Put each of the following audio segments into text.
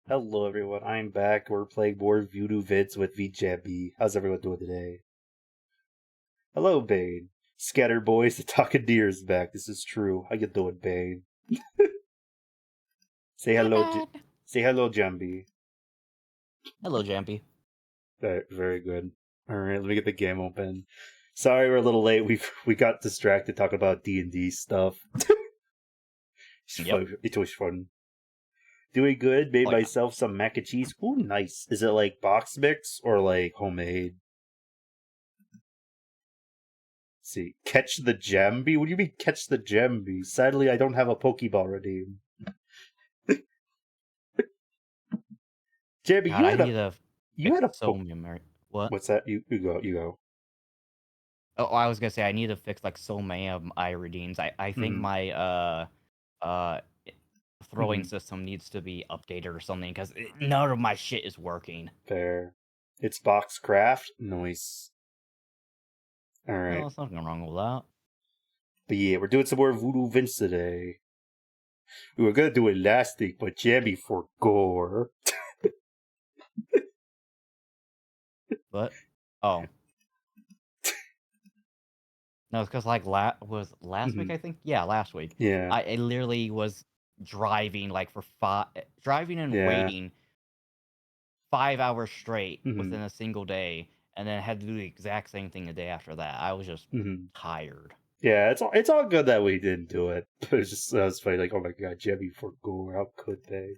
Hello everyone, I'm back. We're playing more Voodoo vids with vJambi. How's everyone doing today? Hello, Bane. Scatter boys, the talking deer is back. This is true. How you doing, Bane? Say Not hello, bad. say hello, Jambi. Hello, Jampy. Very good. All right, let me get the game open. Sorry, we're a little late. We got distracted talking about D&D stuff. It was fun. Doing good. Made myself some mac and cheese. Ooh, nice. Is it like box mix or like homemade? Let's see. Catch the Jambi? What do you mean catch the Jambi? Sadly, I don't have a Pokeball redeem. Jambi, you had a memory. What? What's that? You go. Oh, I was gonna say I need to fix like so many of my redeems. I think my throwing system needs to be updated or something because none of my shit is working. Fair. It's box craft. Nice. All right. There's nothing wrong with that. But yeah, we're doing some more Voodoo Vince today. We were gonna do it last week, but Jambi for gore. But oh. No, it's because like last week, I think. Yeah, last week. Yeah. I literally was driving like driving and waiting 5 hours straight within a single day, and then had to do the exact same thing the day after that. I was just tired. Yeah, it's all good that we didn't do it. But it's just that was funny. Like, oh my god, Jambi for gore. How could they?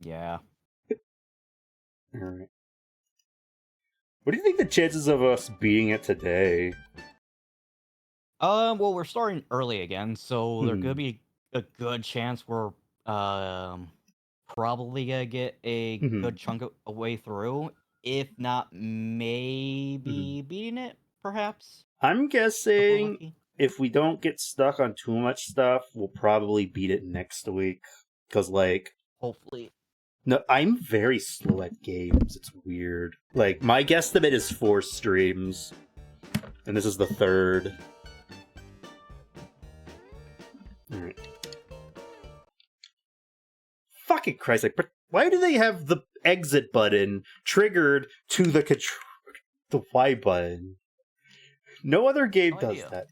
Yeah. All right. What do you think the chances of us beating it today? Well, we're starting early again, so there could be a good chance we're probably gonna get a good chunk of a way through. If not, maybe beating it, perhaps. I'm guessing if we don't get stuck on too much stuff, we'll probably beat it next week. Because, like, hopefully. No, I'm very slow at games. It's weird. Like, my guesstimate is 4 streams. And this is the 3rd. Alright. Fucking Christ, like, why do they have the exit button triggered to the Y button? No other game does that.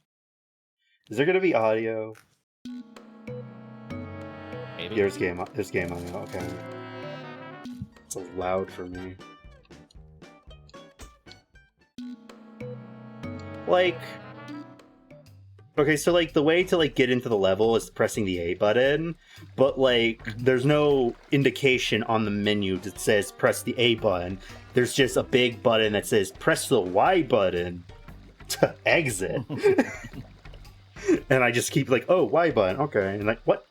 Is there gonna be audio? Maybe. There's game audio, okay. It's so loud for me. Like, okay, so like the way to like get into the level is pressing the A button, but like there's no indication on the menu that says press the A button. There's just a big button that says press the Y button to exit. And I just keep like, oh, Y button, okay, and like, what?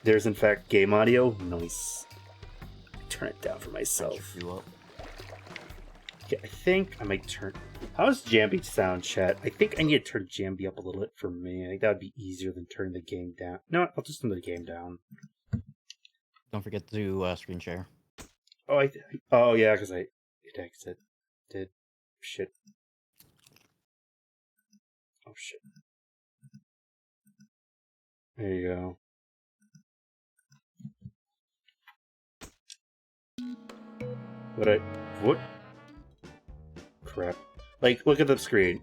There's in fact game audio. Nice. Turn it down for myself. Yeah, I think I might turn. How's Jambi sound, chat? I think I need to turn Jambi up a little bit for me. I think that would be easier than turning the game down. No, I'll just turn the game down. Don't forget to do screen share. Oh yeah, because I did shit. Oh shit. There you go. What? Crap. Like, look at the screen.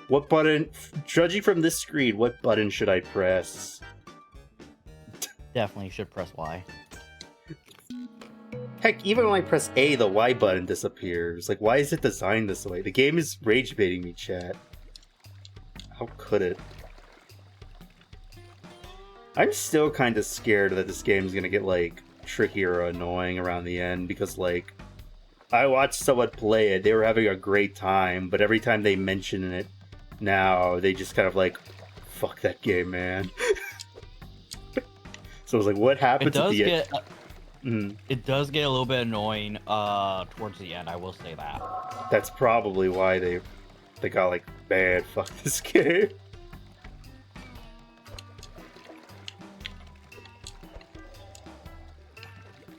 What button? Judging from this screen, what button should I press? Definitely should press Y. Heck, even when I press A, the Y button disappears. Like, why is it designed this way? The game is rage baiting me, chat. How could it? I'm still kind of scared that this game's gonna get, like, trickier or annoying around the end, because, like, I watched someone play it, they were having a great time, but every time they mention it now, they just kind of like, fuck that game, man. So I was like, what happens at the end? It does get a little bit annoying towards the end, I will say that. That's probably why they got like, man, fuck this game.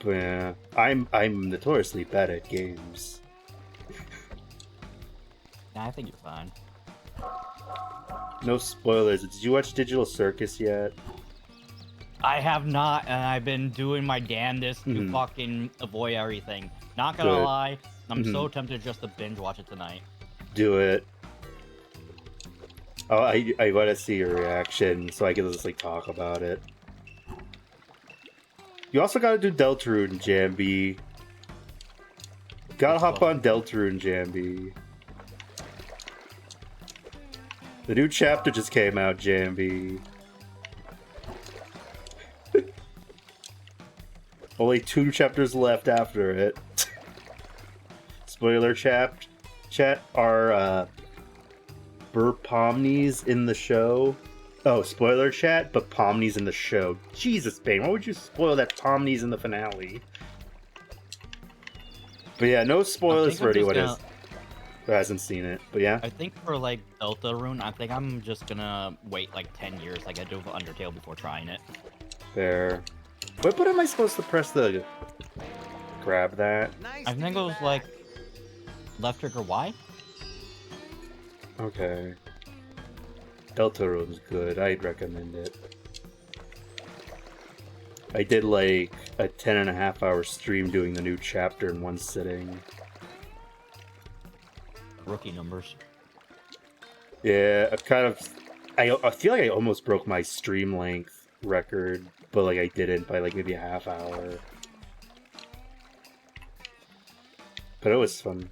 But yeah, I'm notoriously bad at games. Nah, I think you're fine. No spoilers. Did you watch Digital Circus yet? I have not, and I've been doing my damnedest to fucking avoid everything. Not gonna lie, I'm so tempted just to binge watch it tonight. Do it. Oh, I want to see your reaction so I can just like talk about it. You also gotta do Deltarune, Jambi. Gotta hop on Deltarune, Jambi. The new chapter just came out, Jambi. Only 2 chapters left after it. Spoiler chat are Burpomnies in the show. Oh, spoiler chat, but Pomnies in the show. Jesus, Bane, why would you spoil that Pomnies in the finale? But yeah, no spoilers for anyone who hasn't seen it. But yeah. I think for like Deltarune, I think I'm just gonna wait like 10 years like I do for Undertale before trying it. Fair. What am I supposed to press the... Grab that? I think it was like left trigger Y? Okay. Deltarune's good. I'd recommend it. I did like a 10.5 hour stream doing the new chapter in one sitting. Rookie numbers. Yeah, I feel like I almost broke my stream length record, but like I didn't by like maybe a half hour. But it was fun.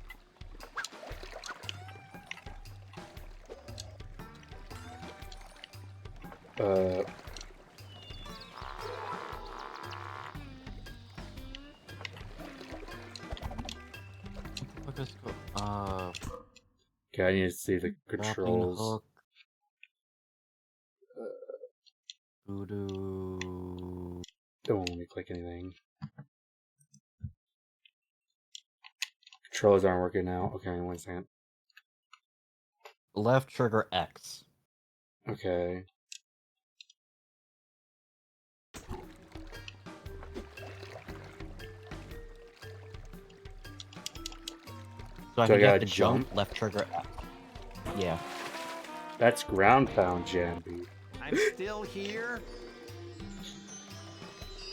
Okay, I need to see the controls. Voodoo. Don't let me click anything. Controls aren't working now. Okay, 1 second. Left trigger X. Okay. So I got to jump, left trigger X. Yeah. That's ground pound, Jambi. I'm still here.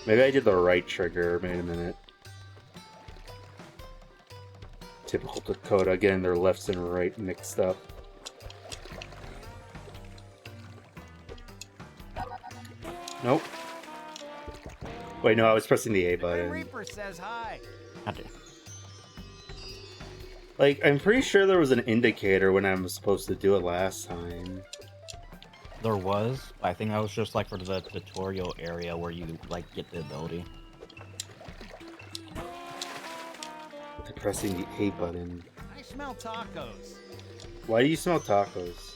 Maybe I did the right trigger. Wait a minute. Typical Dakota, getting their lefts and right mixed up. Nope. Wait, no, I was pressing the A button. Reaper says hi. Like, I'm pretty sure there was an indicator when I was supposed to do it last time. There was. I think that was just like for the tutorial area where you like get the ability. I'm pressing the A button. I smell tacos. Why do you smell tacos?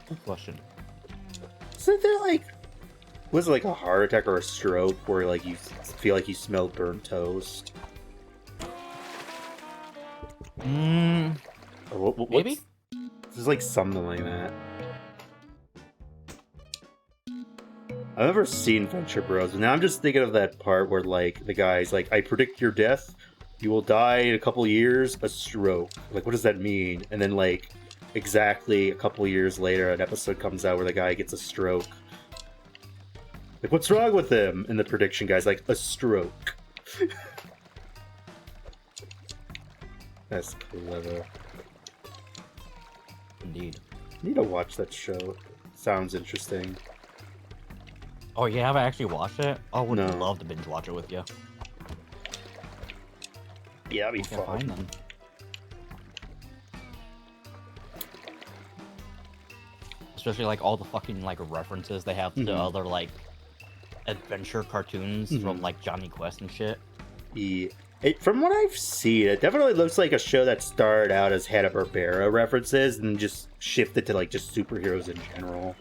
Good question. Isn't there like... Was it like a heart attack or a stroke where like you feel like you smell burnt toast? Maybe? There's like something like that. I've never seen Venture Bros, but now I'm just thinking of that part where like the guy's like, I predict your death, you will die in a couple years, a stroke. Like, what does that mean? And then like, exactly a couple years later, an episode comes out where the guy gets a stroke. Like, what's wrong with him? And the prediction guy's like, a stroke. That's clever. Indeed. I need to watch that show. Sounds interesting. Oh, you haven't actually watched it? I would No. love to binge watch it with you. Yeah, that'd be I can't fun. find them. Especially like all the fucking like references they have to other like adventure cartoons from like Johnny Quest and shit. Yeah. From what I've seen, it definitely looks like a show that started out as Hanna-Barbera references and just shifted to like just superheroes in general.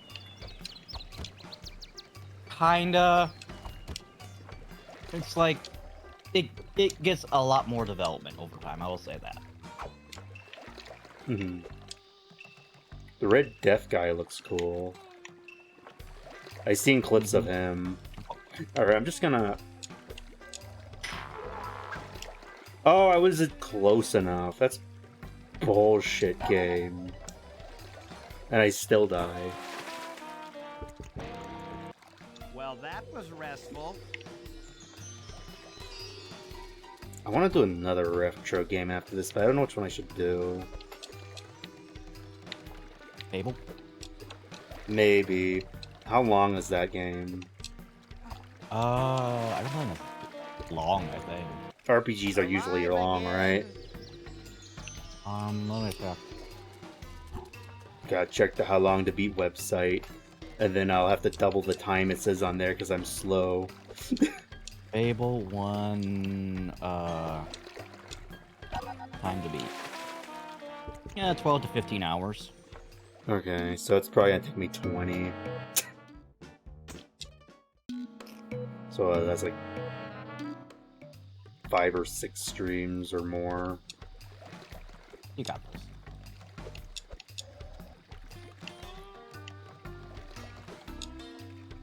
Kinda. It's like it gets a lot more development over time, I will say that. The Red Death guy looks cool. I've seen clips of him. Alright, I'm just gonna... Oh, I wasn't close enough. That's bullshit game. And I still die. Well, that was restful. I want to do another retro game after this, but I don't know which one I should do. Fable? Maybe. How long is that game? I don't know. It's long, I think. RPGs are usually long, right? Let me check. Gotta check the how long to beat website, and then I'll have to double the time it says on there because I'm slow. Fable 1, time to beat. Yeah, 12 to 15 hours. Okay, so it's probably gonna take me 20. So that's like 5 or 6 streams or more. You got this.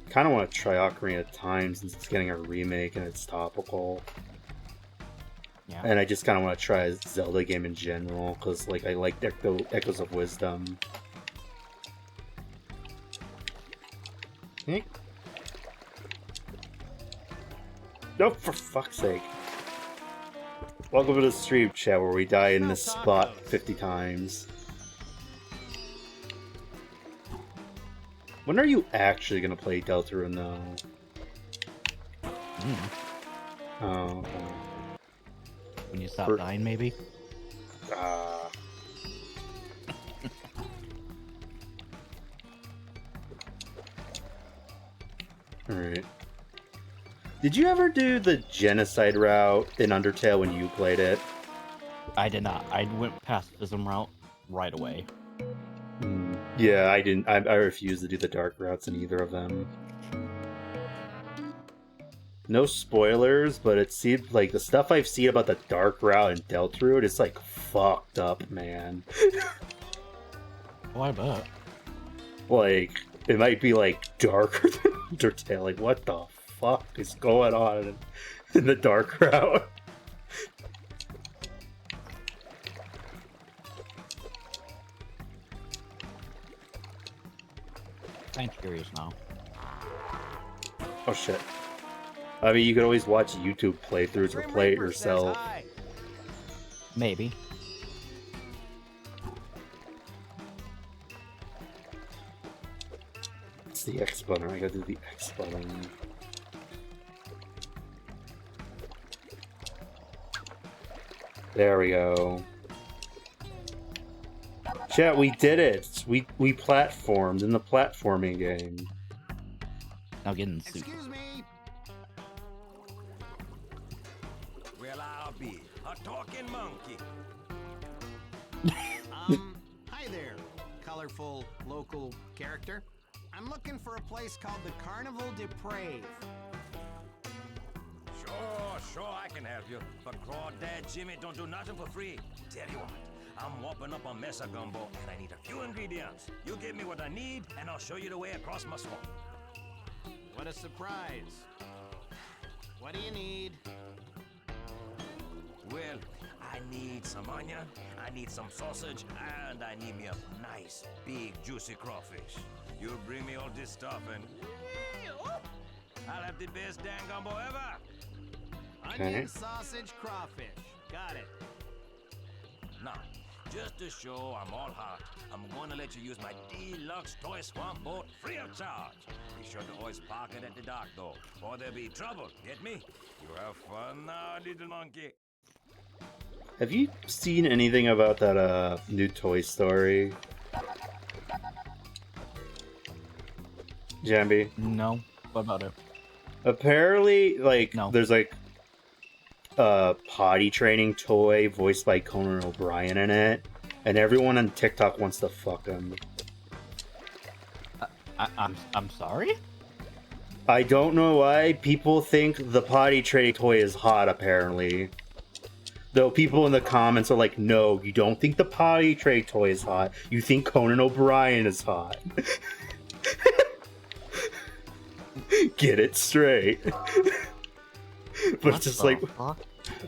Kind of want to try Ocarina of Time since it's getting a remake and it's topical. Yeah. And I just kind of want to try a Zelda game in general because, like, I like Echoes of Wisdom. No, for fuck's sake. Welcome to the stream chat where we die in this spot 50 times. When are you actually gonna play Deltarune though? Oh, okay. When you stop dying, maybe? Alright. Did you ever do the genocide route in Undertale when you played it? I did not. I went pacifism route right away. Yeah, I didn't. I refused to do the dark routes in either of them. No spoilers, but it seemed like the stuff I've seen about the dark route in Deltarune is like fucked up, man. Oh, I bet. Like, it might be like darker than Undertale. Like, what the fuck is going on in the dark route? I'm curious now. Oh shit. I mean, you could always watch YouTube playthroughs or play it yourself. Maybe. It's the X button. I gotta do the X button. There we go. Chat, we did it. We platformed in the platforming game. Now get in the suit. Excuse me. Well, I'll be a talking monkey. Hi there, colorful local character. I'm looking for a place called the Carnival de Prave. Sure, I can help you. But Crawdad Jimmy don't do nothing for free. Tell you what, I'm whopping up a mess of gumbo, and I need a few ingredients. You give me what I need, and I'll show you the way across my swamp. What a surprise. What do you need? Well, I need some onion, I need some sausage, and I need me a nice, big, juicy crawfish. You bring me all this stuff, and I'll have the best dang gumbo ever. Onion, sausage, crawfish. Got it. Now, just to show I'm all heart, I'm going to let you use my deluxe toy swamp boat free of charge. Be sure to always park it at the dock, though, or there'll be trouble. Get me? You have fun now, little monkey. Have you seen anything about that new Toy Story? Jambi? No. What about it? Apparently, like, No. there's like a potty training toy voiced by Conan O'Brien in it, and everyone on TikTok wants to fuck him. I'm sorry? I don't know why people think the potty training toy is hot, apparently. Though people in the comments are like, no, you don't think the potty tray toy is hot. You think Conan O'Brien is hot. Get it straight. But it's just like,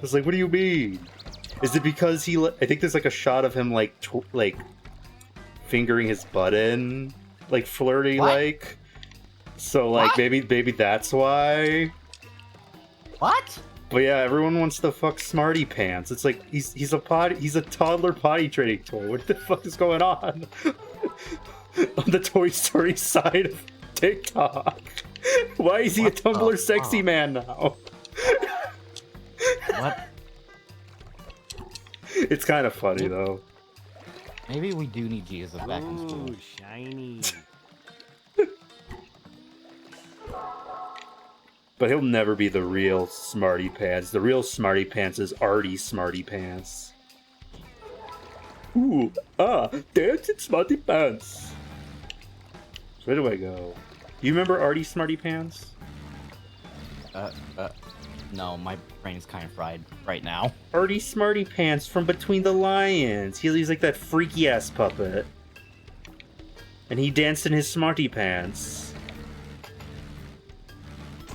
it's like, what do you mean? Is it because he? I think there's like a shot of him like fingering his butt in, like flirty like. So like What? maybe that's why. What? But yeah, everyone wants to fuck Smarty Pants. It's like he's a toddler potty training toy. What the fuck is going on? On the Toy Story side of TikTok. Why is he What a Tumblr the sexy fuck? man now? What? It's kind of funny though. Maybe we do need Jesus back in school. Ooh, shiny. But he'll never be the real Smarty Pants. The real Smarty Pants is Artie Smarty Pants. Ooh, dancing Smarty Pants. Where do I go? You remember Artie Smarty Pants? No, my brain's kind of fried right now. Artie Smarty Pants from Between the Lions. He's like that freaky ass puppet. And he danced in his Smarty Pants.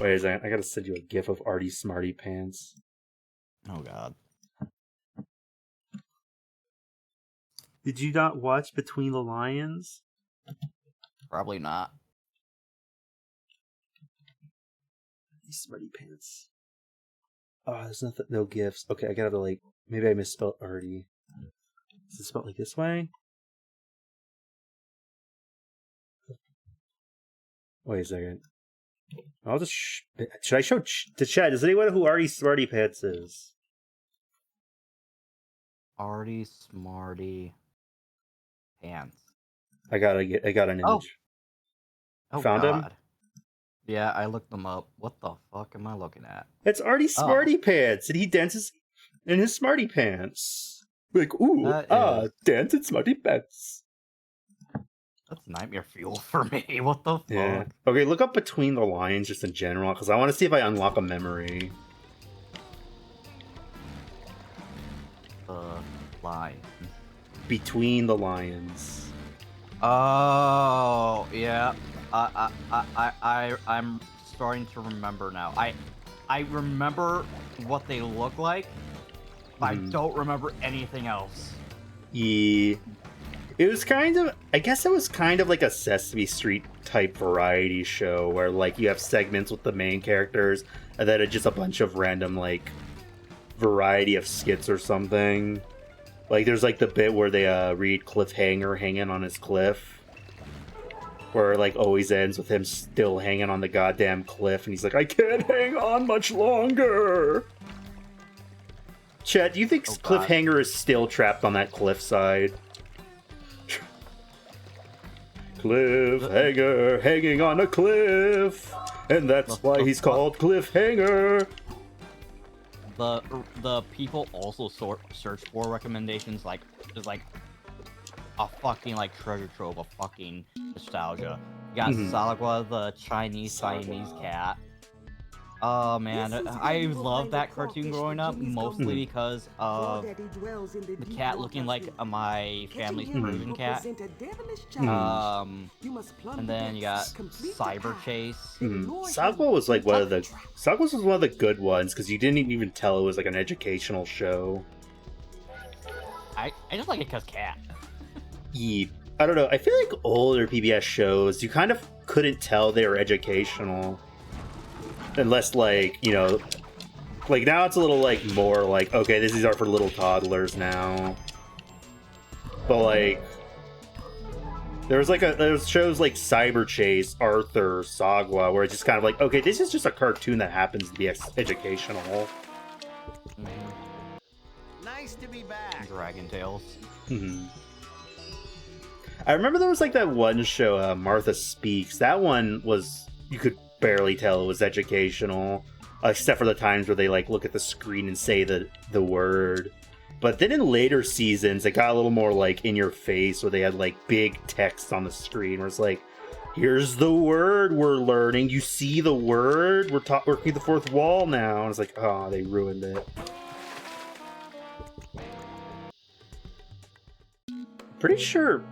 Wait a second, I gotta send you a gif of Artie Smarty Pants. Oh god. Did you not watch Between the Lions? Probably not. Artie Smarty Pants. Oh, there's nothing, no gifs. Okay, I gotta like, maybe I misspelled Artie. Is it spelled like this way? Wait a second. I'll just should I show to chat? Does anyone know who Artie Smarty Pants is? Artie Smarty Pants. I got an image. Oh, Found him? god. Yeah, I looked them up. What the fuck am I looking at? It's Artie Smarty Pants, and he dances in his Smarty Pants. Like, ooh, dance in Smarty Pants. That's nightmare fuel for me. What the fuck? Yeah. Okay, look up Between the Lions just in general, because I want to see if I unlock a memory. Lions. Between the Lions. Oh, yeah. I'm starting to remember now. I remember what they look like, but I don't remember anything else. Yeah. It was I guess it was kind of like a Sesame Street type variety show where like you have segments with the main characters and then it's just a bunch of random like variety of skits or something. Like there's like the bit where they read Cliffhanger hanging on his cliff. Where it like always ends with him still hanging on the goddamn cliff and he's like, I can't hang on much longer. Chet, do you think Cliffhanger is still trapped on that cliffside? Cliffhanger, hanging on a cliff, and that's why he's called Cliffhanger. The people also search for recommendations like there's like a fucking like treasure trove of fucking nostalgia. You got Salagua, the Chinese Siamese cat. Oh man, I loved that cartoon growing up, mostly because of the cat looking like my family's Peruvian cat. And then you got Cyber Chase. Sagwa was like one of the good ones because you didn't even tell it was like an educational show. I just like it because cat. Yeah, I don't know. I feel like older PBS shows you kind of couldn't tell they were educational. Unless, like, you know, like now it's a little like more like, okay, these are for little toddlers now. But like, there's shows like Cyber Chase, Arthur, Sagwa, where it's just kind of like, okay, this is just a cartoon that happens to be educational. Nice to be back. Dragon Tales. I remember there was like that one show, Martha Speaks. That one was, you could barely tell it was educational, except for the times where they like look at the screen and say the word. But then in later seasons it got a little more like in your face, where they had like big text on the screen where it's like, here's the word we're learning, you see the word, we're working the fourth wall now. And it's like, oh, they ruined it. Pretty sure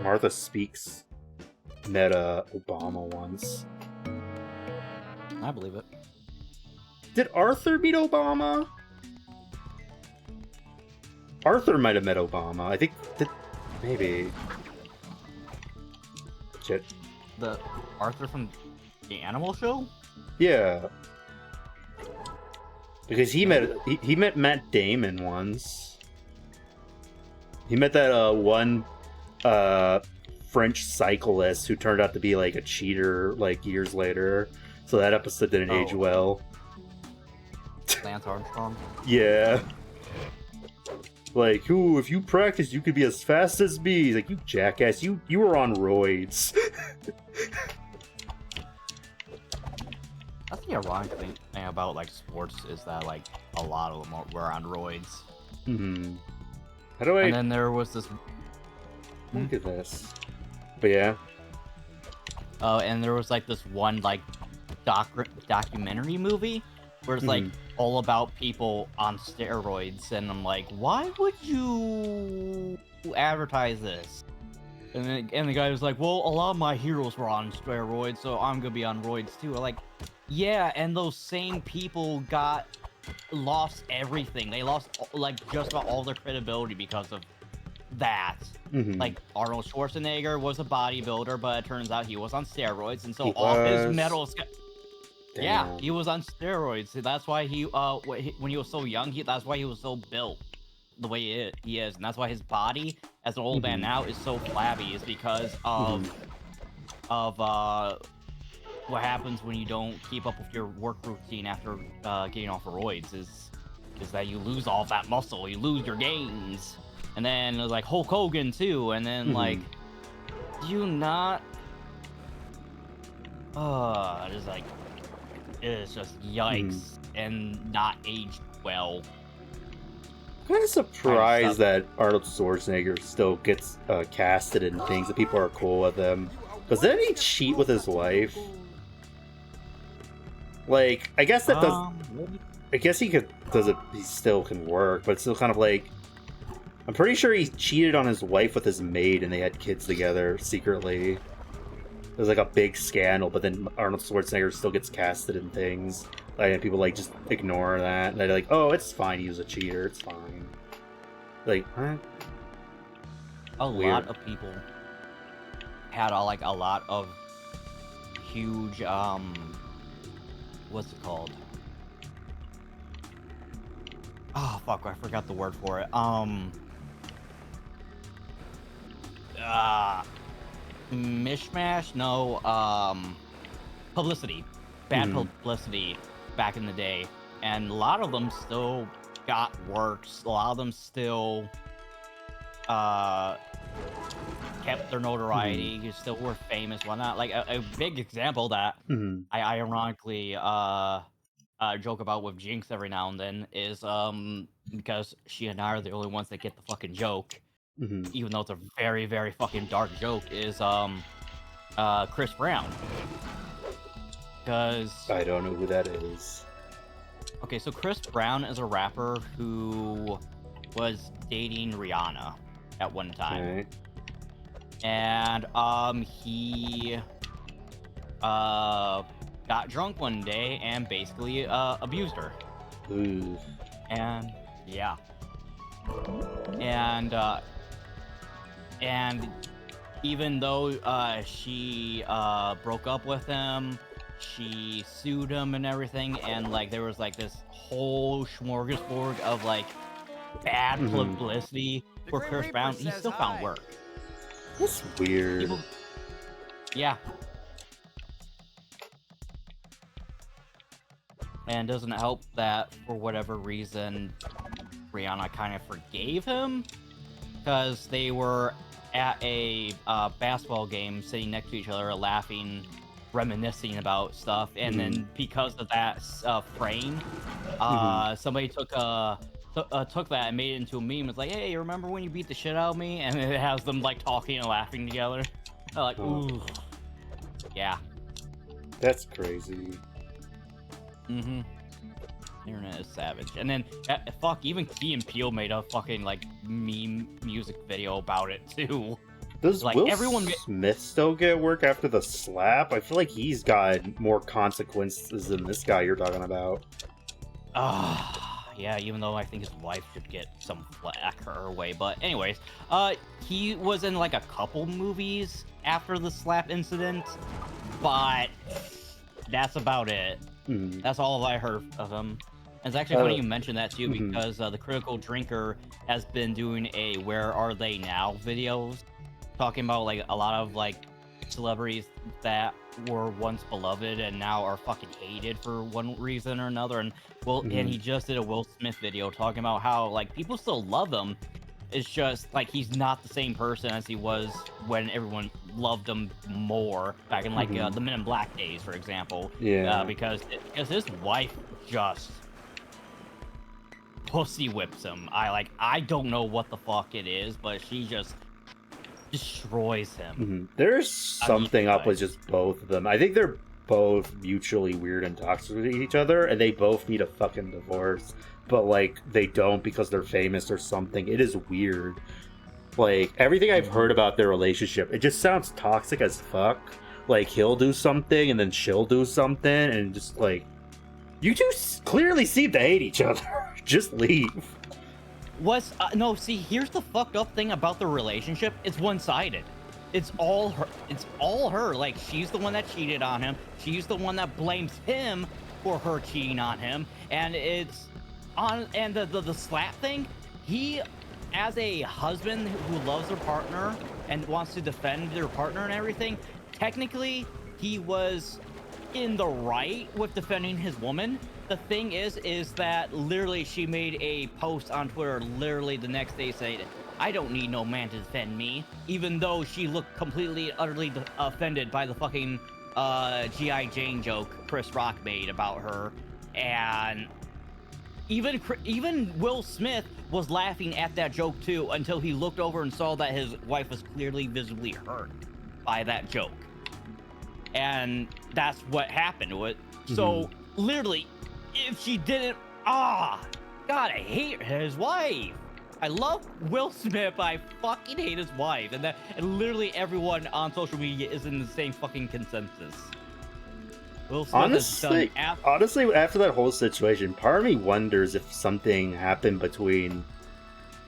Martha Speaks met Obama once. I believe it. Did Arthur meet Obama? Arthur might have met Obama. I think that maybe. Shit. the Arthur from the Animal Show? Yeah. Because he met Matt Damon once. He met that one French cyclist who turned out to be like a cheater like years later. So that episode didn't age well. Lance Armstrong? Yeah. Like, ooh, if you practice, you could be as fast as me. He's like, you jackass, you were on roids. That's the ironic thing about like sports is that like a lot of them were on roids. Hmm. How do I? And then there was this. Look at this. But yeah. Oh, and there was like this one like documentary movie where it's like all about people on steroids, and I'm like, why would you advertise this? And the guy was like, well, a lot of my heroes were on steroids, so I'm gonna be on roids too. I'm like, yeah, and those same people lost everything. They lost like just about all their credibility because of that. Like Arnold Schwarzenegger was a bodybuilder, but it turns out he was on steroids, and so all his medals. Yeah, he was on steroids. That's why he when he was so young, that's why he was so built the way he is, and that's why his body as an old man now is so flabby. Is because of what happens when you don't keep up with your work routine after getting off roids is that you lose all that muscle, you lose your gains, and then like Hulk Hogan too, and then like, do you not? Just like. It's just yikes and not aged well. I'm kind of surprised that Arnold Schwarzenegger still gets casted in things that people are cool with him. Because didn't he cheat with his wife? Like, I guess that does. I guess he he still can work, but it's still kind of like. I'm pretty sure he cheated on his wife with his maid, and they had kids together secretly. There's like a big scandal, but then Arnold Schwarzenegger still gets casted in things. Like, and people like just ignore that. And they're like, "Oh, it's fine. He was a cheater. It's fine." Like, huh? A lot of people had a lot of huge what's it called? Oh fuck! I forgot the word for it. Mishmash? No, publicity. Bad publicity back in the day. And a lot of them still got works. A lot of them still kept their notoriety. You still were famous, whatnot. Like a big example that I ironically joke about with Jinx every now and then is because she and I are the only ones that get the fucking joke. Even though it's a very, very fucking dark joke, is Chris Brown. Because I don't know who that is. Okay, so Chris Brown is a rapper who was dating Rihanna at one time. Okay. And he got drunk one day and basically abused her. Ooh. And yeah. And even though she broke up with him, she sued him and everything, and like there was like this whole smorgasbord of like bad publicity for Chris Brown. He still found work. That's weird. Yeah. And doesn't it help that for whatever reason Rihanna kind of forgave him? Because they were at a basketball game sitting next to each other laughing, reminiscing about stuff, and then because of that frame, somebody took that and made it into a meme. It's like, hey, remember when you beat the shit out of me? And it has them like talking and laughing together. They're like, ooh. Yeah. That's crazy. Internet is savage. And then, fuck, even Key and Peele made a fucking, like, meme music video about it, too. Does like, Will Smith still get work after the slap? I feel like he's got more consequences than this guy you're talking about. Yeah, even though I think his wife should get some flack her way. But anyways, he was in like a couple movies after the slap incident, but that's about it. That's all I heard of him. And it's actually funny you mentioned that too, because the Critical Drinker has been doing a "Where Are They Now" videos, talking about like a lot of like celebrities that were once beloved and now are fucking hated for one reason or another. And and he just did a Will Smith video talking about how like people still love him. It's just like he's not the same person as he was when everyone loved him more back in like the Men in Black days, for example. Yeah. Because his wife just pussy whips him. I don't know what the fuck it is, but she just destroys him. There's something up with just both of them. I think they're both mutually weird and toxic with each other, and they both need a fucking divorce. But like they don't because they're famous or something. It is weird. Like everything I've heard about their relationship, it just sounds toxic as fuck. Like he'll do something and then she'll do something, and just like you two clearly seem to hate each other. Just leave. No, see, here's the fucked up thing about the relationship. It's one-sided. It's all her. It's all her. Like, she's the one that cheated on him. She's the one that blames him for her cheating on him. And it's on. And the slap thing. He, as a husband who loves their partner and wants to defend their partner and everything, technically he was in the right with defending his woman. The thing is that literally she made a post on Twitter literally the next day saying, "I don't need no man to defend me," even though she looked completely, utterly offended by the fucking G.I. Jane joke Chris Rock made about her. And even Will Smith was laughing at that joke too, until he looked over and saw that his wife was clearly visibly hurt by that joke. And that's what happened with. So literally, if she didn't, God, I hate his wife. I love Will Smith, but I fucking hate his wife. And literally everyone on social media is in the same fucking consensus. Will Smith honestly, after that whole situation, part of me wonders if something happened between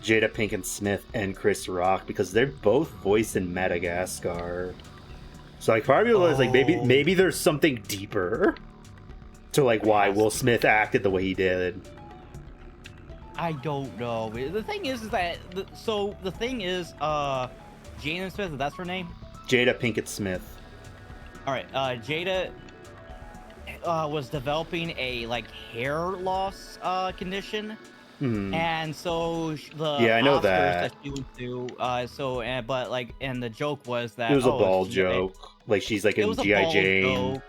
Jada Pinkett Smith and Chris Rock, because they're both voiced in Madagascar. So like part of me was like maybe there's something deeper to like why Will Smith acted the way he did. I don't know. The thing is that the thing is Jada Smith, that's her name? Jada Pinkett Smith. All right, Jada was developing a like hair loss condition. And so the I know Oscars that she went to, but like, and the joke was that it was a ball joke. Like she's like in G.I. Jane.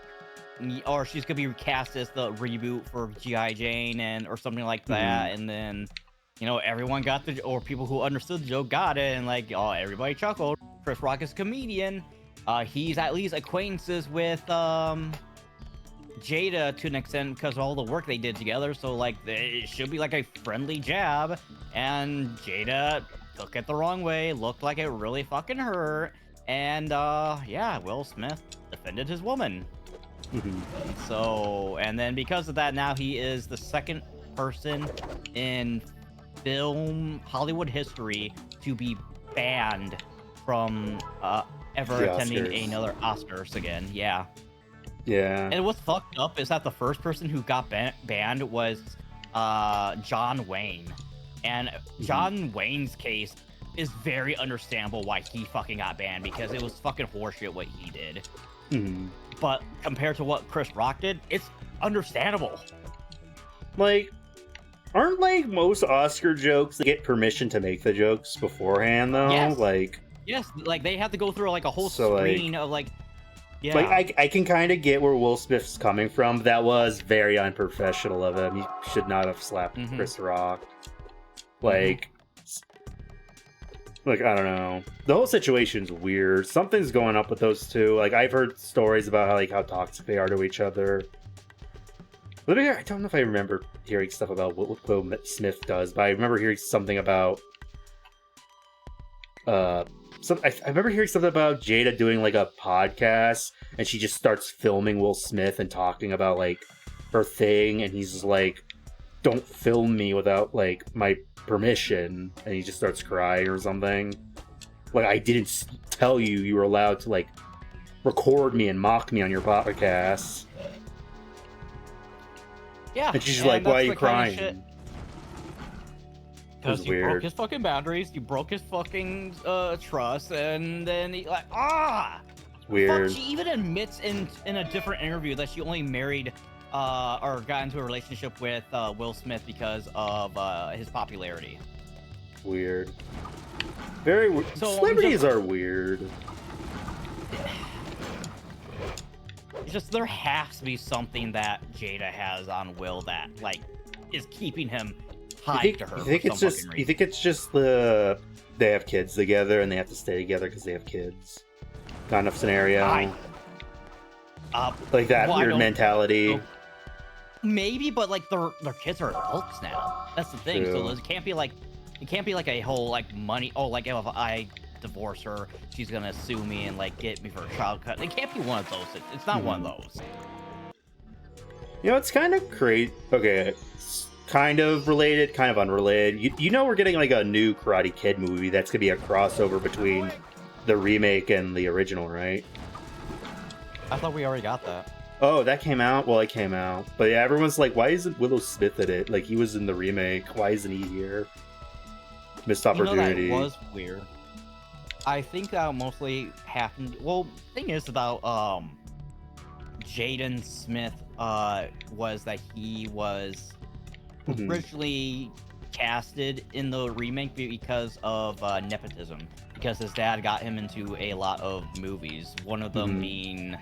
Or she's gonna be recast as the reboot for G.I. Jane or something like that. And then, everyone got or people who understood the joke got it, and like, everybody chuckled. Chris Rock is a comedian. He's at least acquaintances with Jada to an extent because of all the work they did together. So like, it should be like a friendly jab, and Jada took it the wrong way, looked like it really fucking hurt, and Will Smith defended his woman. So, and then because of that, now he is the second person in film Hollywood history to be banned from ever attending another Oscars again. Yeah. And what's fucked up is that the first person who got banned was John Wayne. And John Wayne's case is very understandable why he fucking got banned, because it was fucking horseshit what he did. But compared to what Chris Rock did, it's understandable. Like, aren't like most Oscar jokes that get permission to make the jokes beforehand though? Yes. Yes, like they have to go through like a whole screen of like. Yeah. Like I can kind of get where Will Smith's coming from. That was very unprofessional of him. He should not have slapped Chris Rock. Like I don't know. The whole situation's weird. Something's going up with those two. Like I've heard stories about how toxic they are to each other. I don't know if I remember hearing stuff about what Will Smith does, but I remember hearing something about I remember hearing something about Jada doing like a podcast, and she just starts filming Will Smith and talking about like her thing, and he's just like don't film me without like my permission, and he just starts crying or something. Like, I didn't tell you were allowed to like record me and mock me on your podcast. Yeah, and she's like, "Why are you crying?" Because you broke his fucking boundaries, you broke his fucking trust, and then he like, Weird. Fuck, she even admits in a different interview that she only married or got into a relationship with Will Smith because of his popularity. Weird. Very weird. So, Celebrities are weird. It's just there has to be something that Jada has on Will that like is keeping him tied to her. You think it's just the they have kids together and they have to stay together because they have kids kind of scenario? Like that weird mentality. Maybe, but like their kids are adults now. That's the thing. True. So it can't be like a whole like money. Oh, like if I divorce her, she's gonna sue me and like get me for a child cut. It can't be one of those. It's not one of those. You know, it's kind of crazy. Okay, it's kind of related, kind of unrelated. You know, we're getting like a new Karate Kid movie that's gonna be a crossover between the remake and the original, right? I thought we already got that. Oh, that came out? Well, it came out. But yeah, everyone's like, why isn't Willow Smith in it? Like, he was in the remake. Why isn't he here? Missed opportunity. You know, that was weird. I think that mostly happened... Well, the thing is about Jaden Smith was that he was originally casted in the remake because of nepotism. Because his dad got him into a lot of movies. One of them being...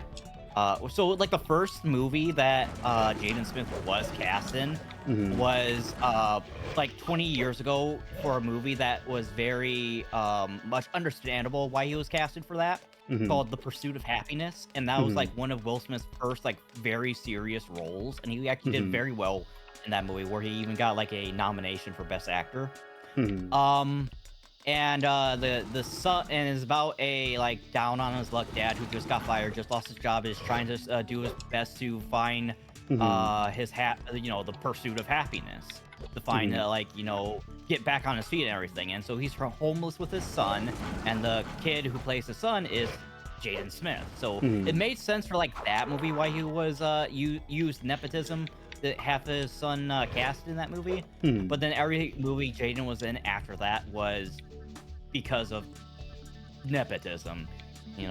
so, like, the first movie that Jaden Smith was cast in was, like, 20 years ago for a movie that was very much understandable why he was casted for that, called The Pursuit of Happiness. And that was, like, one of Will Smith's first, like, very serious roles. And he actually did very well in that movie, where he even got, like, a nomination for Best Actor. And the son, and is about a like down on his luck dad who just got fired, just lost his job, is trying to do his best to find his the pursuit of happiness, to find like get back on his feet and everything. And so he's homeless with his son, and the kid who plays the son is Jaden Smith. So it made sense for like that movie why he was used nepotism to have his son cast in that movie. But then every movie Jaden was in after that was because of nepotism. The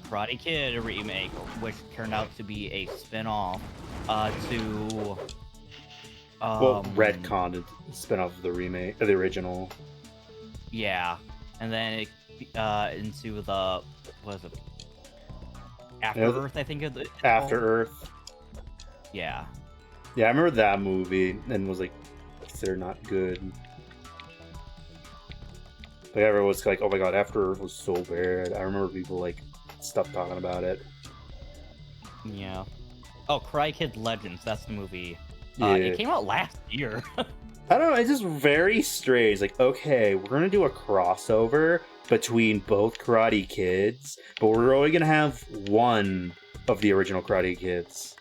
Karate Kid remake, which turned out to be a spin-off to retconned spin-off of the remake, the original. Yeah, and then it into the After Earth, I think it's After Earth. Yeah, I remember that movie and was like considered not good. But everyone was like, "Oh my god, After Earth was so bad." I remember people like stuff talking about it. Yeah. Oh, Karate Kid Legends. That's the movie. Yeah. It came out last year. I don't know. It's just very strange. Like, okay, we're gonna do a crossover between both Karate Kids, but we're only gonna have one of the original Karate Kids.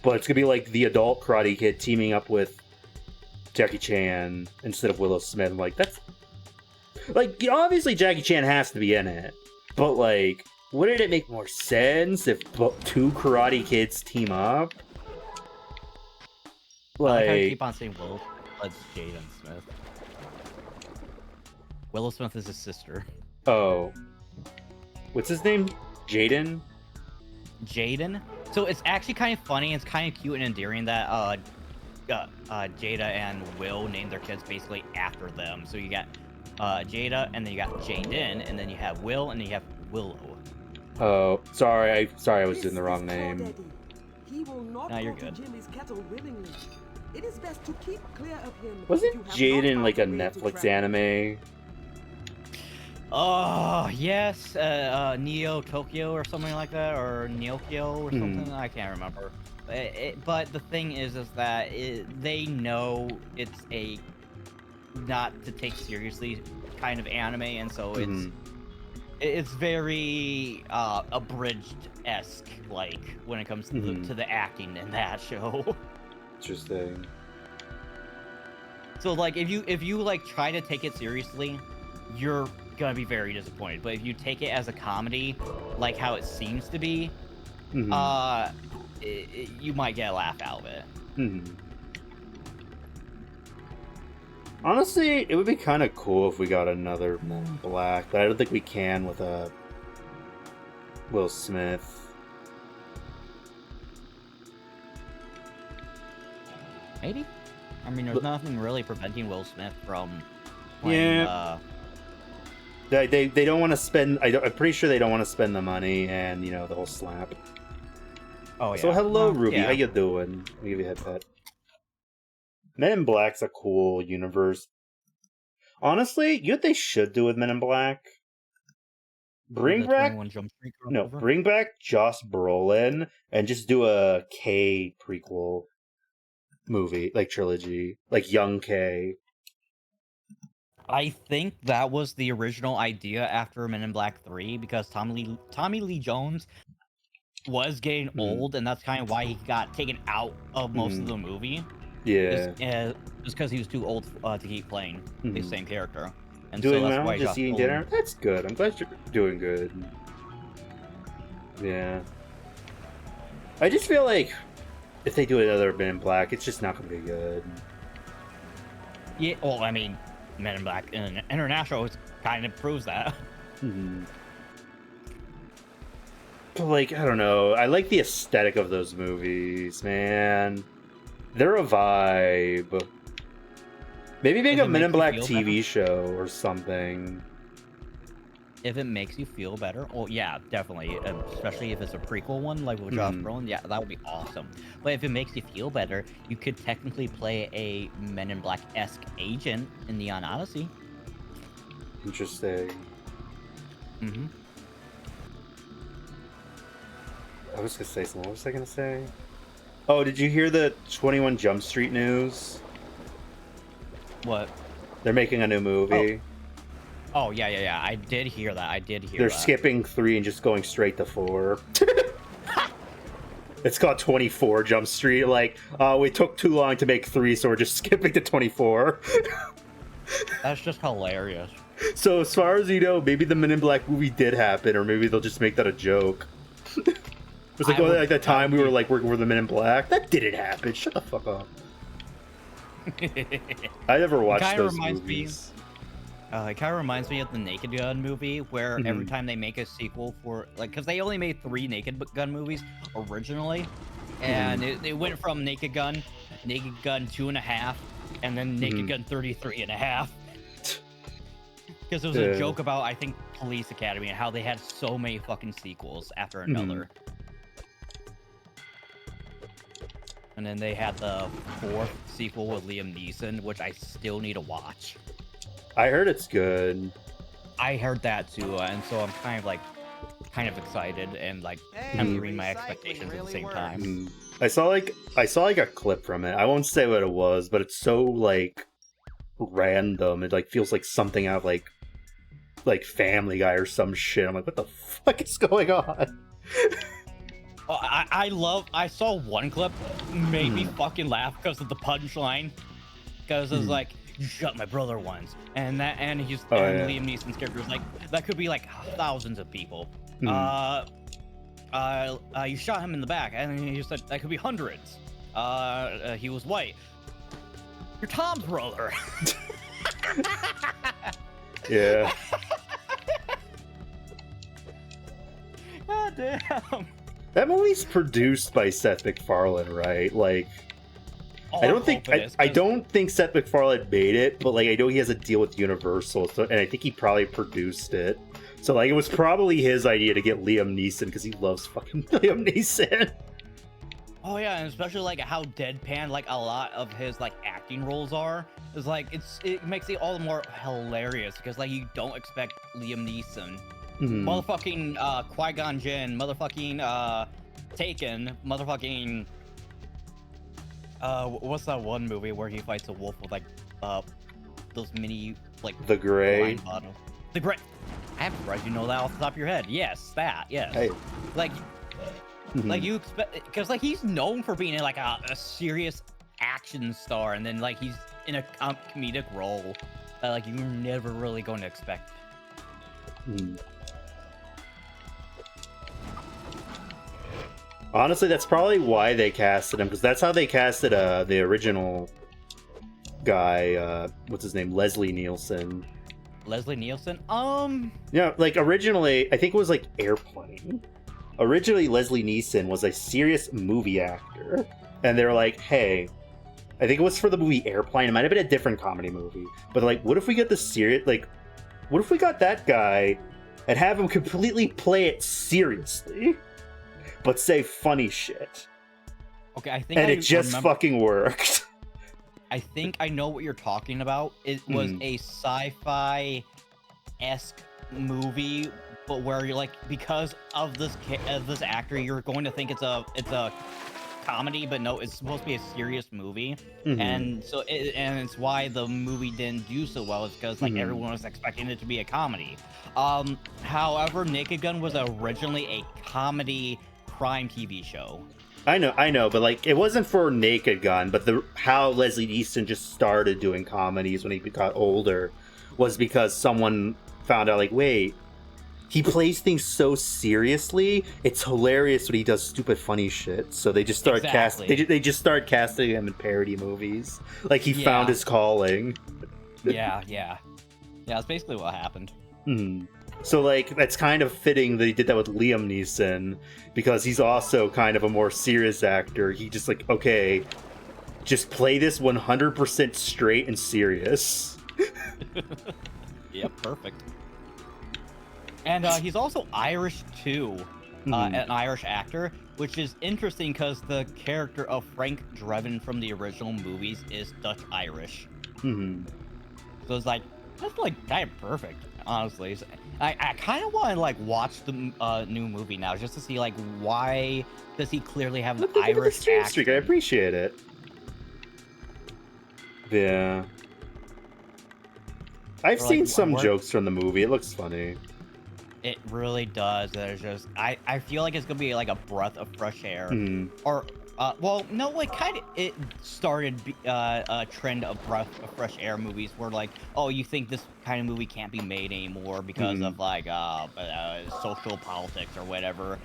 But it's gonna be like the adult Karate Kid teaming up with Jackie Chan instead of Willow Smith. I'm like, that's like, obviously Jackie Chan has to be in it, but like, wouldn't it make more sense if two Karate Kids team up? Like, I keep on saying Will, but it's Jaden Smith. Willow Smith is his sister. Oh, what's his name? Jaden. So it's actually kind of funny. It's kind of cute and endearing that Jada and Will named their kids basically after them. So you got Jada, and then you got Jaden, and then you have Will, and then you have Willow. Oh, sorry, I was doing the wrong name. No, you're good. It is best to keep clear of him. Wasn't Jaden like a Netflix anime? Oh, yes, Neo Tokyo or something like that, or Neokyo or something. I can't remember. But the thing is that they know it's a not to take seriously kind of anime, and so it's very abridged-esque, like when it comes to the acting in that show. Interesting. So like if you like try to take it seriously, you're gonna be very disappointed. But if you take it as a comedy, like how it seems to be, Mhm. you might get a laugh out of it. Mhm. Honestly, it would be kind of cool if we got another Men in Black, but I don't think we can with Will Smith. Maybe. I mean, there's But- nothing really preventing Will Smith from playing. Yeah. They don't want to spend. I'm pretty sure they don't want to spend the money and the whole slap. Oh yeah. So hello, Well, Ruby. yeah. How you doing? Let me give you a head pat. Men in Black's a cool universe. Honestly, you know what they should do with Men in Black? Bring The back 21 Jump Street no, crossover? bring back Josh Brolin and just do a K prequel movie, like trilogy, like Young K. I think that was the original idea after Men in Black 3 because Tommy Lee Jones was getting old, and that's kind of why he got taken out of most of the movie. Yeah. Just because he was too old to keep playing the same character. And Doing so that's well, why just Josh eating Brolin- dinner. That's good. I'm glad you're doing good. Yeah. I just feel like if they do another Men in Black, it's just not going to be good. Yeah, well, I mean, Men in Black International kind of proves that. But like, I don't know. I like the aesthetic of those movies, man. They're a vibe. Maybe make Does a it Men make in you Black feel TV show or something. If it makes you feel better, well, yeah, definitely. Especially if it's a prequel one, like with Josh Brolin, yeah, that would be awesome. But if it makes you feel better, you could technically play a Men in Black-esque agent in Neon Odyssey. Interesting. Mm-hmm. I was gonna say something. What was I gonna say? Oh, did you hear the 21 Jump Street news? What? They're making a new movie. Oh, yeah. I did hear that. They're skipping 3 and just going straight to 4. It's called 24 Jump Street. Like, we took too long to make 3, so we're just skipping to 24. That's just hilarious. So as far as you know, maybe the Men in Black movie did happen, or maybe they'll just make that a joke. It's like, like that time we were like working for the Men in Black. That didn't happen. Shut the fuck up. I never watched those movies. It kind of reminds me of the Naked Gun movie, where every time they make a sequel for, like, because they only made 3 Naked Gun movies originally, and it went from Naked Gun 2.5, and then Naked Gun 33.5. Because it was a joke about, I think, Police Academy and how they had so many fucking sequels after another. And then they had the 4th sequel with Liam Neeson, which I still need to watch. I heard it's good. I heard that too, and so I'm kind of excited and like tempering my expectations at the same time. I saw like a clip from it. I won't say what it was, but it's so like random. It like feels like something out of like Family Guy or some shit. I'm like, what the fuck is going on? Oh, I saw one clip, made me fucking laugh because of the punchline. Because it's like, you shot my brother once, and Liam Neeson's character was like, that could be like thousands of people. You shot him in the back, and he said that could be hundreds. He was white. You're Tom's brother. Yeah. God damn. That movie's produced by Seth MacFarlane, right? Like, I don't think Seth MacFarlane made it, but like I know he has a deal with Universal, and I think he probably produced it. So like it was probably his idea to get Liam Neeson because he loves fucking Liam Neeson. Oh yeah, and especially like how deadpan like a lot of his like acting roles are. It's like it makes it all the more hilarious because like you don't expect Liam Neeson. Motherfucking Qui-Gon Jinn, motherfucking Taken, motherfucking what's that one movie where he fights a wolf with like those mini like The Gray. The Gray. I'm surprised you know that off the top of your head. Yes, that. Yes. Hey. Like you expect, because like he's known for being like a serious action star, and then like he's in a comedic role that like you're never really going to expect. Honestly, that's probably why they casted him, because that's how they casted the original guy. What's his name? Leslie Nielsen. Leslie Nielsen? Yeah, like originally, I think it was like Airplane. Originally, Leslie Nielsen was a serious movie actor, and they were like, "Hey, I think it was for the movie Airplane. It might have been a different comedy movie, but like, what if we get the serious? Like, what if we got that guy and have him completely play it seriously, but say funny shit?" Okay, I think and I it just remember... fucking worked. I think I know what you're talking about. It was a sci-fi-esque movie, but where you're like, because of this actor, you're going to think it's a comedy, but no, it's supposed to be a serious movie, and so it's why the movie didn't do so well. Is because like everyone was expecting it to be a comedy. However, Naked Gun was originally a comedy crime TV show. I know, but like it wasn't for Naked Gun, but how Leslie Easton just started doing comedies when he got older was because someone found out, like, wait, he plays things so seriously, it's hilarious when he does stupid funny shit. So they just start they just start casting him in parody movies. Like he found his calling. Yeah, that's basically what happened. So, like, that's kind of fitting that he did that with Liam Neeson, because he's also kind of a more serious actor. He just, like, okay, just play this 100% straight and serious. Yep, perfect. And he's also Irish, too. An Irish actor, which is interesting because the character of Frank Drebin from the original movies is Dutch-Irish. So it's like, that's, like, kind of perfect, honestly. I kind of want to like watch the new movie now just to see like why does he clearly have an Irish accent. I appreciate it. Yeah, I've seen some jokes from the movie. It looks funny. It really does. There's just I feel like it's gonna be like a breath of fresh air, or well, no, like kind of it started a trend of breath of fresh air movies where like, oh, you think this kind of movie can't be made anymore because of like social politics or whatever,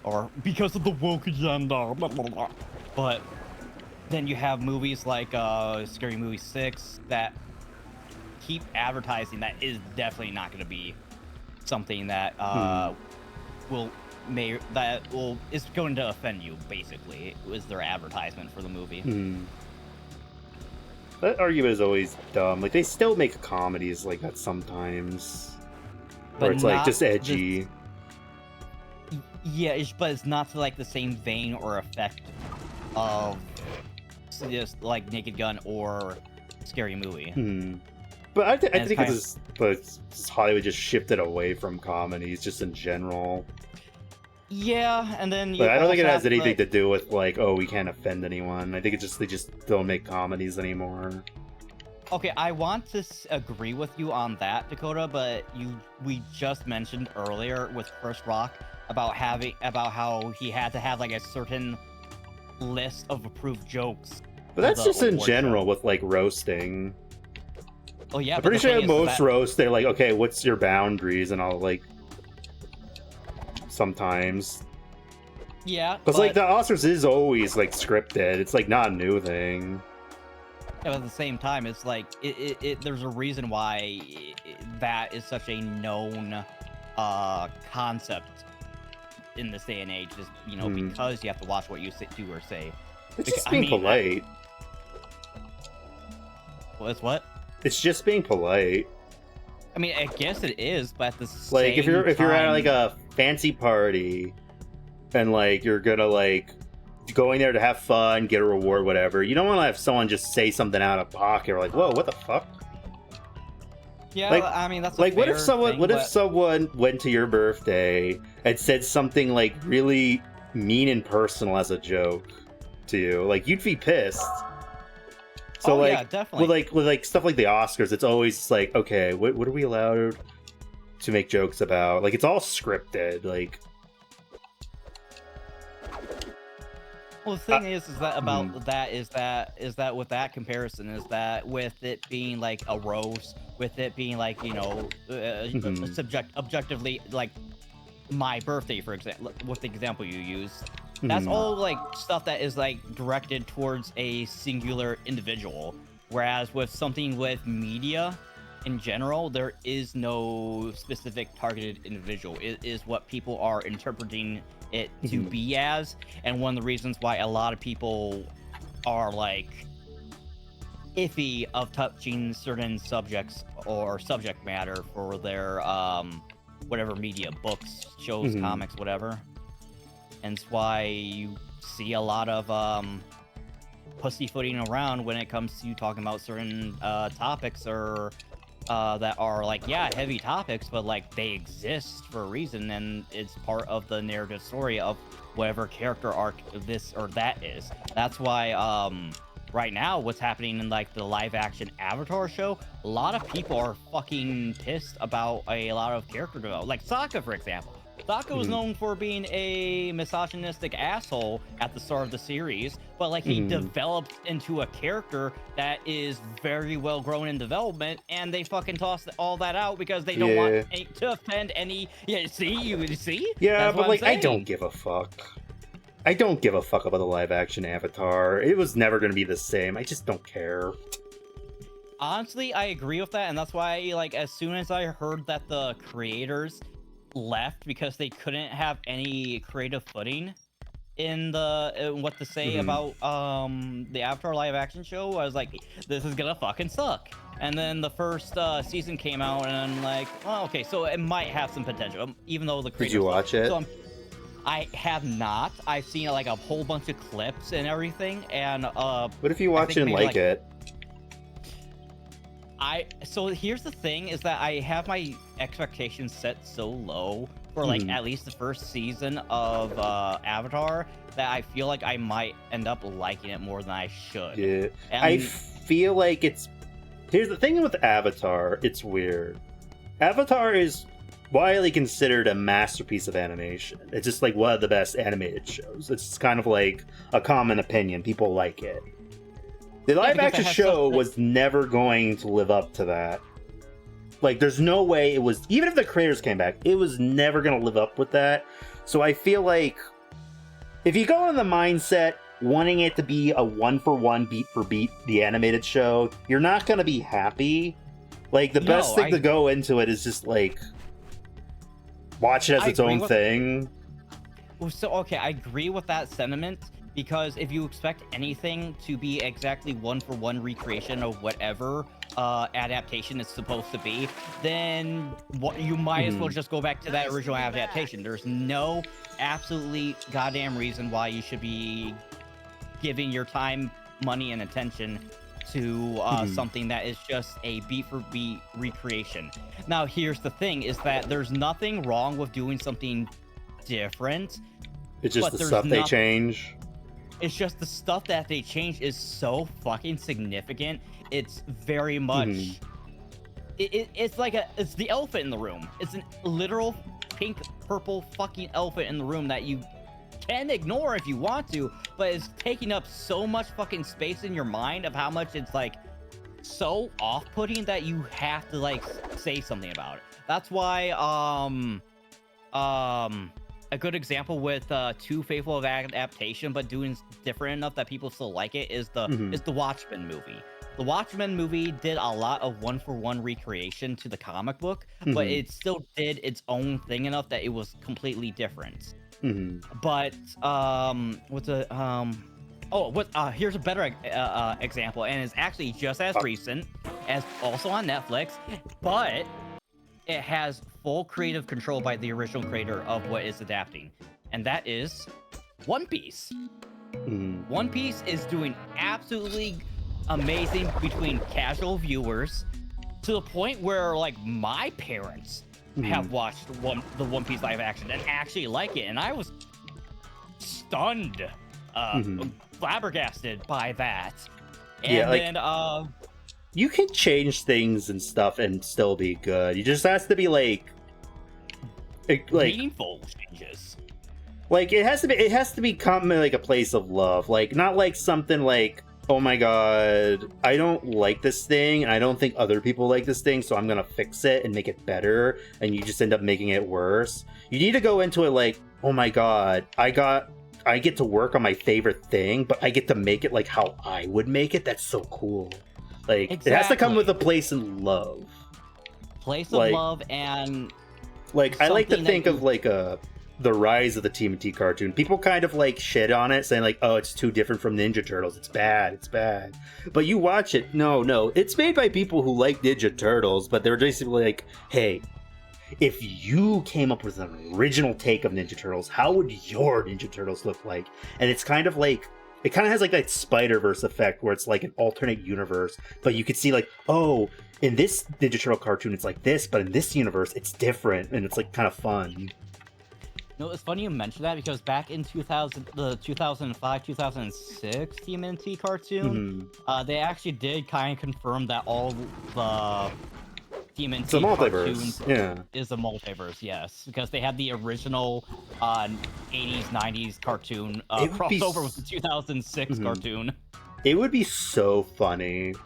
or because of the woke agenda, blah, blah, blah. But then you have movies like Scary Movie 6 that keep advertising that is definitely not going to be something that is going to offend you. Basically, it was their advertisement for the movie. That argument is always dumb. Like, they still make comedies like that sometimes, where it's like just edgy. Yeah, but it's not to like the same vein or effect of just like Naked Gun or Scary Movie. But I think it's just Hollywood just shifted away from comedies just in general. Yeah, and then but I don't think it has anything to do with like, oh, we can't offend anyone. I think it's just they just don't make comedies anymore. Okay, I want to agree with you on that, Dakota, but we just mentioned earlier with Chris Rock about how he had to have like a certain list of approved jokes. But that's just in general with like roasting. Oh yeah, I'm pretty sure most roasts they're like, okay, what's your boundaries, and I'll like sometimes. Yeah, because like the Oscars is always like scripted. It's like not a new thing. Yeah, but at the same time, it's like there's a reason why that is such a known concept in this day and age. Just because you have to watch what you do or say. It's just being polite. What's what? It's just being polite. I mean, I guess it is, but at the same like if you're at like a fancy party, and like you're gonna like going there to have fun, get a reward, whatever. You don't want to have someone just say something out of pocket or like, whoa, what the fuck? Yeah, like, I mean that's like what if someone went to your birthday and said something like really mean and personal as a joke to you? Like you'd be pissed. So like, yeah, definitely. with like stuff like the Oscars, it's always like, okay, what are we allowed to make jokes about? Like it's all scripted. Like Well, the thing is that about that is that with that comparison is that with it being like a roast, with it being like objectively like my birthday, for example, with the example you used, that's all like stuff that is like directed towards a singular individual. Whereas with something with media in general, there is no specific targeted individual. It is what people are interpreting it to be as, and one of the reasons why a lot of people are like iffy of touching certain subjects or subject matter for their whatever media, books, shows, comics, whatever. And it's why you see a lot of pussyfooting around when it comes to talking about certain topics or that are like, yeah, heavy topics, but like they exist for a reason, and it's part of the narrative story of whatever character arc this or that is. That's why right now what's happening in like the live action Avatar show, a lot of people are fucking pissed about a lot of character development. Like Sokka, for example. Sokka was known for being a misogynistic asshole at the start of the series, but like he developed into a character that is very well grown in development, and they fucking tossed all that out because they don't want to offend any. Yeah, you see? Yeah, That's but like I saying. don't give a fuck. I don't give a fuck about the live action Avatar. It was never going to be the same. I just don't care. Honestly, I agree with that, and that's why like as soon as I heard that the creators left because they couldn't have any creative footing in what to say about the Avatar live action show, I was like, this is gonna fucking suck. And then the first season came out, and I'm like, oh, okay, so it might have some potential, even though the creators Did you watch it? So I have not. I've seen like a whole bunch of clips and everything, and what if you watch it and like it? So here's the thing, is that I have my expectations set so low for like at least the first season of Avatar that I feel like I might end up liking it more than I should. Yeah, and I feel like it's... Here's the thing with Avatar, it's weird. Avatar is widely considered a masterpiece of animation. It's just like one of the best animated shows. It's kind of like a common opinion. People like it. The live action show was never going to live up to that. Like, there's no way it was... Even if the creators came back, it was never going to live up with that. So I feel like if you go in the mindset wanting it to be a one-for-one, beat-for-beat, the animated show, you're not going to be happy. Like, the best thing to go into it is just, like, watch it as its own thing. So, okay, I agree with that sentiment. Because if you expect anything to be exactly one-for-one recreation of whatever adaptation it's supposed to be, then you might as well just go back to that original adaptation. There's no absolutely goddamn reason why you should be giving your time, money, and attention to something that is just a beat-for-beat recreation. Now, here's the thing, is that there's nothing wrong with doing something different. It's just the stuff they change. It's just the stuff that they change is so fucking significant. It's very much... It's like it's the elephant in the room. It's a literal pink, purple fucking elephant in the room that you can ignore if you want to, but it's taking up so much fucking space in your mind of how much it's like so off-putting that you have to like say something about it. That's why a good example with Too Faithful of adaptation, but doing different enough that people still like it, is the Watchmen movie. The Watchmen movie did a lot of one-for-one recreation to the comic book, but it still did its own thing enough that it was completely different. But here's a better example, and it's actually just as recent, as also on Netflix, but it has full creative control by the original creator of what is adapting, and that is One Piece. One Piece is doing absolutely amazing between casual viewers to the point where, like, my parents have watched the One Piece live action and actually like it, and I was stunned, flabbergasted by that. And you can change things and stuff and still be good. You just has to be like meaningful changes. Like it has to become like a place of love, like not like something like, oh my god, I don't like this thing and I don't think other people like this thing, so I'm gonna fix it and make it better, and you just end up making it worse. You need to go into it like, oh my god, I get to work on my favorite thing, but I get to make it like how I would make it. That's so cool. Like It has to come with a place in love. Place of love, and like I like to think of like the rise of the TMNT cartoon. People kind of like shit on it, saying like, oh, it's too different from Ninja Turtles. It's bad. But you watch it. No. It's made by people who like Ninja Turtles, but they're basically like, hey, if you came up with an original take of Ninja Turtles, how would your Ninja Turtles look like? And it's kind of like, it kind of has like that Spider-Verse effect where it's like an alternate universe, but you could see like, oh, in this Ninja Turtle cartoon it's like this, but in this universe it's different, and it's like kind of fun. No, it's funny you mentioned that, because back in the 2005-2006 TMNT cartoon, they actually did kind of confirm that all the TMNT cartoons is a multiverse, yes. Because they had the original 80s, 90s cartoon crossover with the 2006 cartoon. It would be so funny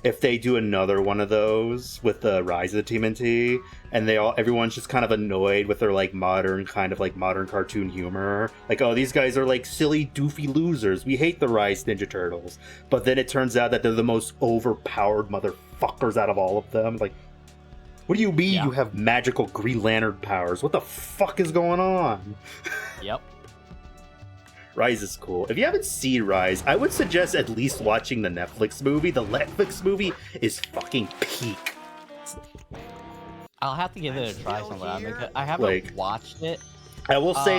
if they do another one of those with the rise of the TMNT, and everyone's just kind of annoyed with their like modern cartoon humor. Like, oh, these guys are like silly, doofy losers. We hate the Rise Ninja Turtles. But then it turns out that they're the most overpowered motherfuckers out of all of them. Like, what do you mean you have magical Green Lantern powers? What the fuck is going on? Yep. Rise is cool. If you haven't seen Rise, I would suggest at least watching the Netflix movie. The Netflix movie is fucking peak. I'll have to give it a try sometime, because I haven't watched it. I will say,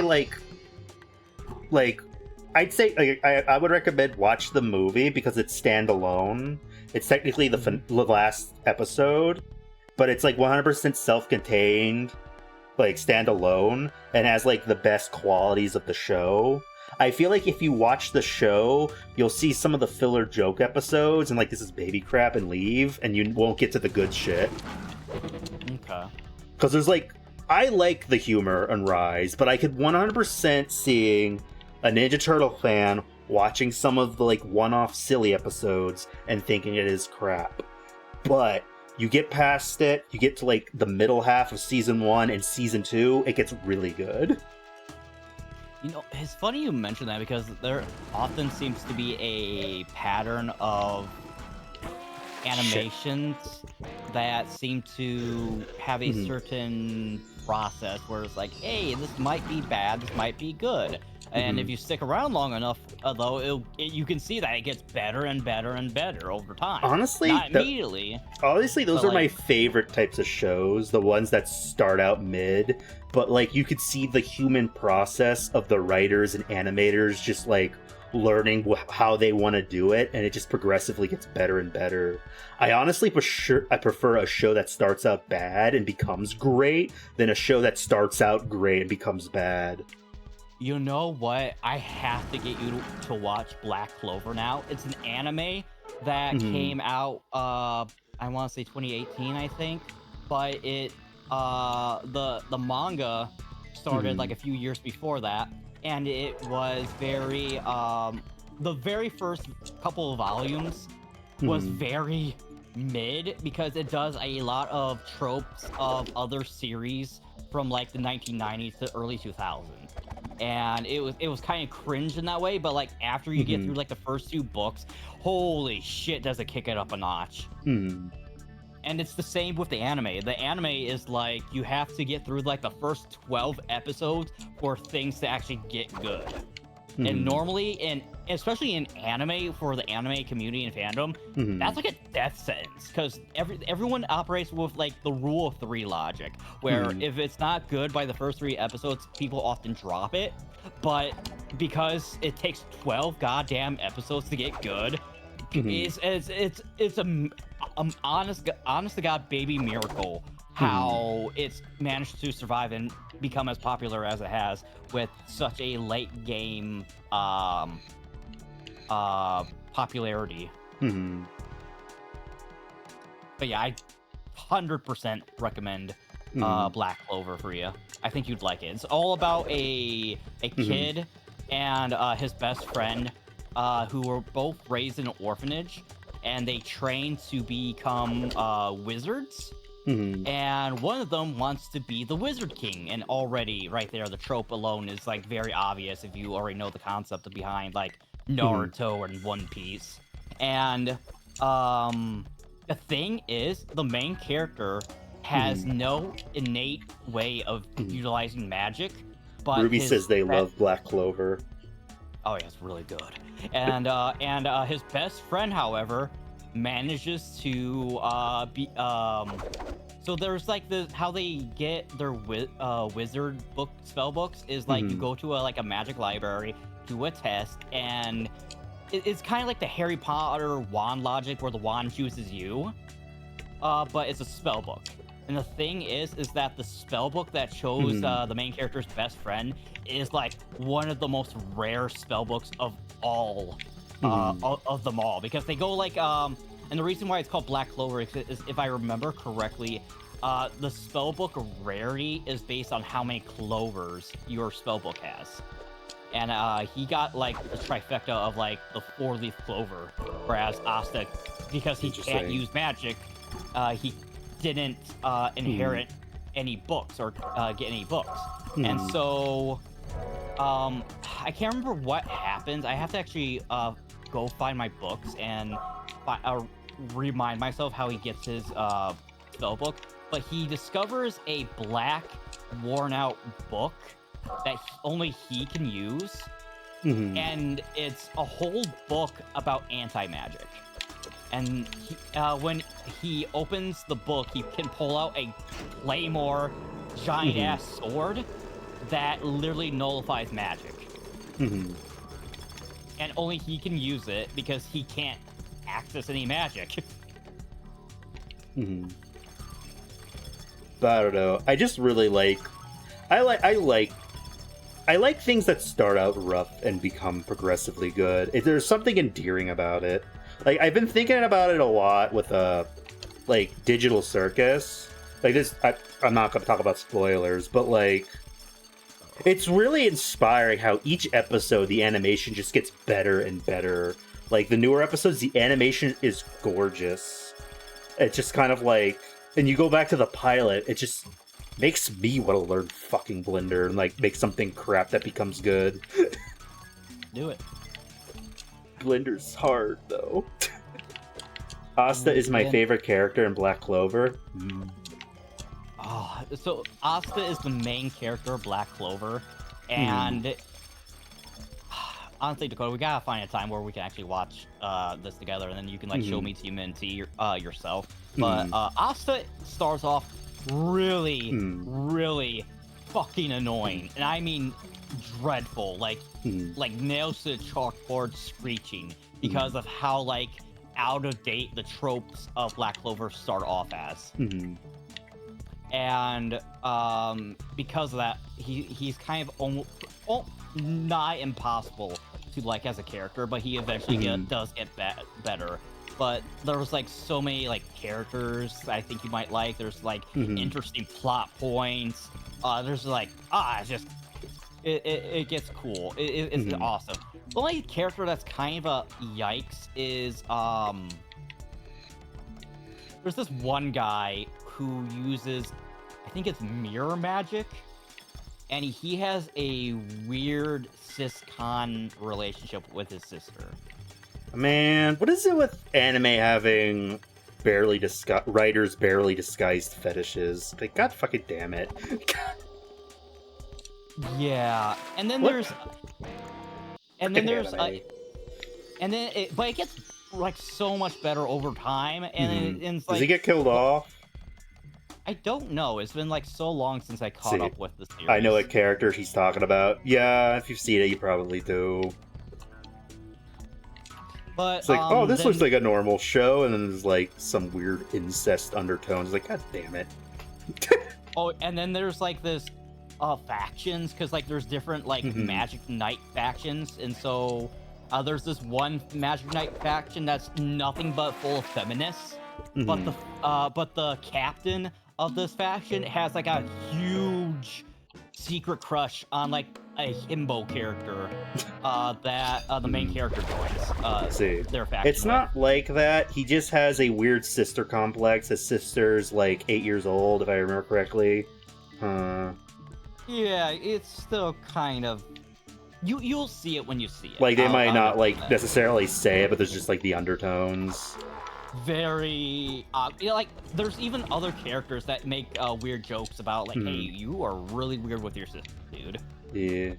I'd say I would recommend watch the movie because it's standalone. It's technically the last episode, but it's like 100% self-contained, like standalone, and has like the best qualities of the show. I feel like if you watch the show, you'll see some of the filler joke episodes and like, this is baby crap, and leave, and you won't get to the good shit. Okay. Because there's like, I like the humor on Rise, but I could 100% seeing a Ninja Turtle fan watching some of the like one-off silly episodes and thinking it is crap. But you get past it, you get to like the middle half of season 1 and season 2, it gets really good. You know, it's funny you mention that, because there often seems to be a pattern of animations that seem to have a certain process where it's like, hey, this might be bad, this might be good. And if you stick around long enough, though, you can see that it gets better and better and better over time. Honestly, not immediately. Honestly, those are my favorite types of shows, the ones that start out mid, but like you could see the human process of the writers and animators just like learning how they want to do it, and it just progressively gets better and better. I honestly prefer a show that starts out bad and becomes great than a show that starts out great and becomes bad. You know what? I have to get you to watch Black Clover now. It's an anime that came out, I want to say 2018, I think. But it, the manga started like a few years before that. And it was very, the very first couple of volumes was very mid, because it does a lot of tropes of other series from like the 1990s to early 2000s. And it was kind of cringe in that way, but like after you get through like the first 2 books, holy shit, does it kick it up a notch. And it's the same with the anime. The anime is like, you have to get through like the first 12 episodes for things to actually get good. And normally, especially in anime, for the anime community and fandom, that's like a death sentence, because everyone operates with like the rule of 3 logic, where if it's not good by the first 3 episodes, people often drop it. But because it takes 12 goddamn episodes to get good, it's a honest to God baby miracle how it's managed to survive and become as popular as it has with such a late game popularity. But yeah, I 100% recommend Black Clover for you. I think you'd like it. It's all about a kid and his best friend who were both raised in an orphanage, and they train to become wizards. And one of them wants to be the Wizard King, and already right there, the trope alone is like very obvious if you already know the concept behind like Naruto and One Piece. And the thing is, the main character has no innate way of utilizing magic, but Ruby says they love Black Clover. Oh yeah, it's really good. And his best friend, however, manages to be so there's like how they get their wizard book spell books is like you go to a magic library, do a test, and it's kind of like the Harry Potter wand logic where the wand chooses you, but it's a spell book. And the thing is that the spell book that chose the main character's best friend is like one of the most rare spell books of all of them all, because they go like and the reason why it's called Black Clover is if I remember correctly, the spellbook rarity is based on how many clovers your spellbook has. And he got like a trifecta of like the 4-leaf clover, whereas Asta, because he can't use magic, he didn't inherit any books or get any books. And so I can't remember what happens. I have to actually go find my books and remind myself how he gets his spell book. But he discovers a black, worn-out book that only he can use, and it's a whole book about anti-magic. And when he opens the book, he can pull out a claymore, giant-ass sword that literally nullifies magic. And only he can use it because he can't access any magic. But I don't know. I just really like things that start out rough and become progressively good. There's something endearing about it. Like, I've been thinking about it a lot with like Digital Circus. Like this, I'm not going to talk about spoilers, but like, it's really inspiring how each episode the animation just gets better and better. Like the newer episodes, the animation is gorgeous. It's just kind of like, and you go back to the pilot, it just makes me want to learn fucking Blender and like make something crap that becomes good. Do it. Blender's hard though. Asta is my favorite character in Black Clover. Oh, so Asta is the main character of Black Clover, and honestly, Dakota, we gotta find a time where we can actually watch this together, and then you can like show me Team NT yourself. But Asta starts off really fucking annoying, and I mean dreadful, like nails to the chalkboard screeching, because of how like out of date the tropes of Black Clover start off as. And because of that, he's kind of almost nigh impossible to like as a character, but he eventually does get better. But there's like so many like characters I think you might like. There's like interesting plot points. There's like it's just it gets cool. It's awesome. The only character that's kind of a yikes is there's this one guy who uses, I think it's mirror magic, and he has a weird cis-con relationship with his sister. Man, what is it with anime having writers barely disguised fetishes? Like, god fucking damn it. Yeah, and then What? But it gets like so much better over time, and it's like, Does he get killed off? I don't know. It's been like so long since I caught up with the series. I know what character he's talking about. Yeah, if you've seen it, you probably do. But It's like, this looks like a normal show, and then there's like some weird incest undertones. Like, god damn it. Oh, and then there's like this factions, because like there's different like Magic Knight factions, and so there's this one Magic Knight faction that's nothing but full of feminists, but the captain of this faction has like a huge secret crush on like a himbo character that the main character joins. See, their faction. it's not like that. He just has a weird sister complex. His sister's like 8 years old, if I remember correctly. Yeah, it's still kind of. You'll see it when you see it. Like they might not I'll like necessarily say it, but there's just like the undertones. Very like there's even other characters that make weird jokes about like, hey, you are really weird with your sister, dude. Yeah,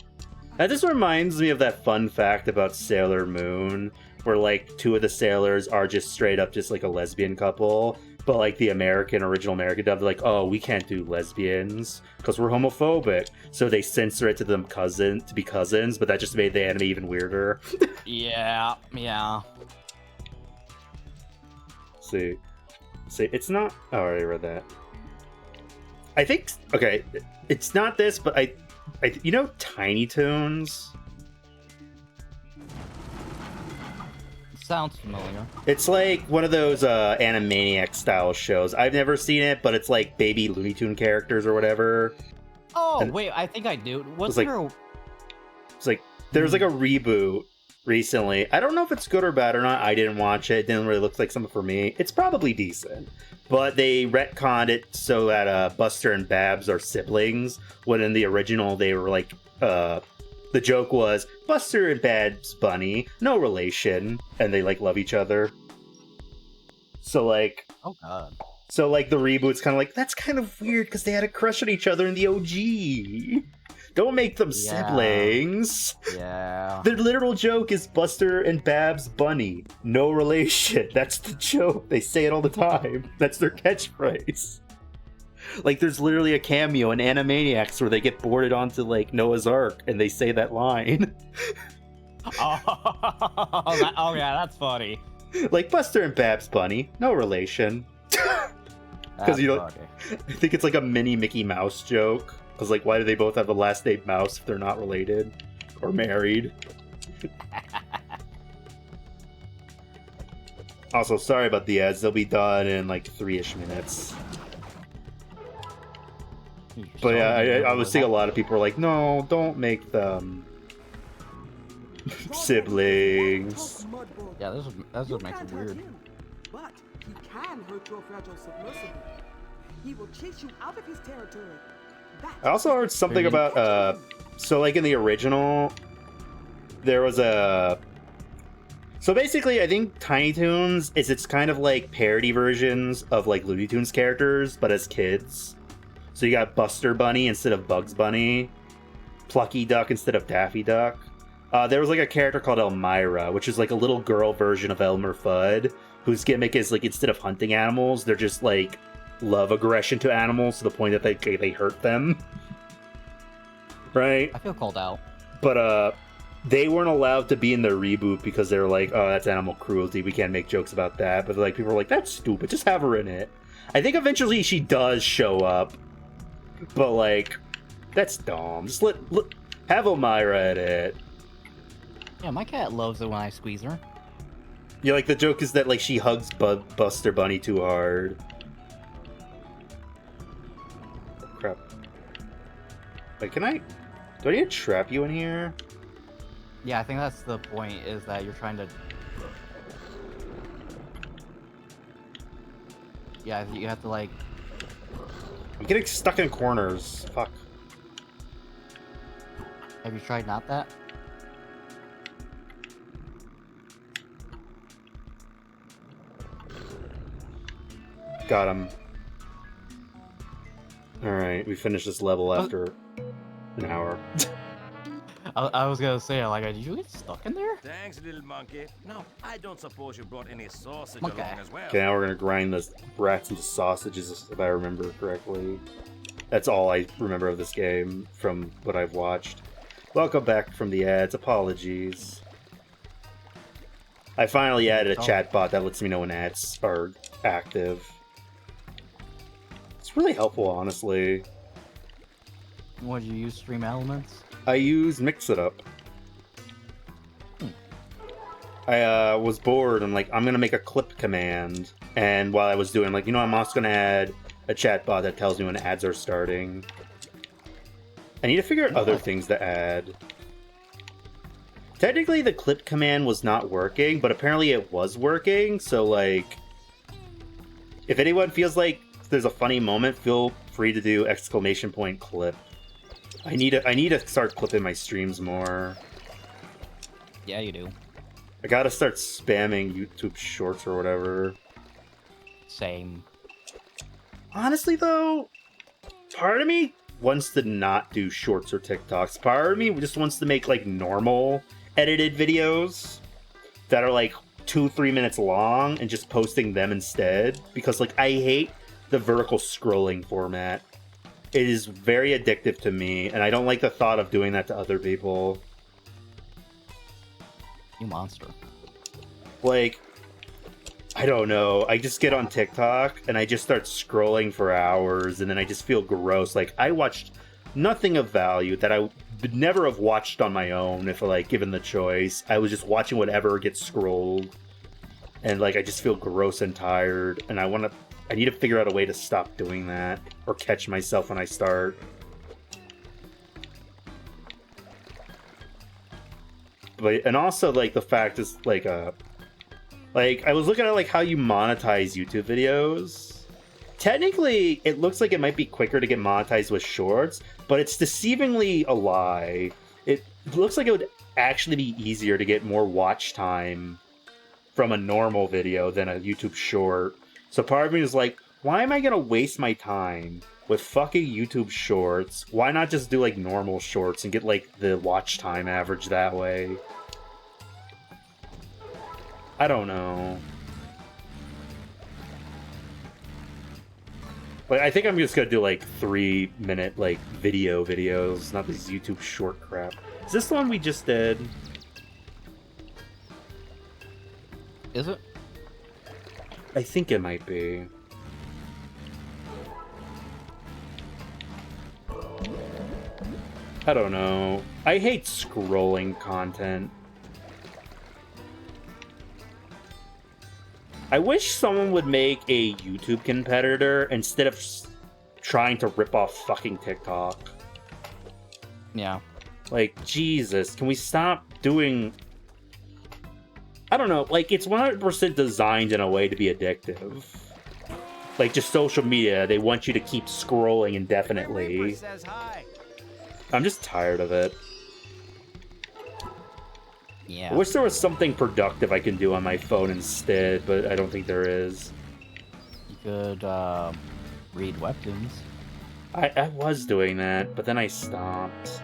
that just reminds me of that fun fact about Sailor Moon, where like 2 of the sailors are just straight up just like a lesbian couple, but like the original American dub, they're like, oh, we can't do lesbians because we're homophobic, so they censor it to be cousins, but that just made the anime even weirder. Yeah. See, it's not. Oh, I already read that. I think okay, it's not this, but I you know, Tiny Toons. Sounds familiar. It's like one of those Animaniac style shows. I've never seen it, but it's like baby Looney Tune characters or whatever. Oh And wait, I think I do. What's like- there? It's like there's like a reboot recently. I don't know if it's good or bad or not. I didn't watch it. It didn't really look like something for me. It's probably decent. But they retconned it so that Buster and Babs are siblings, when in the original they were like, the joke was Buster and Babs Bunny, no relation, and they like love each other. So like, Oh god. so like the reboot's kind of like, that's kind of weird because they had a crush on each other in the OG. Don't make them Yeah. siblings. Yeah. The literal joke is Buster and Babs Bunny. No relation. That's the joke. They say it all the time. That's their catchphrase. Like, there's literally a cameo in Animaniacs where they get boarded onto, like, Noah's Ark, and they say that line. Oh yeah, that's funny. Like, Buster and Babs Bunny. No relation. That's you don't- funny. I think it's like a mini Mickey Mouse joke. I was like, why do they both have the last name Mouse if they're not related? Or married? Also, sorry about the ads. They'll be done in like 3-ish minutes. But yeah, I was seeing a lot of people were like, no, don't make them siblings. Yeah, that's what makes it weird. But he can hurt your fragile submersible. He will chase you out of his territory. I also heard something about, so like in the original, there was a... So basically, I think Tiny Toons it's kind of like parody versions of like Looney Tunes characters, but as kids. So you got Buster Bunny instead of Bugs Bunny, Plucky Duck instead of Daffy Duck. There was like a character called Elmira, which is like a little girl version of Elmer Fudd, whose gimmick is like instead of hunting animals, they're just like love aggression to animals to the point that they hurt them. Right? I feel called out. But they weren't allowed to be in the reboot because they were like, oh, that's animal cruelty. We can't make jokes about that. But like people were like, that's stupid. Just have her in it. I think eventually she does show up. But like, that's dumb. Just have Elmira in it. Yeah, my cat loves it when I squeeze her. Yeah, like the joke is that like she hugs Buster Bunny too hard. Crap. Wait, do I need to trap you in here? Yeah, I think that's the point, is that you're trying to... Yeah, you have to like... I'm getting stuck in corners. Fuck. Have you tried not that? Got him. Alright, we finished this level after an hour. I was gonna say, like, did you get stuck in there? Thanks, little monkey. No, I don't suppose you brought any sausage Monkey. along as well. Okay, now we're gonna grind the rats into sausages, if I remember correctly. That's all I remember of this game from what I've watched. Welcome back from the ads. Apologies. I finally added a chat bot that lets me know when ads are active. It's really helpful, honestly. What, did you use Stream Elements? I use Mix It Up. I was bored and like, I'm gonna make a clip command. And while I was doing, like, you know, I'm also gonna add a chat bot that tells me when ads are starting. I need to figure out other things to add. Technically, the clip command was not working, but apparently it was working, so, like... If anyone feels like there's a funny moment, feel free to do !clip. I need to start clipping my streams more. Yeah, you do. I gotta start spamming YouTube Shorts or whatever. Same. Honestly, though, part of me wants to not do Shorts or TikToks. Part of me just wants to make, like, normal edited videos that are, like, 2-3 minutes long and just posting them instead. Because, like, I hate the vertical scrolling format. It is very addictive to me, and I don't like the thought of doing that to other people. You monster. Like, I don't know. I just get on TikTok, and I just start scrolling for hours, and then I just feel gross. Like, I watched nothing of value that I would never have watched on my own if, like, given the choice. I was just watching whatever gets scrolled, and, like, I just feel gross and tired, and I need to figure out a way to stop doing that, or catch myself when I start. But, and also, like, the fact is, like, I was looking at, like, how you monetize YouTube videos. Technically, it looks like it might be quicker to get monetized with Shorts, but it's deceivingly a lie. It looks like it would actually be easier to get more watch time from a normal video than a YouTube Short. So part of me is like, why am I gonna waste my time with fucking YouTube Shorts? Why not just do, like, normal Shorts and get, like, the watch time average that way? I don't know. Like, I think I'm just gonna do, like, 3-minute, like, videos, not this YouTube Short crap. Is this the one we just did? Is it? I think it might be. I don't know. I hate scrolling content. I wish someone would make a YouTube competitor instead of trying to rip off fucking TikTok. Yeah. Like, Jesus, can we stop doing... I don't know, like, it's 100% designed in a way to be addictive. Like, just social media, they want you to keep scrolling indefinitely. I'm just tired of it. Yeah. I wish there was something productive I can do on my phone instead, but I don't think there is. You could, read webtoons. I was doing that, but then I stopped.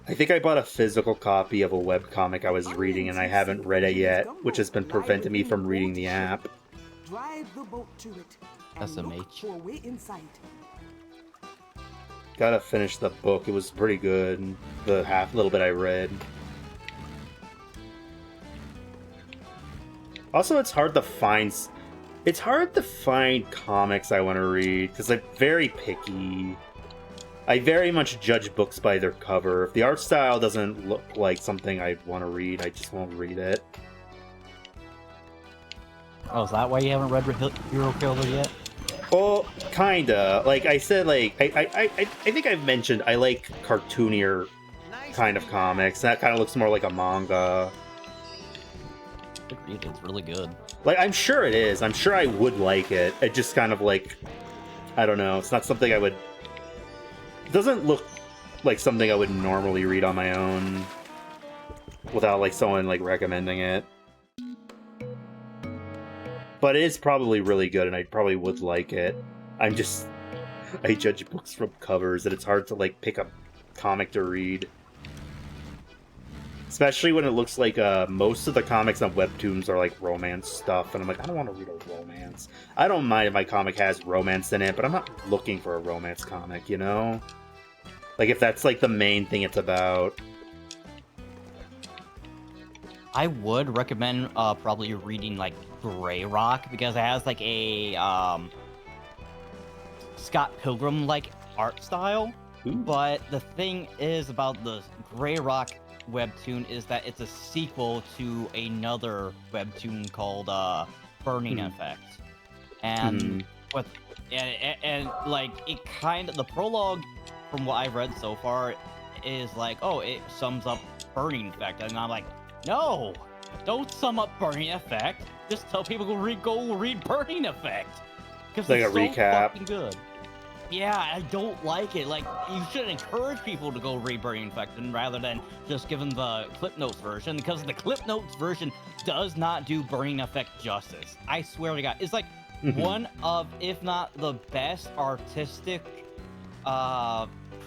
I think I bought a physical copy of a webcomic I was reading, and I haven't read it yet, which has been preventing me from reading the app. Drive the boat to it. And look SMH. for a way inside. Gotta finish the book. It was pretty good. The little bit I read. Also, it's hard to find. It's hard to find comics I want to read because I'm very picky. I very much judge books by their cover. If the art style doesn't look like something I want to read, I just won't read it. Oh, is that why you haven't read Hero Killer yet? Well, kinda. Like I said, like I think I've mentioned I like cartoonier kind of comics. That kind of looks more like a manga. Read it. It's really good. Like, I'm sure it is. I'm sure I would like it. It just kind of like, I don't know. It's not something I would. It doesn't look like something I would normally read on my own without like someone like recommending it. But it is probably really good, and I probably would like it. I judge books from covers, and it's hard to like pick a comic to read. Especially when it looks like most of the comics on webtoons are like romance stuff, and I'm like, I don't want to read a romance. I don't mind if my comic has romance in it, but I'm not looking for a romance comic, you know? Like, if that's like the main thing it's about. I would recommend probably reading like Grey Rock because it has like a Scott Pilgrim like art style. Ooh. But the thing is about the Grey Rock webtoon is that it's a sequel to another webtoon called Burning Effect. And with and like it kind of the prologue from what I've read so far is like, oh, it sums up burning effect, and I'm like, no, don't sum up burning effect. Just tell people go read burning effect because Like it's a so recap. fucking good. Yeah, I don't like it. Like, you should encourage people to go read Burning Effect rather than just give them the Clip Notes version, because the Clip Notes version does not do Burning Effect justice. I swear to God. It's like one of, if not the best artistic,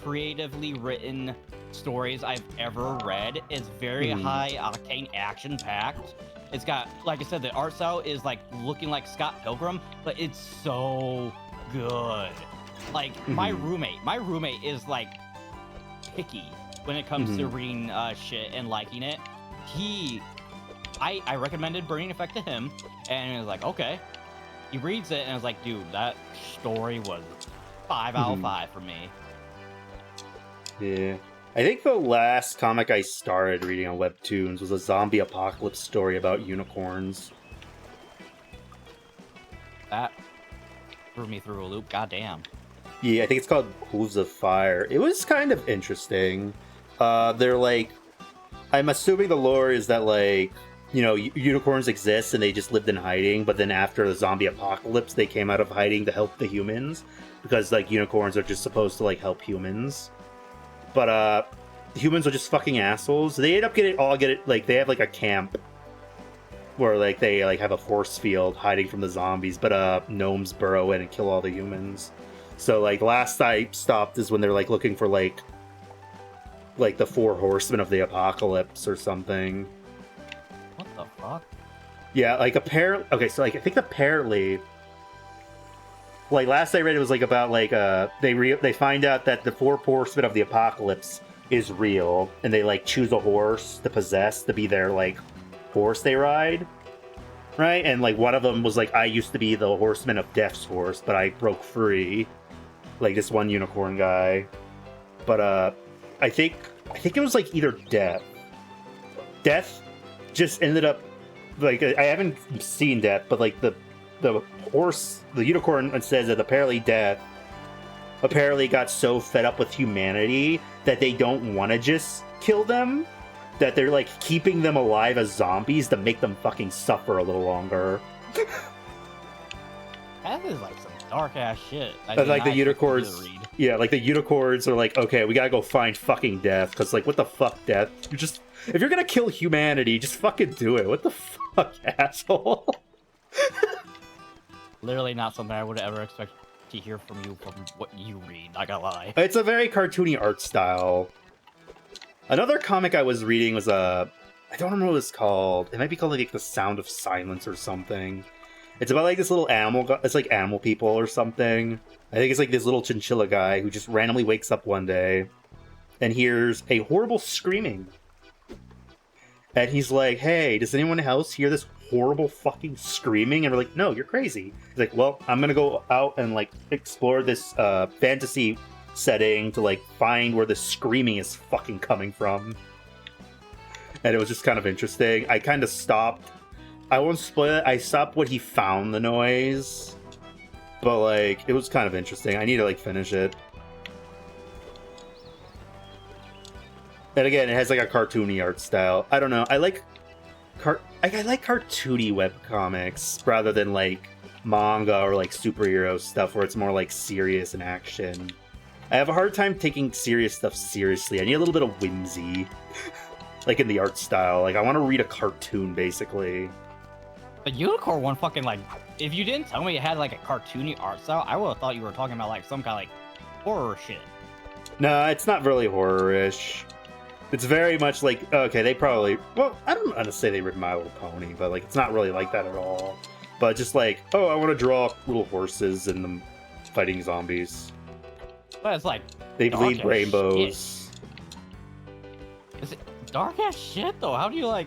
creatively written stories I've ever read. It's very high octane action packed. It's got, like I said, the art style is like looking like Scott Pilgrim, but it's so good. Like my roommate is like picky when it comes to reading shit and liking it. I recommended Burning Effect to him, and he was like, okay. He reads it and I was like, dude, that story was 5 out of 5 for me. Yeah. I think the last comic I started reading on Webtoons was a zombie apocalypse story about unicorns. That threw me through a loop, goddamn. Yeah, I think it's called Hooves of Fire. It was kind of interesting. They're like, I'm assuming the lore is that, like, you know, unicorns exist and they just lived in hiding, but then after the zombie apocalypse, they came out of hiding to help the humans, because, like, unicorns are just supposed to, like, help humans. But, humans are just fucking assholes. They end up like, they have, like, a camp where, like, they, like, have a force field hiding from the zombies, but, gnomes burrow in and kill all the humans. So, like, last I stopped is when they're, like, looking for, like the 4 horsemen of the apocalypse or something. What the fuck? Yeah, like, apparently... Okay, so, like, I think apparently... Like, last I read it was, like, about, like, they find out that the 4 horsemen of the apocalypse is real, and they, like, choose a horse to possess to be their, like, horse they ride. Right? And, like, one of them was, like, I used to be the horseman of Death's horse, but I broke free. Like, this one unicorn guy. But, I think it was, like, either Death. Death just ended up, like, I haven't seen Death, but, like, the unicorn says that apparently Death got so fed up with humanity that they don't want to just kill them, that they're, like, keeping them alive as zombies to make them fucking suffer a little longer. That is, like, some dark-ass shit. Like, the unicorns... Yeah, like, the unicorns are like, okay, we gotta go find fucking Death, because, like, what the fuck, Death? If you're gonna kill humanity, just fucking do it. What the fuck, asshole? Literally not something I would ever expect to hear from you from what you read, not gonna lie. It's a very cartoony art style. Another comic I was reading was I don't remember what it's called. It might be called, like, The Sound of Silence or something. It's about, like, this little animal... It's, like, animal people or something. I think it's, like, this little chinchilla guy who just randomly wakes up one day and hears a horrible screaming. And he's like, hey, does anyone else hear this horrible fucking screaming? And we're like, no, you're crazy. He's like, well, I'm gonna go out and, like, explore this fantasy setting to, like, find where the screaming is fucking coming from. And it was just kind of interesting. I kind of stopped. I won't spoil it. I stopped when he found the noise. But, like, it was kind of interesting. I need to, like, finish it. And again, it has, like, a cartoony art style. I don't know. I like cartoony webcomics rather than, like, manga or, like, superhero stuff where it's more, like, serious and action. I have a hard time taking serious stuff seriously. I need a little bit of whimsy. Like, in the art style. Like, I want to read a cartoon, basically. The unicorn one fucking, like, if you didn't tell me it had, like, a cartoony art style, I would have thought you were talking about, like, some kind of, like, horror shit. No, it's not really horror-ish. It's very much like, okay, they probably... Well, I don't want to say they read My Little Pony, but, like, it's not really like that at all. But just like, oh, I want to draw little horses and them fighting zombies. But it's like... They bleed rainbows. Shit. Is it dark as shit, though? How do you, like...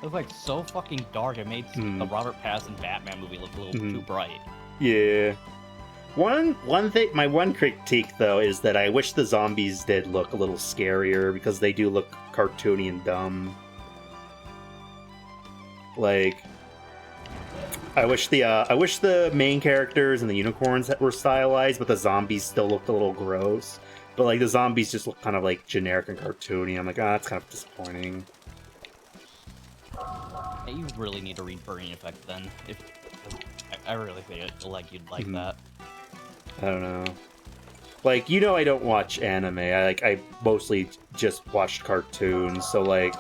It was, like, so fucking dark, it made the Robert Pattinson Batman movie look a little too bright. Yeah. One thing, my one critique, though, is that I wish the zombies did look a little scarier, because they do look cartoony and dumb. Like, I wish the main characters and the unicorns that were stylized, but the zombies still looked a little gross. But like the zombies just look kind of like generic and cartoony. I'm like, that's kind of disappointing. Yeah, you really need to read Burning Effect then. If I really feel like you'd like that. I don't know. Like, you know, I don't watch anime. I mostly just watched cartoons. So like,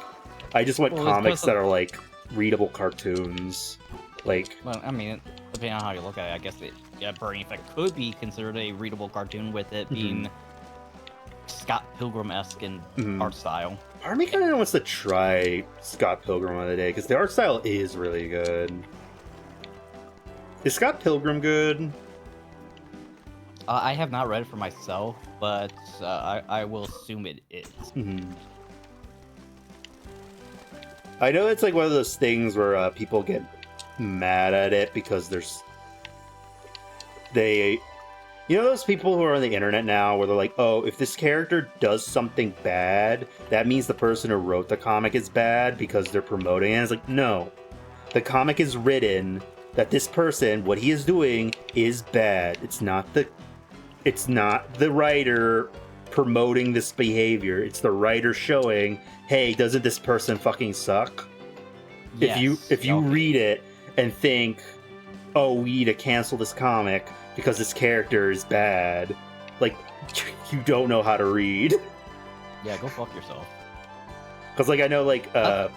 I just want comics that are like readable cartoons. Like, well, I mean, depending on how you look at it, I guess Burning Effect could be considered a readable cartoon with it being Scott Pilgrim-esque in art style. Part of me kind of wants to try Scott Pilgrim on the day because the art style is really good. Is Scott Pilgrim good? I have not read it for myself, but I will assume it is. I know it's like one of those things where people get mad at it because you know those people who are on the internet now where they're like, oh, if this character does something bad, that means the person who wrote the comic is bad because they're promoting it. And it's like, no. The comic is written that this person, what he is doing, is bad. It's not the writer promoting this behavior. It's the writer showing, hey, doesn't this person fucking suck? Yes, if you read it and think, oh, we need to cancel this comic because this character is bad, like, you don't know how to read. Yeah, go fuck yourself. Because, like, I know, like, I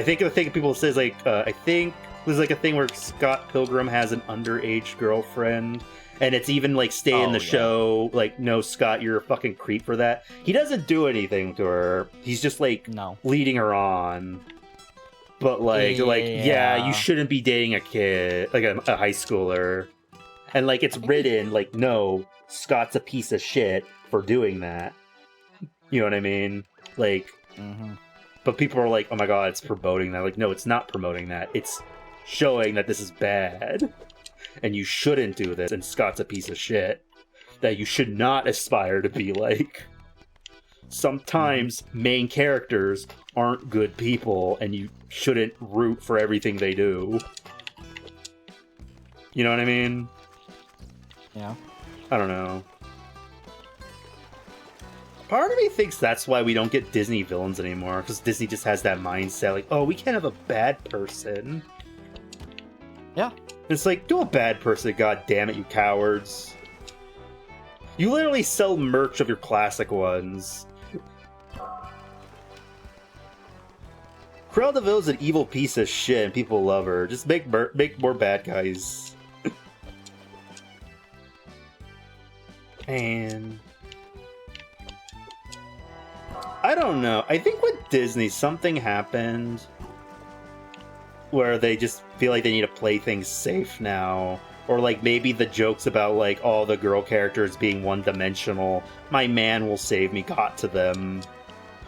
think the thing people say is, like, I think there's, like, a thing where Scott Pilgrim has an underage girlfriend, and it's even, like, stay in the show, like, no, Scott, you're a fucking creep for that. He doesn't do anything to her. He's just, like, leading her on. But, like, yeah, you shouldn't be dating a kid, like, a high schooler. And, like, it's written, like, no, Scott's a piece of shit for doing that. You know what I mean? Like, but people are like, oh my god, it's promoting that. Like, no, it's not promoting that. It's showing that this is bad. And you shouldn't do this. And Scott's a piece of shit. That you should not aspire to be like. Sometimes main characters aren't good people, and you shouldn't root for everything they do. You know what I mean? Yeah. I don't know. Part of me thinks that's why we don't get Disney villains anymore, because Disney just has that mindset, like, oh, we can't have a bad person. Yeah. It's like, do a bad person, god damn it, you cowards. You literally sell merch of your classic ones. Cruella de Vil's an evil piece of shit, and people love her. Just make more bad guys. And I don't know. I think with Disney, something happened where they just feel like they need to play things safe now. Or like maybe the jokes about like all the girl characters being one-dimensional, my man will save me, got to them.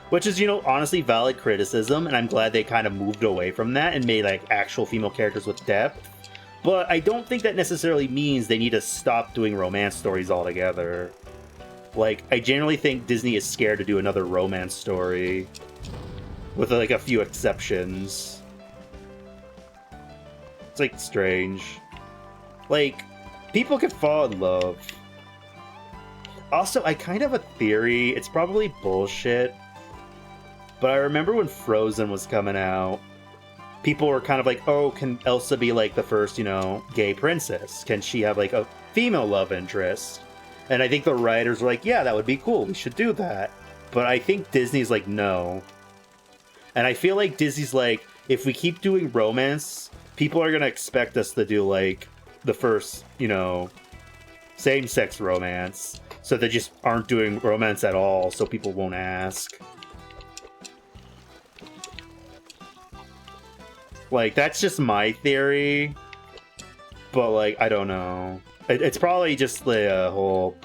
Which is, you know, honestly valid criticism, and I'm glad they kind of moved away from that and made like actual female characters with depth. But I don't think that necessarily means they need to stop doing romance stories altogether. Like, I generally think Disney is scared to do another romance story. With like a few exceptions. It's like strange. Like, people can fall in love. Also, I kind of have a theory, it's probably bullshit, but I remember when Frozen was coming out, people were kind of like, oh, can Elsa be like the first, you know, gay princess? Can she have like a female love interest? And I think the writers were like, yeah, that would be cool, we should do that. But I think Disney's like, no. And I feel like Disney's like, if we keep doing romance, people are gonna expect us to do like the first, you know, same-sex romance. So they just aren't doing romance at all, so people won't ask. Like, that's just my theory. But, like, I don't know. It's probably just the whole,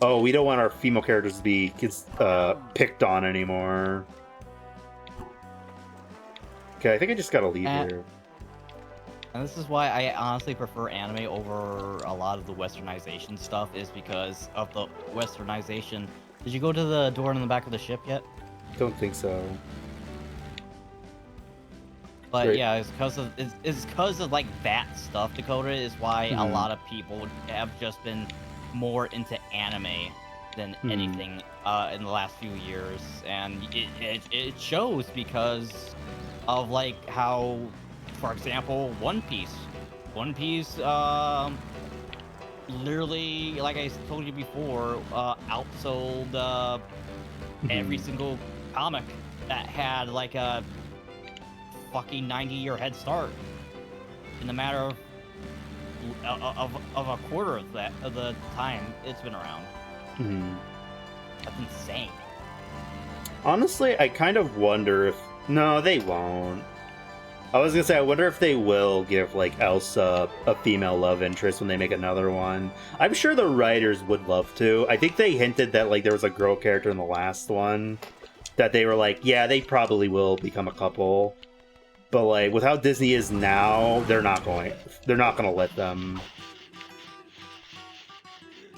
oh, we don't want our female characters to be picked on anymore. Okay, I think I just gotta leave here. And this is why I honestly prefer anime over a lot of the westernization stuff, is because of the westernization. Did you go to the door in the back of the ship yet? Don't think so. But Right. yeah, it's because of like that stuff, Dakota, is why a lot of people have just been more into anime than anything in the last few years, and it shows because of like how, for example, One Piece, literally, like I told you before, outsold every single comic that had like a fucking 90-year head start in a matter of a quarter of the time it's been around. That's insane. Honestly, I kind of wonder if... No, they won't. I was gonna say, I wonder if they will give, like, Elsa a female love interest when they make another one. I'm sure the writers would love to. I think they hinted that, like, there was a girl character in the last one. That they were like, yeah, they probably will become a couple. But, like, with how Disney is now, they're not gonna let them...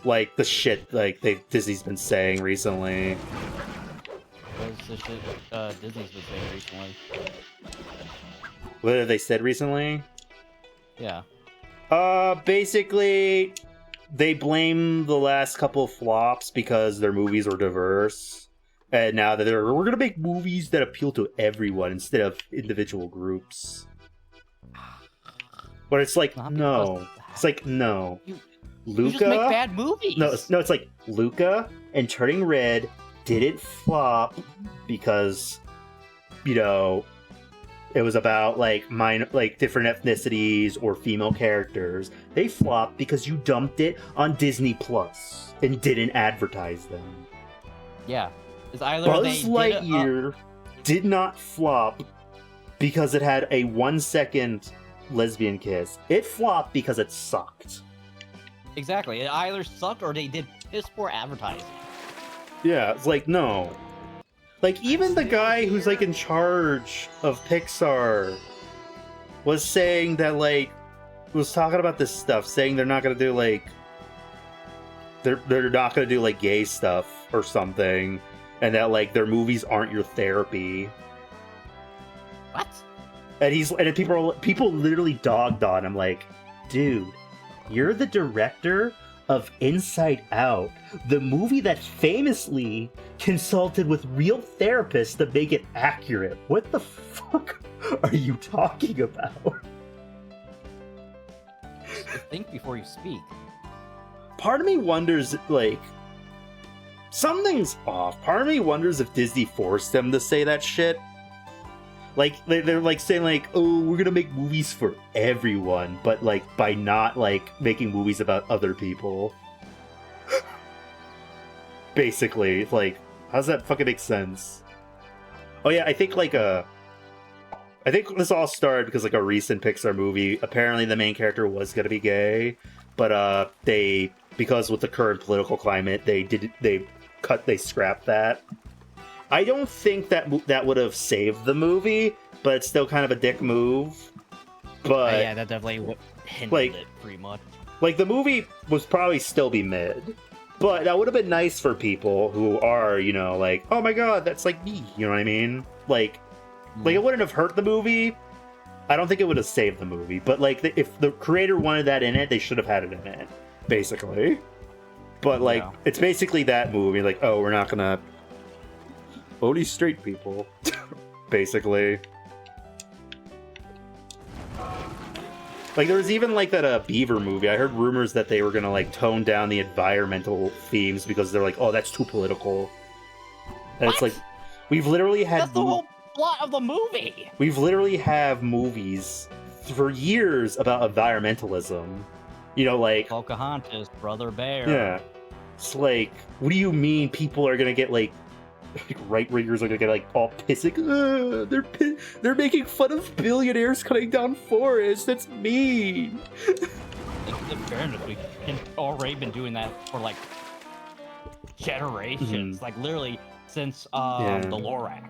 Like, the shit, like, Disney's been saying recently. What's the shit Disney's been saying recently? What have they said recently? Yeah. Basically, they blame the last couple of flops because their movies were diverse. And now that we're gonna make movies that appeal to everyone instead of individual groups. But it's like, no. It's like, no. You just make bad movies. No, it's like Luca and Turning Red didn't flop because, you know, it was about like different ethnicities or female characters. They flopped because you dumped it on Disney Plus and didn't advertise them. Yeah, it's either Buzz Lightyear did not flop because it had a 1-second lesbian kiss. It flopped because it sucked. Exactly. It either sucked or they did piss poor advertising. Yeah, it's like, no. Like, even the guy who's, like, in charge of Pixar was saying that, like, was talking about this stuff, saying they're not gonna do, like... They're not gonna do, like, gay stuff or something, and that, like, their movies aren't your therapy. What? And people literally dogged on him, like, dude, you're the director of Inside Out, the movie that famously consulted with real therapists to make it accurate. What the fuck are you talking about? Think before you speak. Part of me wonders, like, something's off. Part of me wonders if Disney forced them to say that shit. Like, they're like saying, like, oh, we're gonna make movies for everyone, but, like, by not, like, making movies about other people. Basically, like, how does that fucking make sense? Oh yeah, I think this all started because, like, a recent Pixar movie, apparently the main character was gonna be gay, but, because with the current political climate, they scrapped that. I don't think that would have saved the movie, but it's still kind of a dick move. But yeah, that definitely hindered it pretty much. Like, the movie would probably still be mid, but that would have been nice for people who are, you know, like, oh my god, that's like me, you know what I mean? Like it wouldn't have hurt the movie. I don't think it would have saved the movie, but, like, if the creator wanted that in it, they should have had it in it, basically. But, like, it's basically that movie, like, oh, we're not gonna... only straight people, basically. Like, there was even, like, that Beaver movie. I heard rumors that they were gonna, like, tone down the environmental themes because they're like, oh, that's too political. And it's like, we've literally had... That's the whole plot of the movie! We've literally have movies for years about environmentalism. You know, like... Pocahontas, Brother Bear. Yeah. It's like, what do you mean people are gonna get, like right-wingers are gonna get, like, all pissed, like, they're making fun of billionaires cutting down forests, that's mean! In fairness, we've already been doing that for, like, generations. Like, literally, since, the Lorax.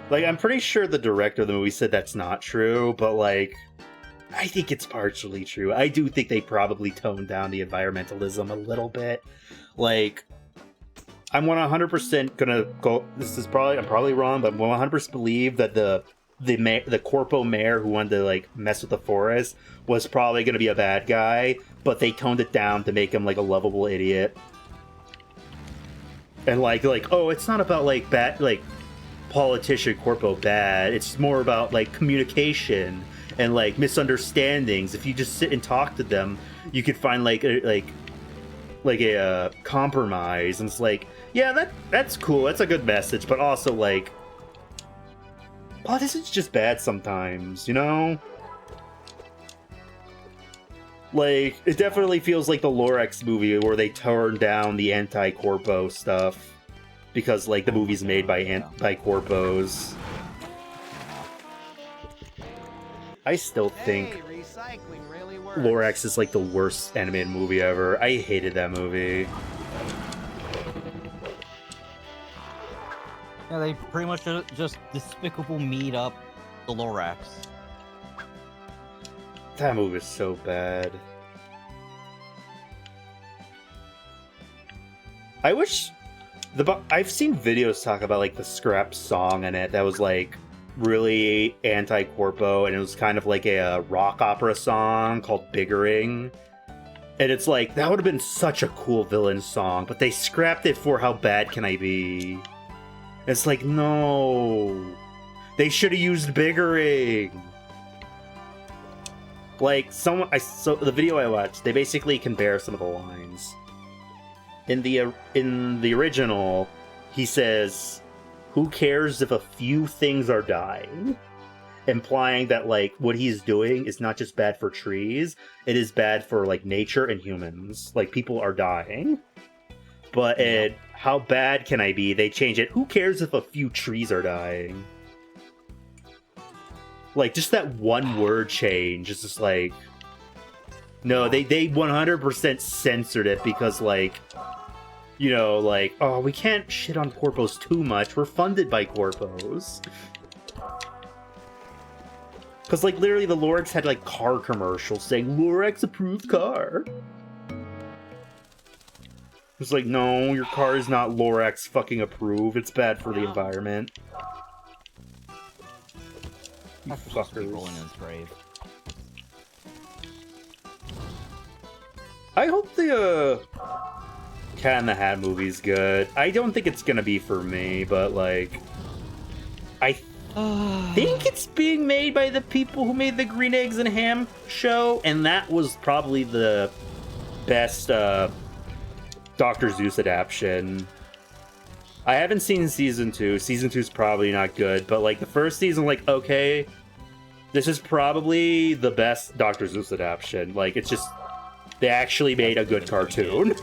Like, I'm pretty sure the director of the movie said that's not true, but, like, I think it's partially true. I do think they probably toned down the environmentalism a little bit. Like, I'm 100% gonna go. I'm probably wrong, but I'm 100% believe that the the corpo mayor who wanted to like mess with the forest was probably going to be a bad guy, but they toned it down to make him like a lovable idiot. And like oh, it's not about like bad like politician corpo bad. It's more about like communication and like misunderstandings. If you just sit and talk to them, you could find like a compromise. And it's like, yeah, that's cool. That's a good message, but also like, politics is just bad sometimes, you know? Like, it definitely feels like the Lorax movie where they turned down the anti-corpo stuff because, like, the movie's made by corpos. I still think recycling really works. Lorax is, like, the worst animated movie ever. I hated that movie. Yeah, they pretty much just despicable meat up the Lorax. That movie is so bad. I wish I've seen videos talk about like the scrap song in it that was like really anti-corpo, and it was kind of like a rock opera song called Biggering. And it's like, that would have been such a cool villain song, but they scrapped it for How Bad Can I Be? It's like, no. They should have used Biggering. Like, so the video I watched, they basically compare some of the lines. In the original, he says, "Who cares if a few things are dying?" Implying that, like, what he's doing is not just bad for trees, it is bad for, like, nature and humans. Like, people are dying. But in How Bad Can I Be, they change it, "Who cares if a few trees are dying?" Like, just that one word change is just like... No, they 100% censored it because, like... You know, like, oh, we can't shit on corpos too much. We're funded by corpos. Because, like, literally the Lorax had, like, car commercials saying, "Lorax approved car." It's like, no, your car is not Lorax fucking approved. It's bad for the environment. You fuckers. Rolling in his grave. I hope the Cat in the Hat movie's good. I don't think it's gonna be for me, but like, I think it's being made by the people who made the Green Eggs and Ham show, and that was probably the best Dr. Zeus adaptation. I haven't seen season 2. Season 2's probably not good, but like the first season, like, okay, this is probably the best Dr. Zeus adaptation. Like, it's just, they actually made a good cartoon.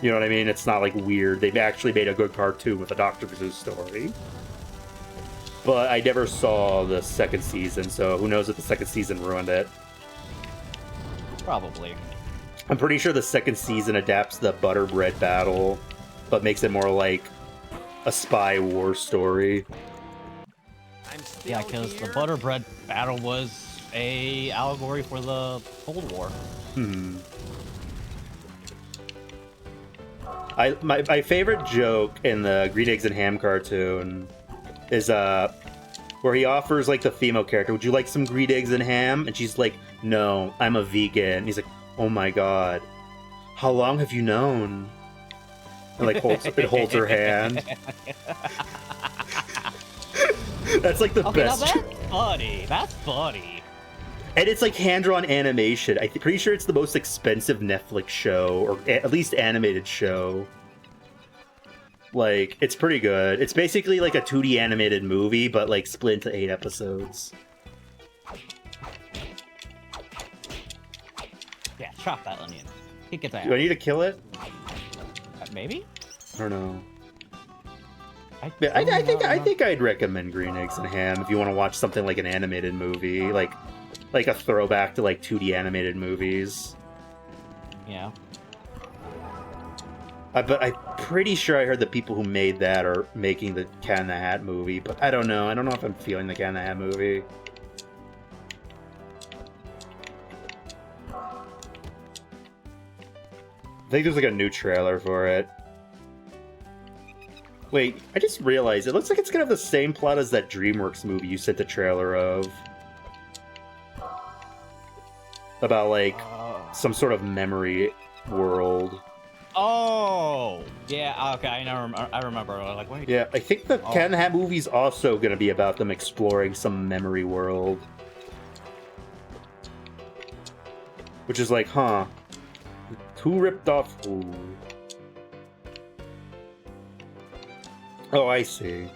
You know what I mean? It's not like weird. They've actually made a good cartoon with a Dr. Zeus story. But I never saw the second season, so who knows if the second season ruined it. Probably. I'm pretty sure the second season adapts the Butterbread battle, but makes it more like a spy war story. Yeah, because the Butterbread battle was a allegory for the Cold War. My favorite joke in the Green Eggs and Ham cartoon is where he offers like the female character, "Would you like some green eggs and ham?" And she's like, "No, I'm a vegan." And he's like, "Oh my god, how long have you known?" And like holds her hand. That's like the best. Now that's funny. That's funny. And it's like hand-drawn animation. I'm pretty sure it's the most expensive Netflix show, or at least animated show. Like, it's pretty good. It's basically like a 2D animated movie, but like split into 8 episodes. Yeah, chop that onion. Kick its ass. Do I need to kill it? Maybe? I don't know. I think I'd recommend Green Eggs and Ham if you want to watch something like an animated movie, like a throwback to like 2D animated movies. Yeah. But I'm pretty sure I heard the people who made that are making the Cat in the Hat movie, but I don't know. I don't know if I'm feeling the Cat in the Hat movie. I think there's like a new trailer for it. Wait, I just realized it looks like it's gonna have the same plot as that DreamWorks movie you sent the trailer of. About, like, some sort of memory world. Oh! Yeah, okay, I remember. Like, wait. Yeah, I think the Ken Hat movie's also gonna be about them exploring some memory world. Which is like, huh. Who ripped off who? Oh, I see.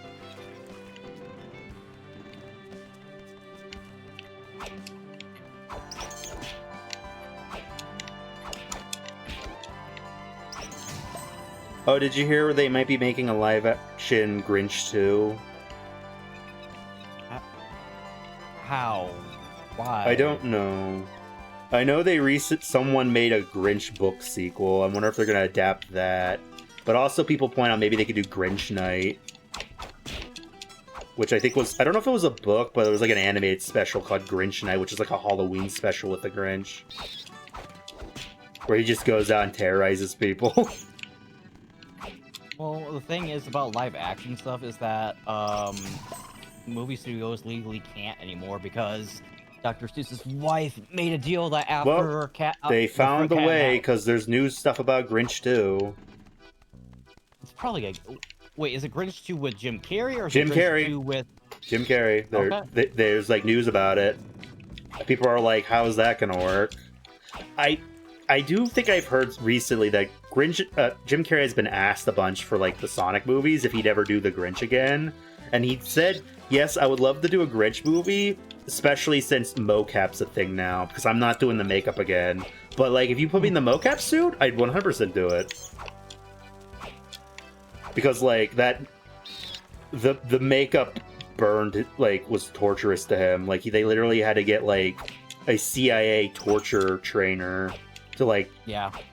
Oh, did you hear they might be making a live-action Grinch 2? How? Why? I don't know. I know someone made a Grinch book sequel. I wonder if they're going to adapt that. But also people point out maybe they could do Grinch Night. Which I think was... I don't know if it was a book, but it was like an animated special called Grinch Night, which is like a Halloween special with the Grinch. Where he just goes out and terrorizes people. Well, the thing is about live action stuff is that movie studios legally can't anymore because Dr. Seuss's wife made a deal that after they found a way because there's new stuff about Grinch 2. It's probably a... Wait, is it Grinch 2 with Jim Carrey or is Jim it Grinch Carrey 2 with... Jim Carrey. Okay. There's like news about it. People are like, how's that gonna work? I do think I've heard recently that Jim Carrey has been asked a bunch for like the Sonic movies if he'd ever do the Grinch again, and he said, yes, I would love to do a Grinch movie, especially since mocap's a thing now, because I'm not doing the makeup again. But like, if you put me in the mocap suit, I'd 100% do it. Because like that, the makeup burned, like, was torturous to him. Like they literally had to get like a CIA torture trainer to like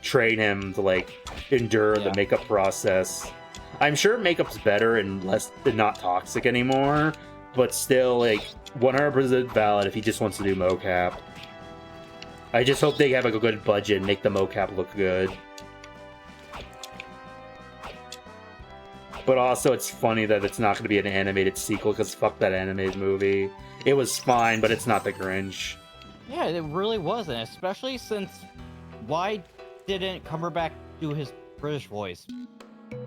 train him to like endure the makeup process. I'm sure makeup's better and not toxic anymore, but still like 100% valid if he just wants to do mocap. I just hope they have like a good budget and make the mocap look good. But also it's funny that it's not going to be an animated sequel because fuck that animated movie. It was fine, but it's not the Grinch. Yeah, it really wasn't, especially since why didn't Cumberbatch do his British voice?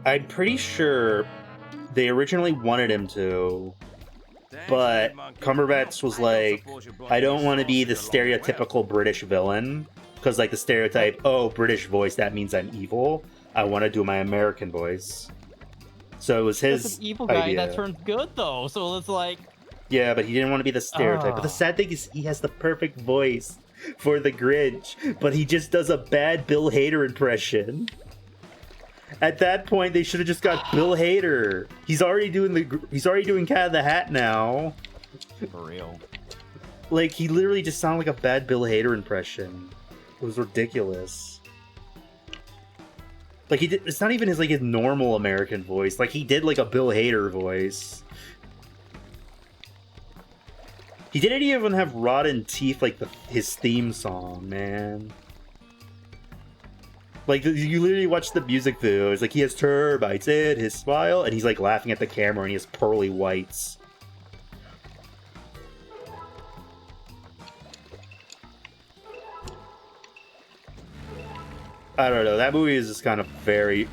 I'm pretty sure they originally wanted him to, but Cumberbatch was like, I don't want to be the stereotypical British villain, because like the stereotype, oh, British voice, that means I'm evil. I want to do my American voice. So it was his That's an evil guy idea. that turned good though, so it's like... Yeah, but he didn't want to be the stereotype. But the sad thing is he has the perfect voice for the Grinch, but he just does a bad Bill Hader impression. At that point, they should have just got Bill Hader. He's already doing Cat of the Hat now. For real. Like, he literally just sounded like a bad Bill Hader impression. It was ridiculous. Like, it's not even his normal American voice. Like, he did like a Bill Hader voice. He didn't even have rotten teeth like his theme song, man. Like, you literally watch the music video. It's like he has termites in his smile, and he's like laughing at the camera, and he has pearly whites. I don't know. That movie is just kind of very,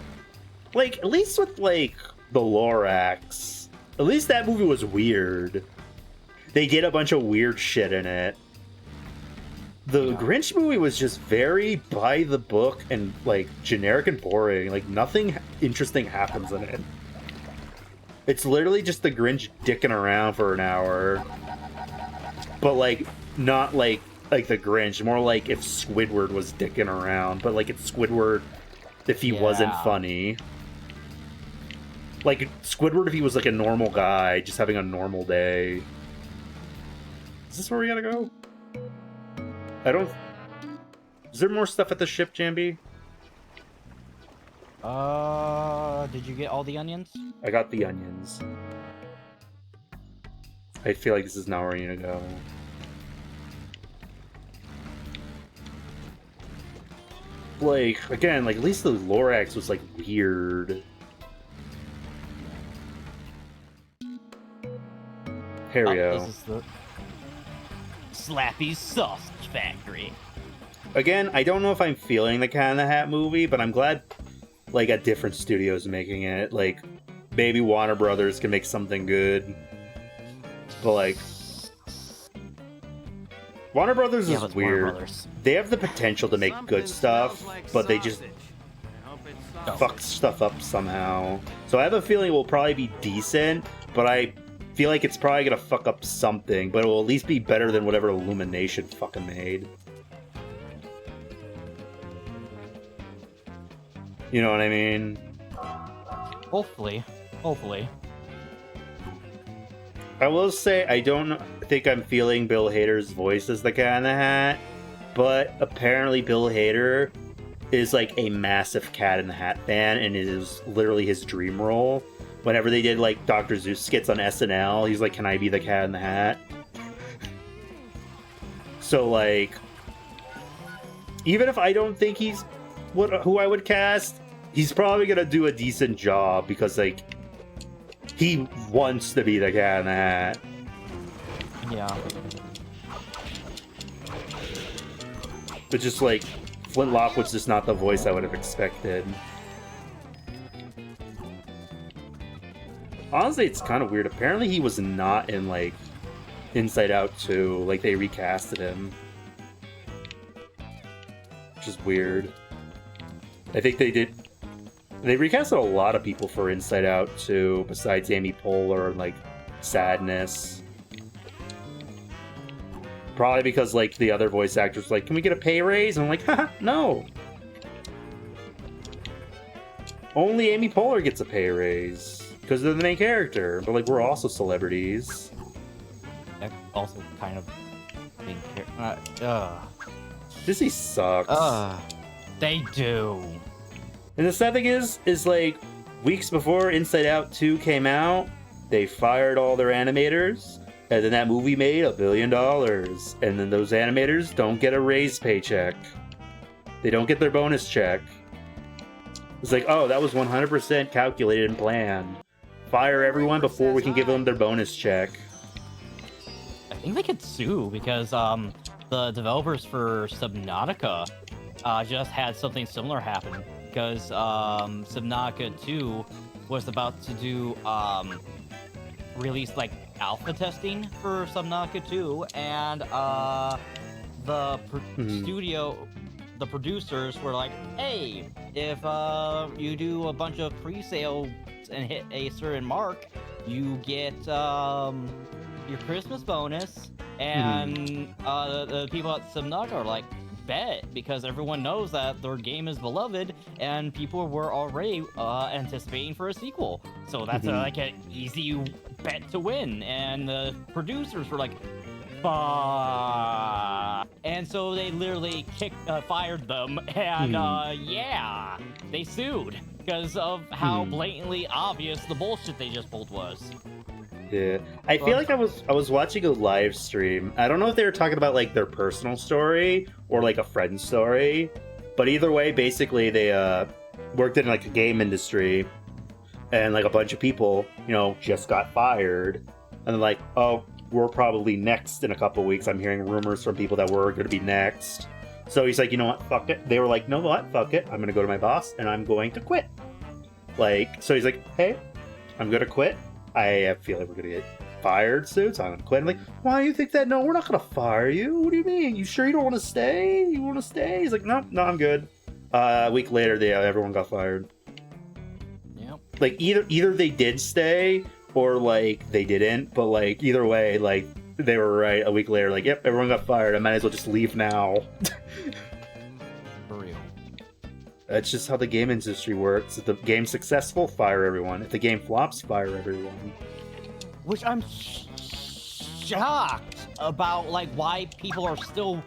like, at least with like the Lorax, at least that movie was weird. They did a bunch of weird shit in it. The Grinch movie was just very by the book and like generic and boring. Like nothing interesting happens in it. It's literally just the Grinch dicking around for an hour. But like not like the Grinch, more like if Squidward was dicking around, but like it's Squidward if he wasn't funny. Like Squidward if he was like a normal guy, just having a normal day. Is this where we gotta go? Is there more stuff at the ship, Jambi? Did you get all the onions? I got the onions. I feel like this is not where you need to go. Like, again, like, at least the Lorax was, like, weird. Here we go. This is the Slappy Sausage Factory. Again, I don't know if I'm feeling the Cat in the Hat movie, but I'm glad, like, a different studio's making it. Like, maybe Warner Brothers can make something good. But, like, Warner Brothers is it's weird. Warner Brothers. They have the potential to make good stuff, Smells like but they just sausage. I hope it's Oh. fuck stuff up somehow. So I have a feeling it will probably be decent, but I feel like it's probably gonna fuck up something, but it will at least be better than whatever Illumination fucking made. You know what I mean? Hopefully. I will say I don't think I'm feeling Bill Hader's voice as the Cat in the Hat, but apparently Bill Hader is like a massive Cat in the Hat fan, and it is literally his dream role. Whenever they did like Dr. Zeus skits on SNL, he's like, "Can I be the Cat in the Hat?" So like, even if I don't think he's who I would cast, he's probably gonna do a decent job because like he wants to be the Cat in the Hat. Yeah. But just like Flintlock was just not the voice I would have expected. Honestly, it's kind of weird. Apparently he was not in like Inside Out 2. Like they recasted him. Which is weird. I think they recasted a lot of people for Inside Out 2 besides Amy Poehler and like Sadness. Probably because like the other voice actors were like, "Can we get a pay raise?" And I'm like, haha, no. Only Amy Poehler gets a pay raise because they're the main character. But like we're also celebrities. That also kind of being Disney sucks. They do. And the sad thing is like weeks before Inside Out 2 came out, they fired all their animators. And then that movie made $1 billion. And then those animators don't get a raise paycheck. They don't get their bonus check. It's like, oh, that was 100% calculated and planned. Fire everyone before we can give them their bonus check. I think they could sue because the developers for Subnautica just had something similar happen. Because Subnautica 2 was about to do release like alpha testing for Subnautica 2, and the studio, the producers were like, "Hey, if you do a bunch of pre-sales and hit a certain mark, you get your Christmas bonus." And the people at Subnautica are like, "Bet," because everyone knows that their game is beloved, and people were already anticipating for a sequel. So that's like an easy bet to win. And the producers were like, "Fuck!" And so they literally fired them, and yeah, they sued because of how blatantly obvious the bullshit they just pulled was. Yeah, I feel like I was watching a live stream. I don't know if they were talking about like their personal story or like a friend's story, but either way, basically they worked in like a game industry, and like a bunch of people, you know, just got fired, and they're like, "Oh, we're probably next in a couple weeks. I'm hearing rumors from people that we're going to be next." So he's like, "You know what? Fuck it." They were like, "No, what? Fuck it. I'm going to go to my boss and I'm going to quit." Like, so he's like, "Hey, I'm going to quit. I feel like we're going to get fired soon, so I'm going to quit." I'm like, "Why do you think that? No, we're not going to fire you. What do you mean? You sure you don't want to stay? You want to stay?" He's like, No, I'm good." A week later, everyone got fired. Yep. Like, either they did stay or, like, they didn't, but, like, either way, like, they were right. A week later, like, "Yep, everyone got fired. I might as well just leave now." For real. That's just how the game industry works. If the game's successful, fire everyone. If the game flops, fire everyone. Which I'm shocked about, like, why people are still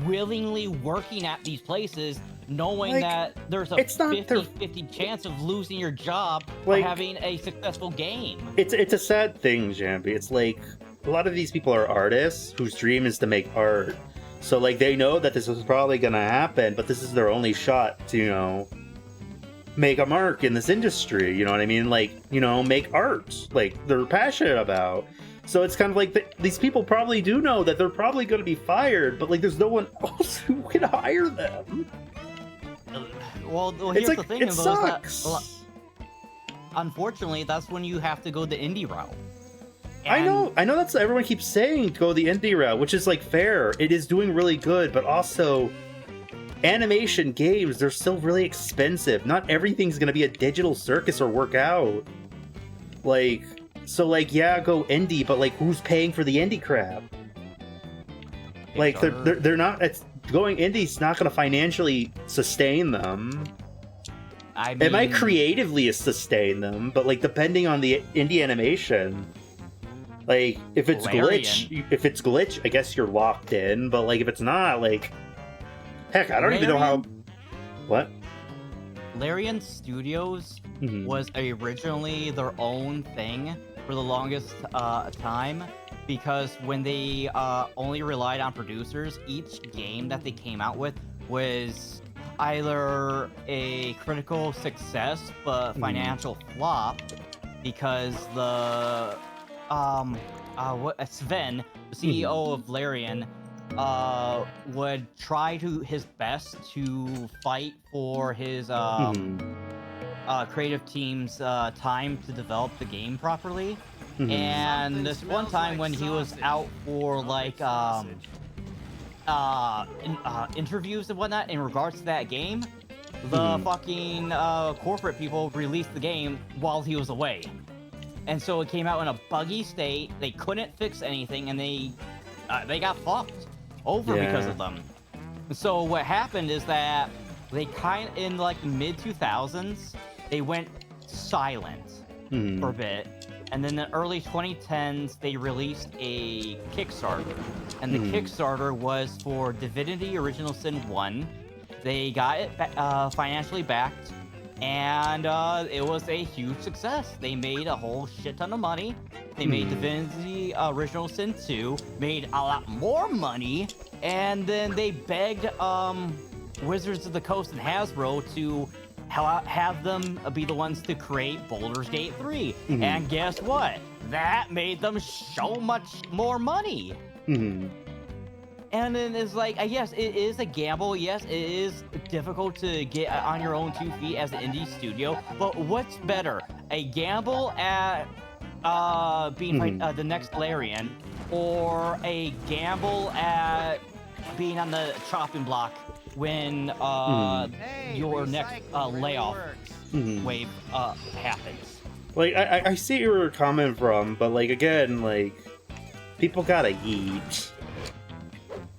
willingly working at these places, knowing Like, that there's a it's not their- 50-50 chance of losing your job Like, for having a successful game. It's a sad thing, Jambi. It's like, a lot of these people are artists whose dream is to make art. So, like, they know that this is probably gonna happen, but this is their only shot to, you know, make a mark in this industry, you know what I mean? Like, you know, make art, like, they're passionate about. So it's kind of like these people probably do know that they're probably going to be fired, but like there's no one else who can hire them. Well, It's here's like the thing, it though, is that, sucks. unfortunately, that's when you have to go the indie route. I know that's everyone keeps saying to go the indie route, which is like fair. It is doing really good, but also animation games, they're still really expensive. Not everything's gonna be a digital circus or work out. Like, so like, yeah, go indie, but like, who's paying for the indie crap? Like, they're not. It's going indie's not gonna financially sustain them. I mean, It might creatively sustain them, but like, depending on the indie animation. Like, if it's glitch, I guess you're locked in. But like, if it's not, like, heck, I don't even know how. What? Larian Studios was originally their own thing for the longest time, because when they only relied on producers, each game that they came out with was either a critical success but financial flop, because the Sven, the CEO of Larian, would try his best to fight for his creative team's time to develop the game properly. And this one time when he was out for like interviews and whatnot in regards to that game, the fucking corporate people released the game while he was away. And so it came out in a buggy state. They couldn't fix anything, and they got fucked over because of them. So what happened is that they in like the mid 2000s, they went silent for a bit, and then in the early 2010s they released a Kickstarter, and the Kickstarter was for Divinity Original Sin 1. They got it financially backed, and it was a huge success. They made a whole shit ton of money. They made Divinity Original Sin 2, made a lot more money, and then they begged Wizards of the Coast and Hasbro to have them be the ones to create Baldur's Gate 3. And guess what? That made them so much more money. And then it's like, yes, it is a gamble. Yes, it is difficult to get on your own 2 feet as an indie studio. But what's better? A gamble at being the next Larian, or a gamble at being on the chopping block when your next layoff wave happens? Like, I see where you're coming from, but like, again, like, people gotta eat.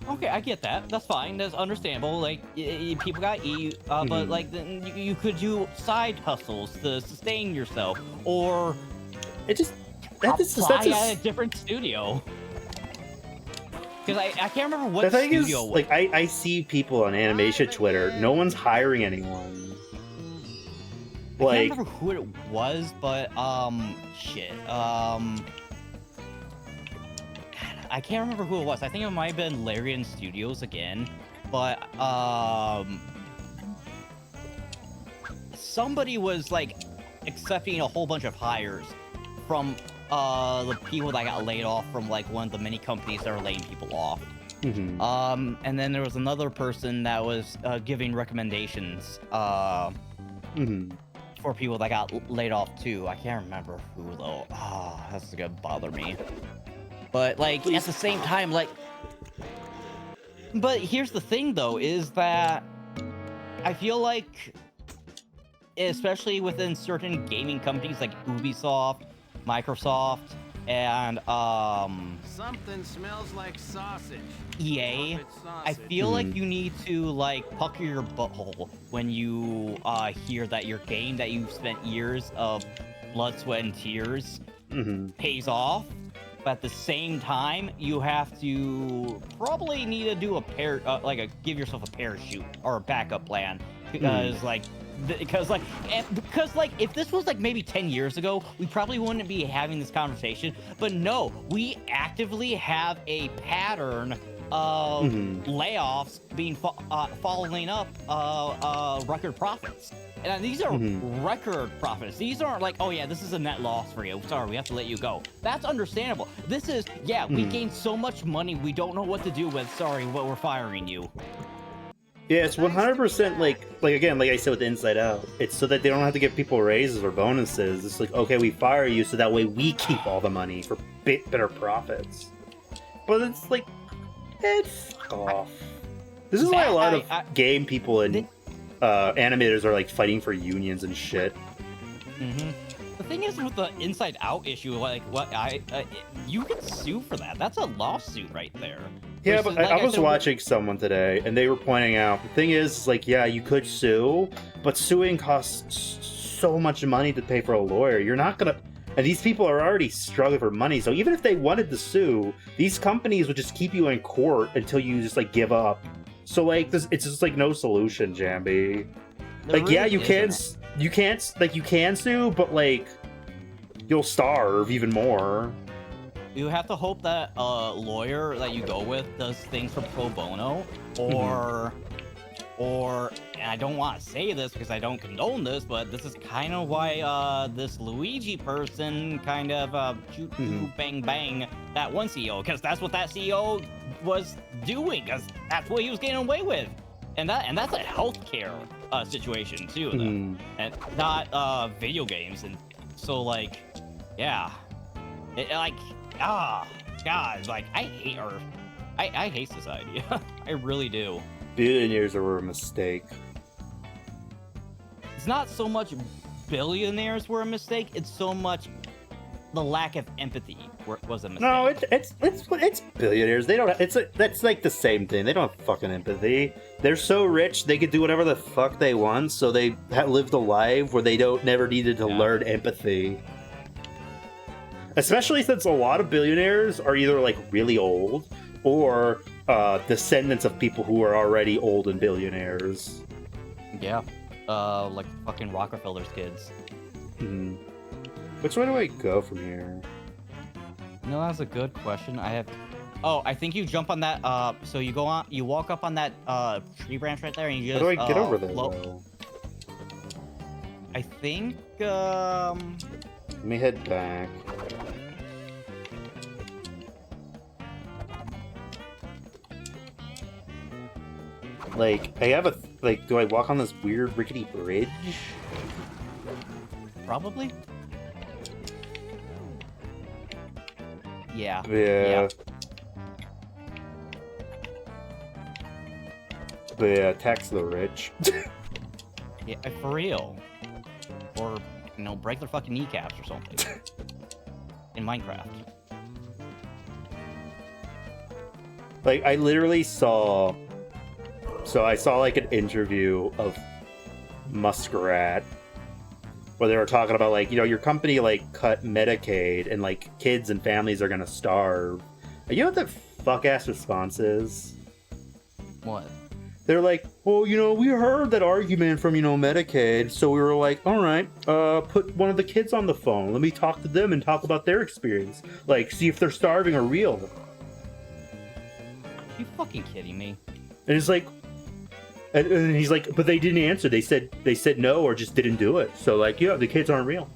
Okay, I get that. That's fine. That's understandable. Like, people gotta eat, but like, then you could do side hustles to sustain yourself, or apply at a different studio. Because I can't remember what studio was. Like, I see people on animation Twitter. No one's hiring anyone. Like, I can't remember who it was, but shit. I can't remember who it was. I think it might have been Larian Studios again, but somebody was like accepting a whole bunch of hires from the people that got laid off from like one of the many companies that are laying people off. And then there was another person that was giving recommendations for people that got laid off too. I can't remember who though. Oh, that's gonna bother me. But like at the same time, like, but here's the thing though, is that I feel like, especially within certain gaming companies like Ubisoft, Microsoft, and Something smells like sausage. EA, I feel like you need to like pucker your butthole when you hear that your game that you've spent years of blood, sweat, and tears pays off. But at the same time, you have to probably need to do give yourself a parachute or a backup plan, because because if this was like maybe 10 years ago, we probably wouldn't be having this conversation. But no, we actively have a pattern of layoffs being following up record profits. And these are record profits. These aren't like, oh yeah, this is a net loss for you. Sorry, we have to let you go. That's understandable. This is, yeah, we gained so much money, we don't know what to do with. Sorry, but we're firing you. Yeah, it's 100% like again, like I said with Inside Out. It's so that they don't have to give people raises or bonuses. It's like, okay, we fire you so that way we keep all the money for better profits. But it's like, fuck off. This is why a lot of game people and animators are like fighting for unions and shit. The thing is with the Inside Out issue, like you can sue for that. That's a lawsuit right there. Yeah, but I was watching someone today, and they were pointing out the thing is like, yeah, you could sue, but suing costs so much money to pay for a lawyer. You're not gonna, and these people are already struggling for money. So even if they wanted to sue, these companies would just keep you in court until you just like give up. So like this, it's just like no solution, Jambi. Like really, yeah, you can sue, but like you'll starve even more. You have to hope that a lawyer that you go with does things for pro bono, or and I don't want to say this because I don't condone this, but this is kind of why this Luigi person kind of shoot bang bang that one CEO, because that's what that CEO was doing, because that's what he was getting away with, and that's a healthcare situation too, and not video games, and so like, yeah, God, like I hate her. I hate society. I really do. Billionaires are a mistake. It's not so much billionaires were a mistake. It's so much the lack of empathy was a mistake. No, it's billionaires. They don't. That's like the same thing. They don't have fucking empathy. They're so rich they could do whatever the fuck they want. So they lived a life where they never needed to learn empathy. Especially since a lot of billionaires are either like really old or descendants of people who are already old and billionaires. Yeah, like fucking Rockefeller's kids. Which way do I go from here? No, that's a good question. I think you jump on that. So you walk up on that tree branch right there, and you just. How do I get over there? Though? I think. Let me head back. Like, I have do I walk on this weird rickety bridge? Probably. Yeah. Yeah. But yeah, tax the rich. Yeah, for real. Or, break their fucking kneecaps or something. In Minecraft. Like, I literally saw... So I saw, like, an interview of Muskrat where they were talking about, like, your company, like, cut Medicaid and, like, kids and families are gonna starve. And you know what the fuck-ass response is? What? They're like, well, we heard that argument from, Medicaid, so we were like, all right, put one of the kids on the phone. Let me talk to them and talk about their experience. Like, see if they're starving or real. Are you fucking kidding me? And it's like, and he's like, but they didn't answer. They said no or just didn't do it. So, like, yeah, the kids aren't real.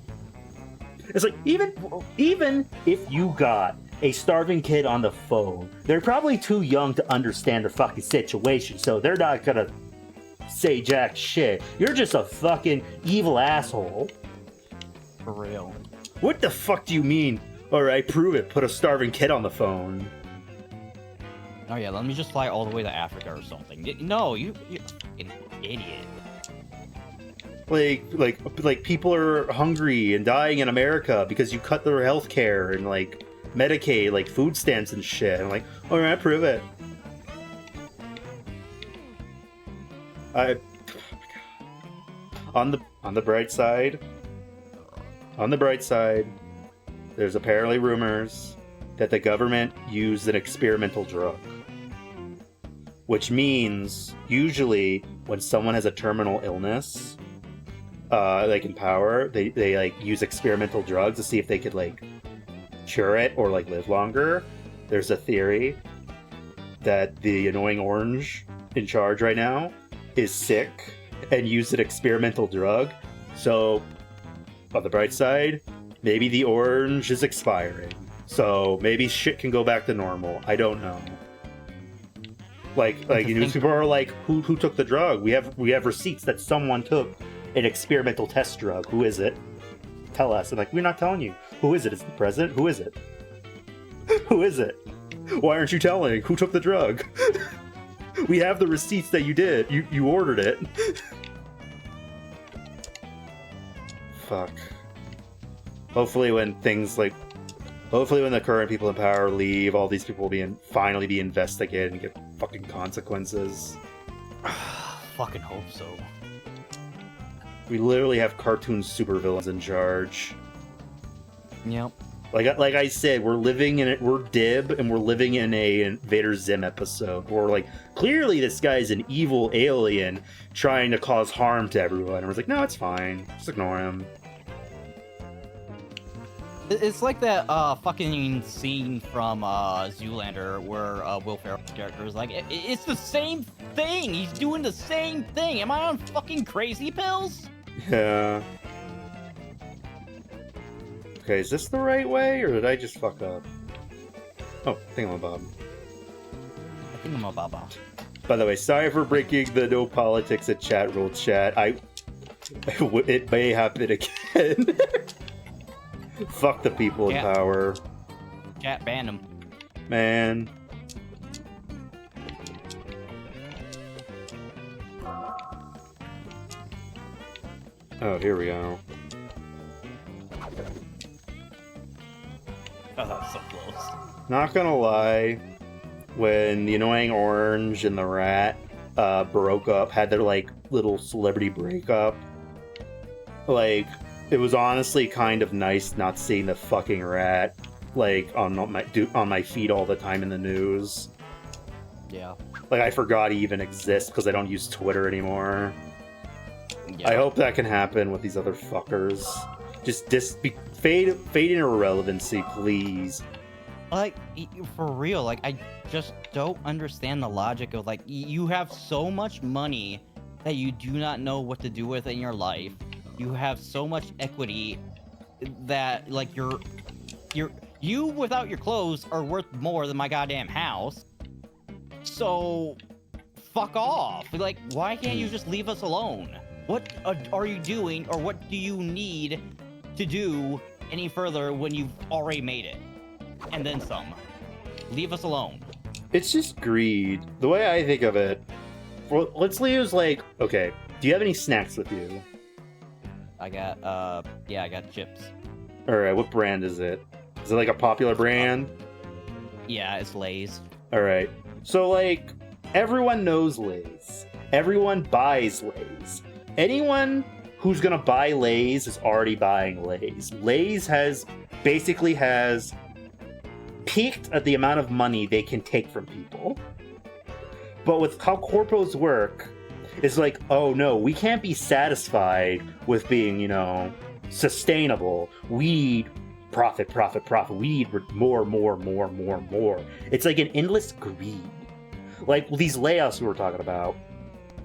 It's like, even if you got a starving kid on the phone, they're probably too young to understand the fucking situation, so they're not gonna say jack shit. You're just a fucking evil asshole. For real. What the fuck do you mean? Alright, prove it. Put a starving kid on the phone. Oh yeah, let me just fly all the way to Africa or something. No, you're an idiot. Like people are hungry and dying in America because you cut their health care and, like, Medicaid, like, food stamps and shit. I'm like, alright, prove it. On the bright side, there's apparently rumors that the government used an experimental drug. Which means, usually, when someone has a terminal illness, like in power, they like use experimental drugs to see if they could, like, cure it or, like, live longer. There's a theory that the annoying orange in charge right now is sick and used an experimental drug. So, on the bright side, maybe the orange is expiring. So maybe shit can go back to normal. I don't know. Like news people are like, who took the drug? We have receipts that someone took an experimental test drug. Who is it? Tell us. And like, we're not telling you. Who is it? Is it the president? Who is it? Who is it? Why aren't you telling? Who took the drug? We have the receipts that you did. You ordered it. Fuck. Hopefully when the current people in power leave, all these people will finally be investigated and get fucking consequences. Fucking hope so. We literally have cartoon supervillains in charge. Yep. Like I said, we're Dib, and we're living in a Invader Zim episode where like, clearly this guy's an evil alien trying to cause harm to everyone. And we're like, no, it's fine. Just ignore him. It's like that fucking scene from Zoolander where Will Ferrell's character is like, it's the same thing! He's doing the same thing! Am I on fucking crazy pills? Yeah. Okay, is this the right way, or did I just fuck up? Oh, thingamabob. Thingamabob. By the way, sorry for breaking the no politics at chat rule chat. It may happen again. Fuck the people in power. Chat banned him. Man. Oh, here we go. Oh, that was so close. Not gonna lie, when the annoying orange and the rat broke up, had their like little celebrity breakup, like, it was honestly kind of nice not seeing the fucking rat like on my feed all the time in the news. Yeah. Like, I forgot he even exists because I don't use Twitter anymore. Yeah. I hope that can happen with these other fuckers. Just fade in irrelevancy, please. Like, for real, like, I just don't understand the logic of, like, you have so much money that you do not know what to do with in your life. You have so much equity that, like, you without your clothes are worth more than my goddamn house. So, fuck off. Like, why can't you just leave us alone? What are you doing, or what do you need to do any further when you've already made it? And then some. Leave us alone. It's just greed. The way I think of it, well, let's use, like, okay, do you have any snacks with you? I got chips. Alright, what brand is it? Is it like a popular brand? Yeah, it's Lay's. Alright. So, like, everyone knows Lay's. Everyone buys Lay's. Anyone who's gonna buy Lay's is already buying Lay's. Lay's basically has peaked at the amount of money they can take from people. But with how corpos work, it's like, oh no, we can't be satisfied with being, sustainable. We need profit. We need more. It's like an endless greed. Like these layouts we were talking about,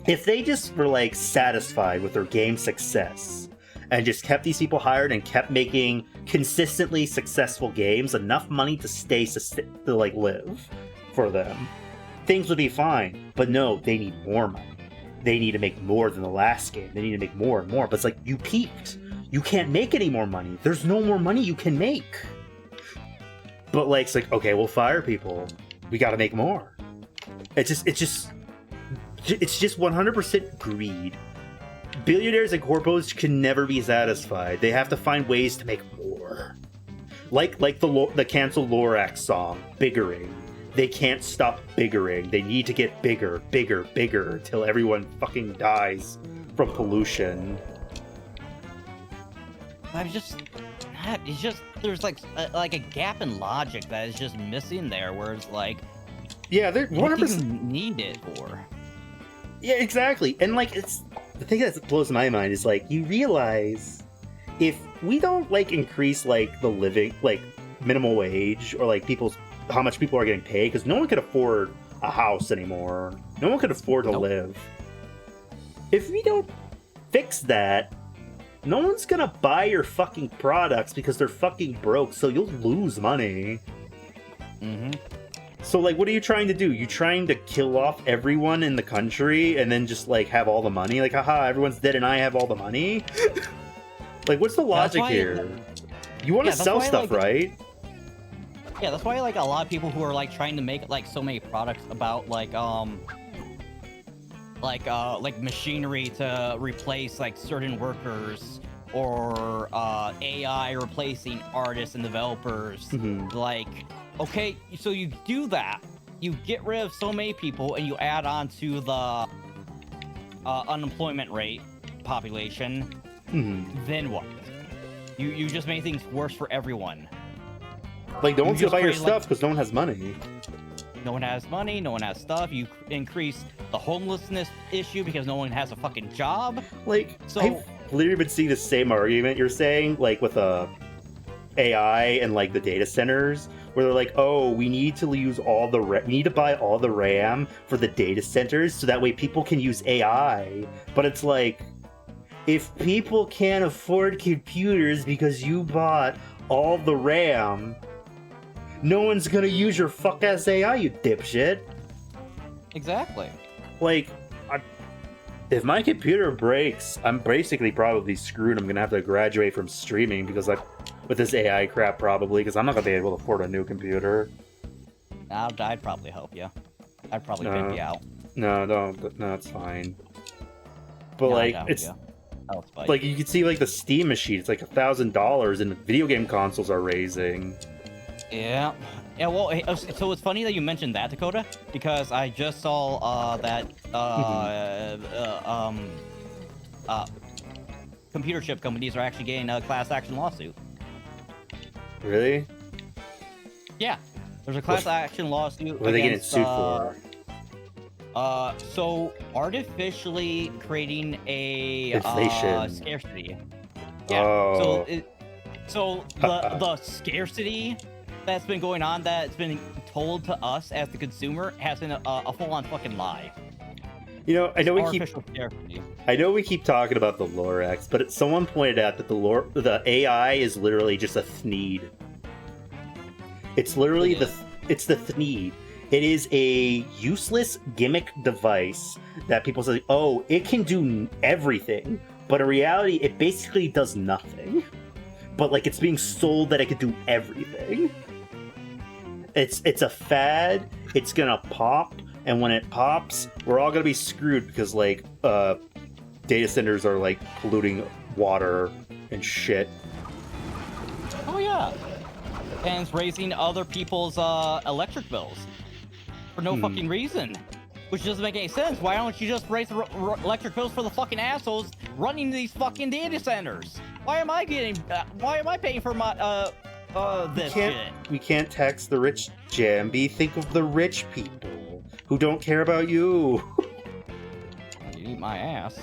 if they just were like satisfied with their game success and just kept these people hired and kept making consistently successful games, enough money to live for them, things would be fine. But no, they need more money. They need to make more than the last game. They need to make more and more. But it's like, you peaked. You can't make any more money. There's no more money you can make. But like, it's like, okay, we'll fire people. We got to make more. It's just 100% greed. Billionaires and corpos can never be satisfied. They have to find ways to make more. Like the canceled Lorax song, Biggering. They can't stop biggering. They need to get bigger until everyone fucking dies from pollution. There's like a gap in logic that is just missing there, where it's like, yeah, they're 100% what do you need it for? Yeah, exactly. And like, it's the thing that blows my mind is like, you realize if we don't like increase like the living, like minimum wage, or like how much people are getting paid, because no one could afford a house anymore. No one could afford to live. if we don't fix that, no one's gonna buy your fucking products because they're fucking broke, so you'll lose money. Mm-hmm. So, like, what are you trying to do? You trying to kill off everyone in the country and then just, like, have all the money? Like, haha, everyone's dead and I have all the money? Like, what's the logic here? You want to sell stuff, right? Yeah, that's why, like, a lot of people who are, like, trying to make, like, so many products about, like machinery to replace, like, certain workers, or, AI replacing artists and developers, like... Okay, so you do that, you get rid of so many people, and you add on to the unemployment rate population, then what? You just make things worse for everyone. Like, no one's gonna buy your stuff because no one has money. No one has money, no one has stuff, you increase the homelessness issue because no one has a fucking job. Like, so I've literally been seeing the same argument you're saying, like, with AI and, like, the data centers, where they're like, oh, we need to use all the we need to buy all the RAM for the data centers so that way people can use AI. But it's like, if people can't afford computers because you bought all the RAM, no one's gonna use your fuck-ass AI, you dipshit. Exactly. Like, if my computer breaks, I'm basically probably screwed. I'm gonna have to graduate from streaming because with this AI crap, probably, because I'm not gonna be able to afford a new computer. I'd probably help you. I'd probably pimp you out. No, don't. No, it's fine. But, like, it's... Like, you can see, like, the Steam machine, it's like $1,000, and video game consoles are raising. Yeah. Yeah, well, so it's funny that you mentioned that, Dakota, because I just saw that computer chip companies are actually getting a class action lawsuit. Really? Yeah. There's a class action lawsuit. What are they getting sued for? So artificially creating a inflation scarcity. Yeah. Oh. So the scarcity that's been going on, that's been told to us as the consumer, has been a full-on fucking lie. You know, I know we keep talking about the Lorax, but someone pointed out that the AI is literally just a Thneed. It's literally the Thneed. It is a useless gimmick device that people say, oh, it can do everything, but in reality, it basically does nothing. But, like, it's being sold that it could do everything. It's a fad. It's gonna pop. And when it pops, we're all gonna be screwed because, like, data centers are, like, polluting water and shit. Oh, yeah. And it's raising other people's electric bills for no fucking reason. Which doesn't make any sense. Why don't you just raise the electric bills for the fucking assholes running these fucking data centers? Why am I paying for my, this shit? We can't tax the rich, Jambi. Think of the rich people who don't care about you. You eat my ass.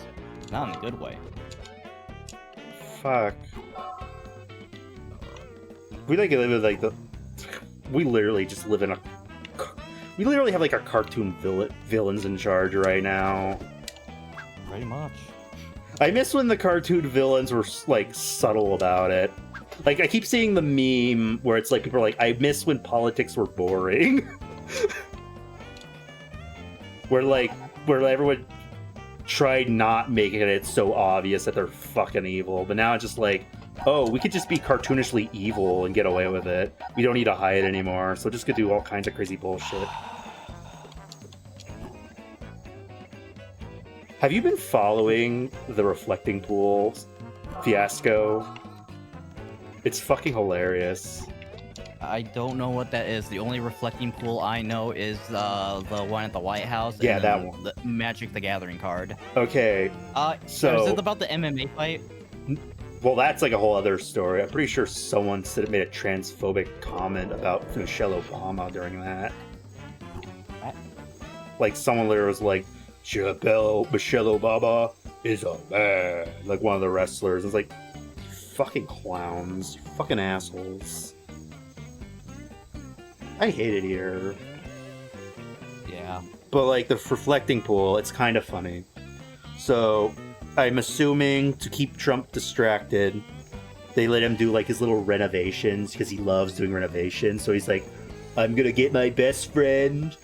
Not in a good way. Fuck. We like live in like we literally just live in a. We literally have like our cartoon villains in charge right now. Pretty much. I miss when the cartoon villains were like subtle about it. Like I keep seeing the meme where it's like people are like, I miss when politics were boring. where everyone tried not making it so obvious that they're fucking evil, but now it's just like, oh, we could just be cartoonishly evil and get away with it. We don't need to hide anymore, so just could do all kinds of crazy bullshit. Have you been following the reflecting pool fiasco? It's fucking hilarious. I don't know what that is. The only reflecting pool I know is the one at the White House. Yeah, and that one. The Magic the Gathering card. Okay. So is it about the MMA fight? Well, that's like a whole other story. I'm pretty sure someone made a transphobic comment about Michelle Obama during that. What? Like someone literally was like, Michelle Obama is a man. Like one of the wrestlers. It's like, fucking clowns. Fucking assholes. I hate it here. Yeah. But like the reflecting pool, it's kind of funny. So I'm assuming to keep Trump distracted, they let him do like his little renovations because he loves doing renovations. So he's like, I'm gonna get my best friend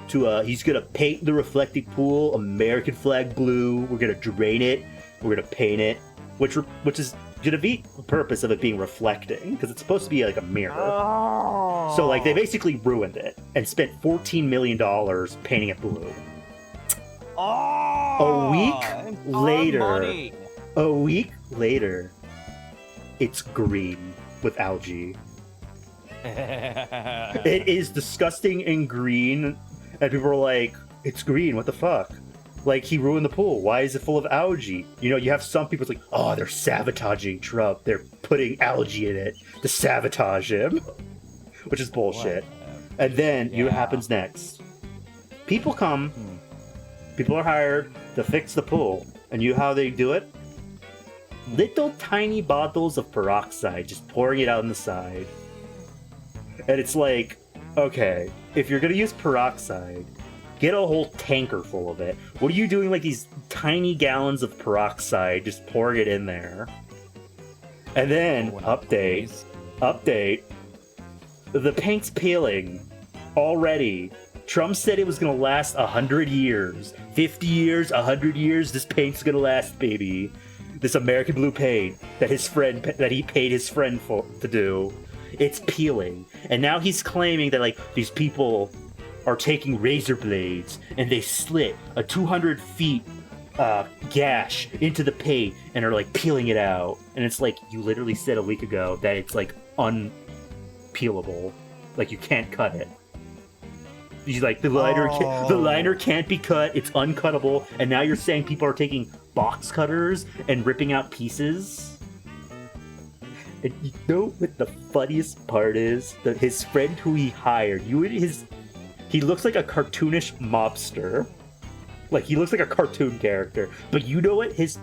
to he's gonna paint the reflecting pool American flag blue. We're gonna drain it. We're gonna paint it, which is gonna be the purpose of it being reflecting because it's supposed to be like a mirror. Oh. So like they basically ruined it and spent $14 million painting it blue. Oh, A week later, it's green with algae. It is disgusting and green, and people are like, it's green, what the fuck? Like, he ruined the pool. Why is it full of algae? You know, you have some people like, oh, they're sabotaging Trump. They're putting algae in it to sabotage him. Which is bullshit. What? And then, you know what happens next? People come, people are hired to fix the pool. And you know how they do it? Little tiny bottles of peroxide, just pouring it out on the side. And it's like, okay, if you're gonna use peroxide, get a whole tanker full of it. What are you doing like these tiny gallons of peroxide, just pouring it in there? And then, update, the paint's peeling already. Trump said it was gonna last 100 years. 50 years, 100 years, this paint's gonna last, baby. This American blue paint that he paid his friend to do. It's peeling. And now he's claiming that like these people are taking razor blades and they slit a 200 feet gash into the paint and are like peeling it out. And it's like, you literally said a week ago that it's like unpeelable. Like you can't cut it. He's like, the liner can't be cut, it's uncuttable, and now you're saying people are taking box cutters and ripping out pieces? And you know what the funniest part is? That his friend who he hired, he looks like a cartoonish mobster. Like, he looks like a cartoon character. But you know what his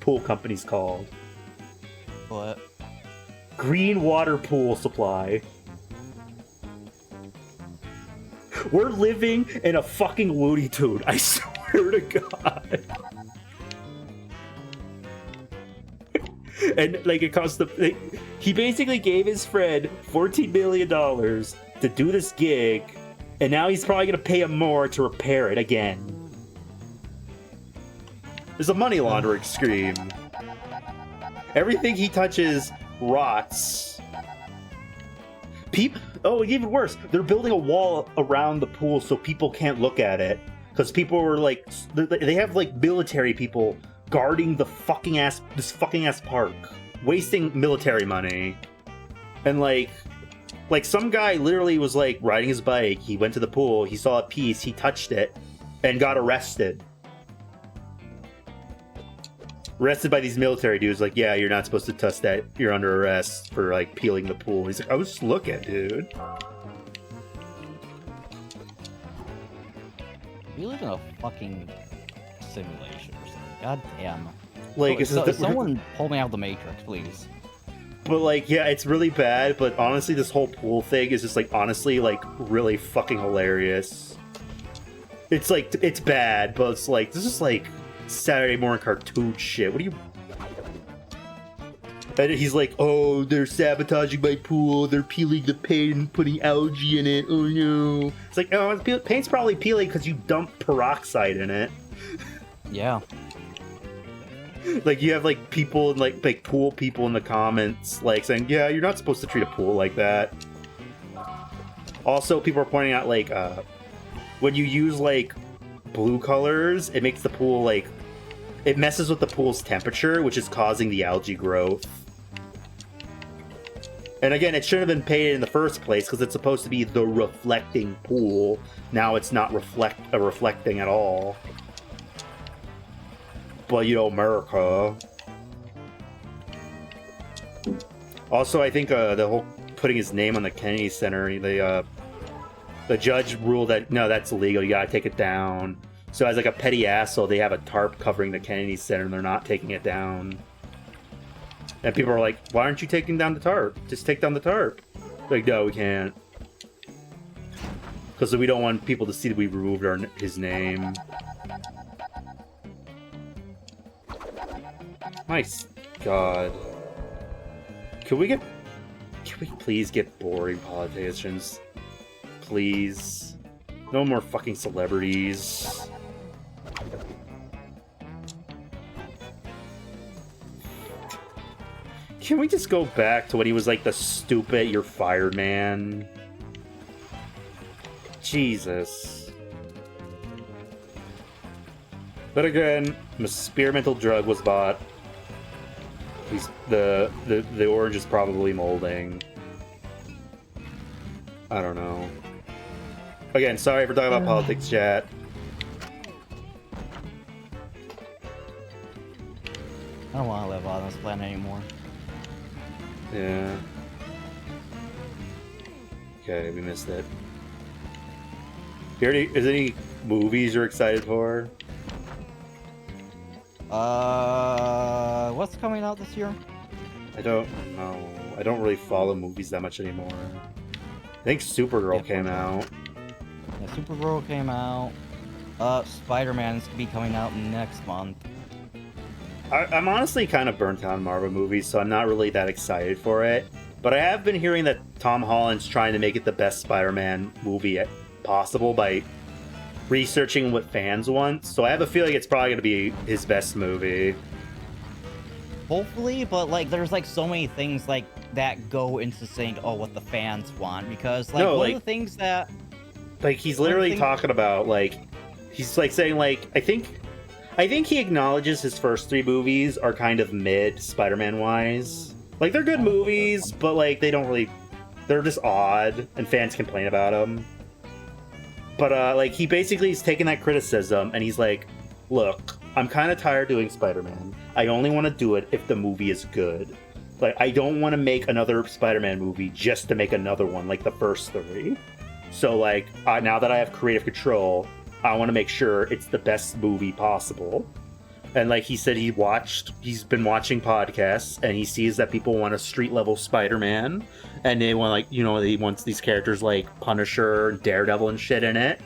pool company's called? What? Green Water Pool Supply. We're living in a fucking Looney Tune, I swear to God. And like it cost he basically gave his friend $14 million to do this gig, and now he's probably gonna pay him more to repair it again. There's a money laundering scheme. Everything he touches rots. Even worse, they're building a wall around the pool so people can't look at it. Because people were like, they have like military people guarding this fucking ass park, wasting military money. And like some guy literally was like riding his bike, he went to the pool, he saw a piece, he touched it, and got arrested. Arrested by these military dudes, like, yeah, you're not supposed to touch that. You're under arrest for, like, peeling the pool. He's like, I was just looking, dude. We live in a fucking simulation or something. God damn. Like, someone pull me out of the Matrix, please. But, like, yeah, it's really bad, but honestly, this whole pool thing is just, like, honestly, like, really fucking hilarious. It's, like, it's bad, but it's, like, this is, like, Saturday morning cartoon shit. What are you... And he's like, oh, they're sabotaging my pool, they're peeling the paint and putting algae in it, oh no. It's like, oh, paint's probably peeling because you dumped peroxide in it. Yeah. Like, you have, like, people, like pool people in the comments, like, saying, yeah, you're not supposed to treat a pool like that. Also, people are pointing out, like, when you use, like, blue colors, it makes the pool, like, it messes with the pool's temperature, which is causing the algae growth. And again, it shouldn't have been painted in the first place because it's supposed to be the reflecting pool. Now it's not reflecting at all. But, you know, America. Also, I think the whole putting his name on the Kennedy Center, the judge ruled that, no, that's illegal, you gotta take it down. So as like a petty asshole, they have a tarp covering the Kennedy Center and they're not taking it down. And people are like, why aren't you taking down the tarp? Just take down the tarp. Like, no, we can't. Because we don't want people to see that we removed his name. My God. Can we please get boring politicians? Please. No more fucking celebrities. Can we just go back to when he was like the stupid "you're fired" man? Jesus. But again, an experimental drug was bought. The orange is probably molding. I don't know. Again, sorry for talking about politics, chat. I don't want to live on this planet anymore. Yeah. Okay, we missed it. Is there any movies you're excited for? What's coming out this year? I don't know. I don't really follow movies that much anymore. I think Supergirl came out. Yeah, Supergirl came out. Spider-Man's gonna be coming out next month. I'm honestly kind of burnt out on Marvel movies, so I'm not really that excited for it. But I have been hearing that Tom Holland's trying to make it the best Spider-Man movie possible by researching what fans want. So I have a feeling it's probably going to be his best movie. Hopefully, but like there's like so many things like that go into saying, oh, what the fans want, because like one of the things that like he's literally talking about like he's like saying like I think he acknowledges his first 3 movies are kind of mid Spider-Man wise. Like they're good movies, but like they're just odd and fans complain about them. But like he basically is taking that criticism and he's like, look, I'm kind of tired doing Spider-Man. I only want to do it if the movie is good. Like I don't want to make another Spider-Man movie just to make another one like the first 3. So like now that I have creative control, I want to make sure it's the best movie possible. And like he said, he's been watching podcasts and he sees that people want a street level Spider-Man and they want he wants these characters like Punisher, Daredevil and shit in it.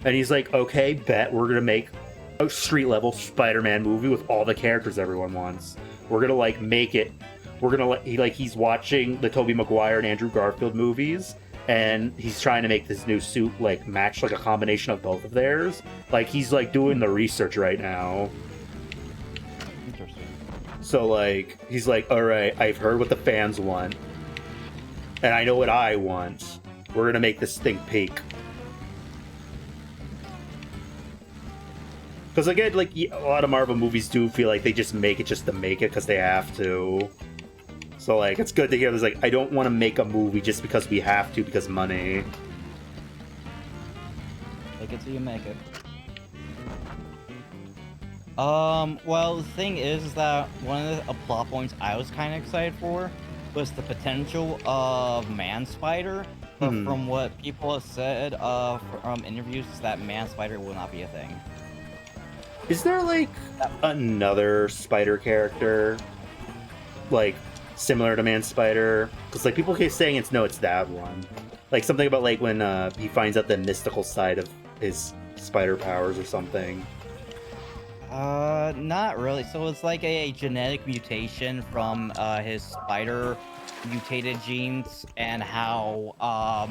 And he's like, okay, bet we're gonna make a street level Spider-Man movie with all the characters everyone wants. We're gonna like make it. We're gonna he's watching the Tobey Maguire and Andrew Garfield movies. And he's trying to make this new suit like match like a combination of both of theirs. Like he's like doing the research right now. Interesting. So like he's like, all right, I've heard what the fans want, and I know what I want. We're gonna make this thing peak. Because again, like a lot of Marvel movies do feel like they just make it just to make it because they have to. So, like, it's good to hear there's, like, I don't want to make a movie just because we have to, because money. Take it till you make it. Well, the thing is that one of the plot points I was kind of excited for was the potential of Man-Spider, but from what people have said from interviews, is that Man-Spider will not be a thing. Is there, like, another spider character, like, similar to Man-Spider? Because like people keep saying it's that one. Like something about like when he finds out the mystical side of his spider powers or something. Not really. So it's like a genetic mutation from his spider mutated genes, and how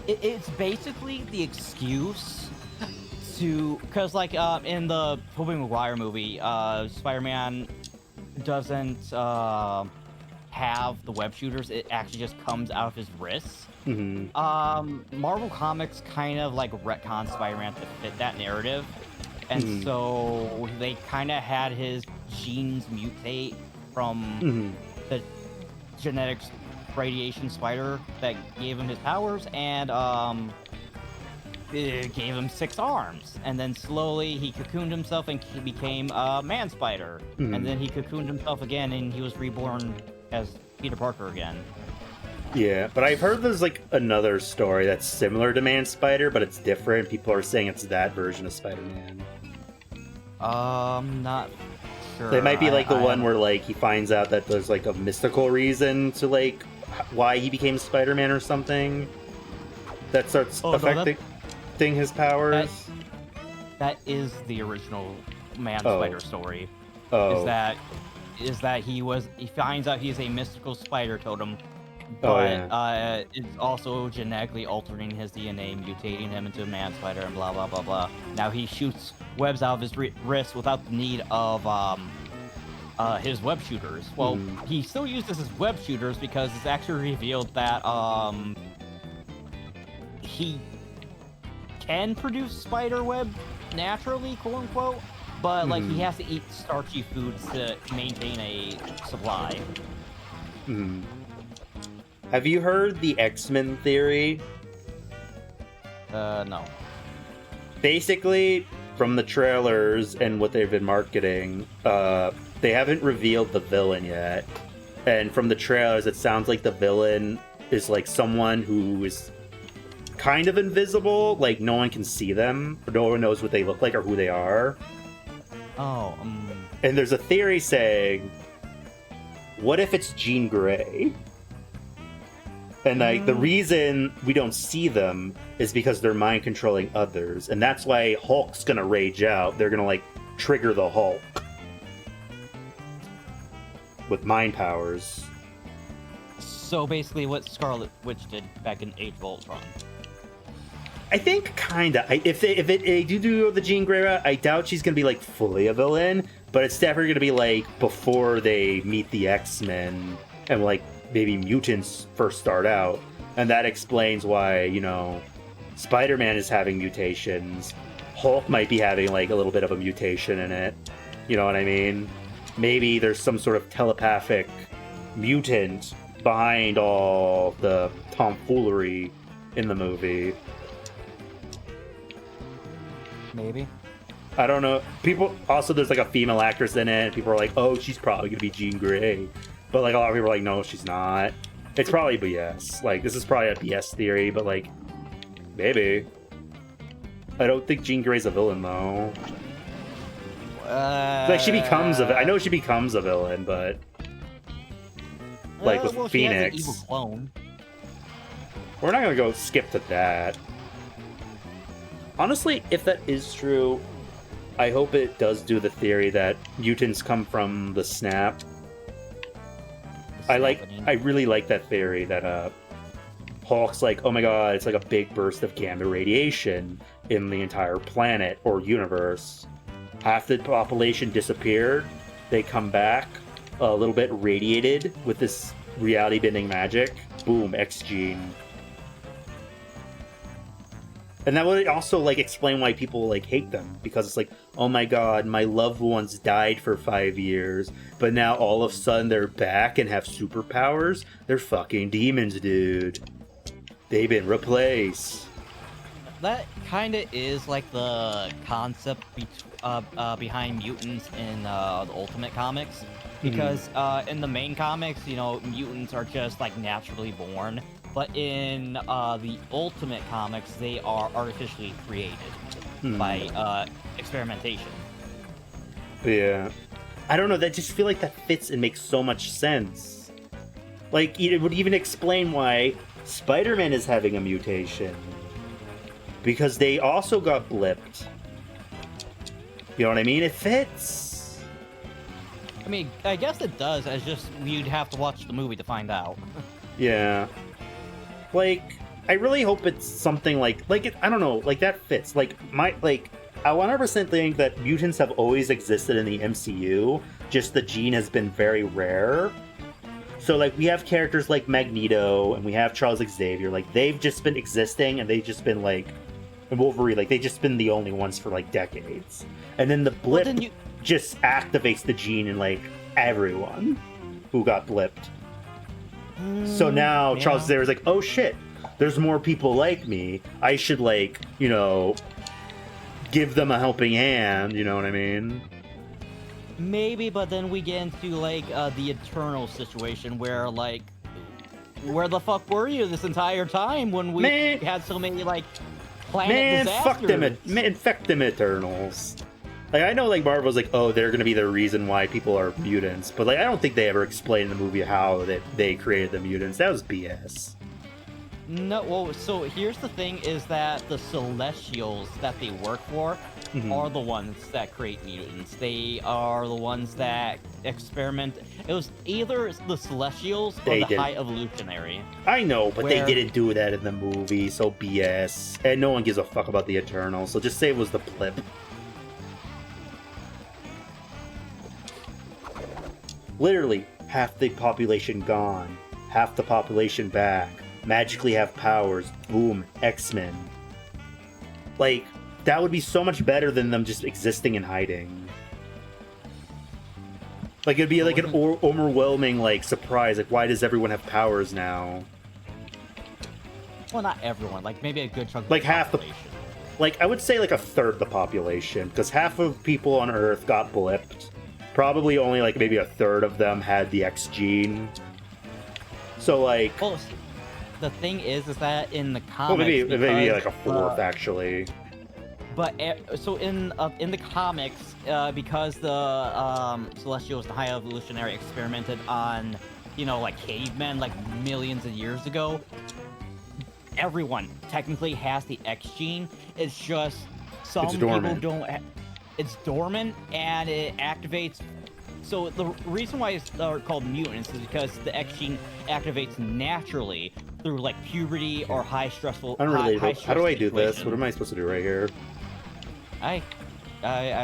it's basically the excuse to, because like in the Tobey Maguire movie, Spider-Man doesn't have the web shooters. It actually just comes out of his wrists. Marvel Comics kind of like retcon Spider-Man to fit that narrative, and so they kind of had his genes mutate from the genetics radiation spider that gave him his powers, and it gave him 6 arms, and then slowly he cocooned himself and he became a Man-Spider, and then he cocooned himself again and he was reborn as Peter Parker again. Yeah, but I've heard there's like another story that's similar to Man-Spider, but it's different. People are saying it's that version of Spider-Man. Not sure. It might be like the one where like he finds out that there's like a mystical reason to like why he became Spider-Man or something that starts affecting his powers. That is the original Man-Spider story. Is that is that he finds out he's a mystical spider totem, Oh, but it's also genetically altering his DNA, mutating him into a man spider, and blah blah blah blah. Now he shoots webs out of his wrist without the need of his web shooters. Well, he still uses his web shooters because it's actually revealed that he can produce spider web naturally, quote unquote, but like he has to eat starchy foods to maintain a supply. Have you heard the X-Men theory? No. Basically, from the trailers and what they've been marketing, they haven't revealed the villain yet. And from the trailers, it sounds like the villain is like someone who is kind of invisible, like no one can see them, or no one knows what they look like or who they are. Oh. And there's a theory saying, what if it's Jean Grey? And like the reason we don't see them is because they're mind controlling others, and that's why Hulk's gonna rage out. They're gonna like trigger the Hulk with mind powers. So basically, what Scarlet Witch did back in Age of Ultron. I think kinda. If they do the Jean Grey route, I doubt she's gonna be like fully a villain, but it's definitely gonna be like before they meet the X-Men and like maybe mutants first start out, and that explains why, you know, Spider-Man is having mutations. Hulk might be having like a little bit of a mutation in it. You know what I mean? Maybe there's some sort of telepathic mutant behind all the tomfoolery in the movie. Maybe. I don't know. People also, there's like a female actress in it. People are like, oh, she's probably gonna be Jean Grey. But like a lot of people are like, no, she's not. It's probably BS. Like, this is probably a BS theory, but like, maybe. I don't think Jean Grey's a villain though. Like she becomes I know she becomes a villain, but like with well, Phoenix, she has an evil clone. we're not gonna go skip to that. Honestly, if that is true, I hope it does do the theory that mutants come from the snap. I really like that theory that Hulk's like, oh my god, it's like a big burst of gamma radiation in the entire planet or universe. Half the population disappeared. They come back a little bit radiated with this reality bending magic. Boom, X gene. And that would also like explain why people like hate them, because it's like, oh my god, my loved ones died for 5 years, but now all of a sudden they're back and have superpowers. They're fucking demons, dude. They've been replaced. That kind of is like the concept behind mutants in the Ultimate Comics, because in the main comics, you know, mutants are just like naturally born. But in the Ultimate Comics, they are artificially created by experimentation. Yeah. I don't know, that just feel like that fits and makes so much sense. Like, it would even explain why Spider-Man is having a mutation. Because they also got blipped. You know what I mean? It fits. I mean, I guess it does. It's just you'd have to watch the movie to find out. Yeah. Like, I really hope it's something like I don't know, like that fits. Like, I 100% think that mutants have always existed in the MCU, just the gene has been very rare. So, like, we have characters like Magneto, and we have Charles Xavier, like, they've just been existing, and they've just been, like, and Wolverine, like, they've just been the only ones for, like, decades. And then the blip just activates the gene in, like, everyone who got blipped. So now Charles Xavier's like, oh shit, there's more people like me. I should, like, you know, give them a helping hand, you know what I mean? Maybe, but then we get into, like, the Eternal situation where, like, where the fuck were you this entire time when we had so many, like, planet disasters? Fuck them Eternals. Like, I know, like, Marvel's like, oh, they're gonna be the reason why people are mutants, but, like, I don't think they ever explained in the movie how they created the mutants. That was BS. No, well, so here's the thing: is that the Celestials that they work for are the ones that create mutants. They are the ones that experiment. It was either the Celestials or the High Evolutionary. I know, but they didn't do that in the movie, so BS. And no one gives a fuck about the Eternals, so just say it was the blip. Literally, half the population gone, half the population back, magically have powers, boom, X-Men. Like, that would be so much better than them just existing and hiding. Like, it'd be like an overwhelming, like, surprise, like, why does everyone have powers now? Well, not everyone, like, maybe a good chunk of like the half population. Like, I would say like a third of the population, because half of people on Earth got blipped. Probably only like maybe a third of them had the X gene. So like, well, the thing is that in the comics, well, maybe like a fourth actually. But so in the comics, because the Celestials, the High Evolutionary, experimented on, like cavemen like millions of years ago. Everyone technically has the X gene. It's just some people don't. It's dormant and it activates. So the reason why it's called mutants is because the X gene activates naturally through like puberty or high stressful. Unrelated. How do I do this? situation. What am I supposed to do right here? I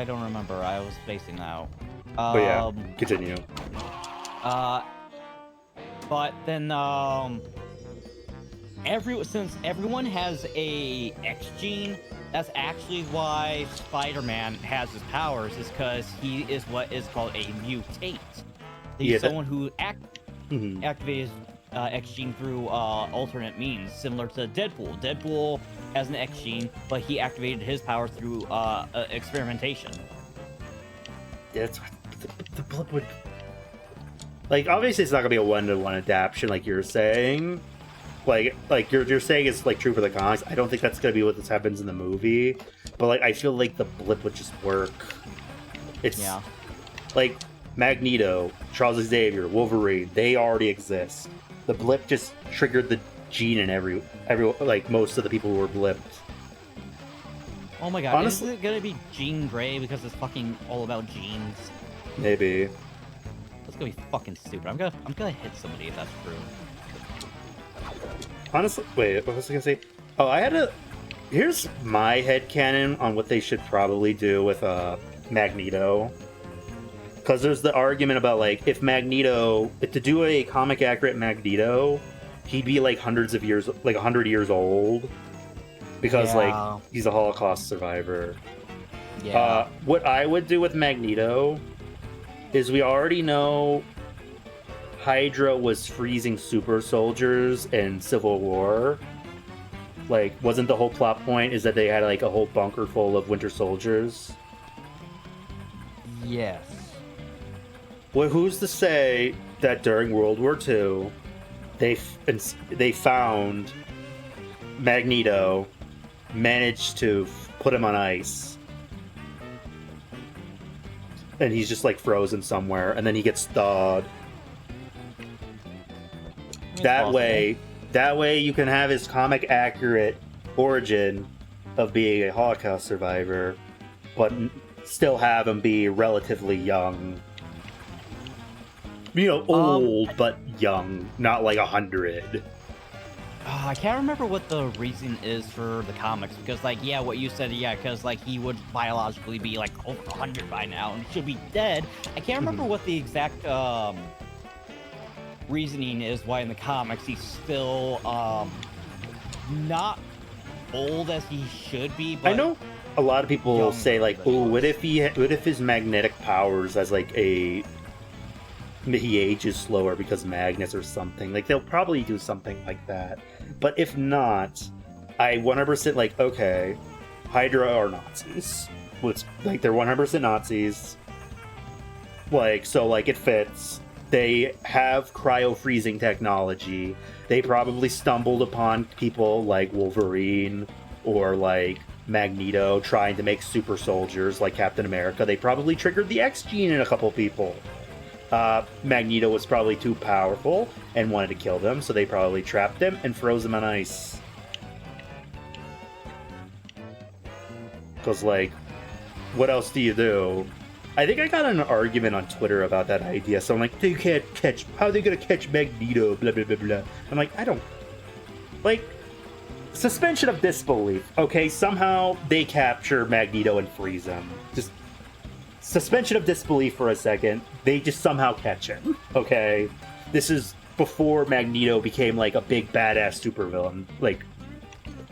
don't remember. I was spacing out. But yeah, continue. But then since everyone has a X gene, that's actually why Spider-Man has his powers, is because he is what is called a mutate. He's someone who activates X gene through alternate means, similar to Deadpool. Deadpool has an X gene, but he activated his powers through experimentation. Yeah, that's what the blip would. Like, obviously, it's not gonna be a one-to-one adaptation, like you're saying. Like you're saying it's like true for the comics. I don't think that's gonna be what this happens in the movie. But like, I feel like the blip would just work. It's like Magneto, Charles Xavier, Wolverine. They already exist. The blip just triggered the gene in every like most of the people who were blipped. Oh my god! Honestly, is it gonna be Jean Grey because it's fucking all about genes? Maybe. That's gonna be fucking stupid. I'm gonna hit somebody if that's true. Honestly, wait, what was I gonna say? Oh, here's my headcanon on what they should probably do with Magneto. Because there's the argument about, like, if to do a comic accurate Magneto, he'd be like hundreds of years, like 100 years old. Because, like, he's a Holocaust survivor. Yeah. What I would do with Magneto is we already know Hydra was freezing super soldiers in Civil War. Like, wasn't the whole plot point is that they had like a whole bunker full of Winter Soldiers? Yes. Well, who's to say that during World War II, they found Magneto, managed to put him on ice, and he's just like frozen somewhere, and then he gets thawed. That way you can have his comic accurate origin of being a Holocaust survivor, but still have him be relatively young. Old, but young, not like 100. I can't remember what the reason is for the comics, because, like, yeah, what you said, yeah, because, like, he would biologically be, like, over 100 by now, and should be dead. I can't remember what the exact, reasoning is why in the comics he's still not old as he should be. But I know a lot of people will say like, "Oh, what if his magnetic powers as like he ages slower because magnets or something?" Like they'll probably do something like that. But if not, I 100% like, okay, Hydra are Nazis. Like they're 100% Nazis. Like so, like it fits. They have cryo-freezing technology. They probably stumbled upon people like Wolverine or like Magneto trying to make super soldiers like Captain America. They probably triggered the X gene in a couple people. Magneto was probably too powerful and wanted to kill them, so they probably trapped him and froze him on ice. Because, like, what else do you do? I think I got in an argument on Twitter about that idea, so I'm like, they can't catch, how are they gonna catch Magneto, blah, blah, blah, blah. I'm like, I don't, like, suspension of disbelief, okay? Somehow they capture Magneto and freeze him. Just suspension of disbelief for a second. They just somehow catch him, okay? This is before Magneto became, like, a big badass supervillain. Like,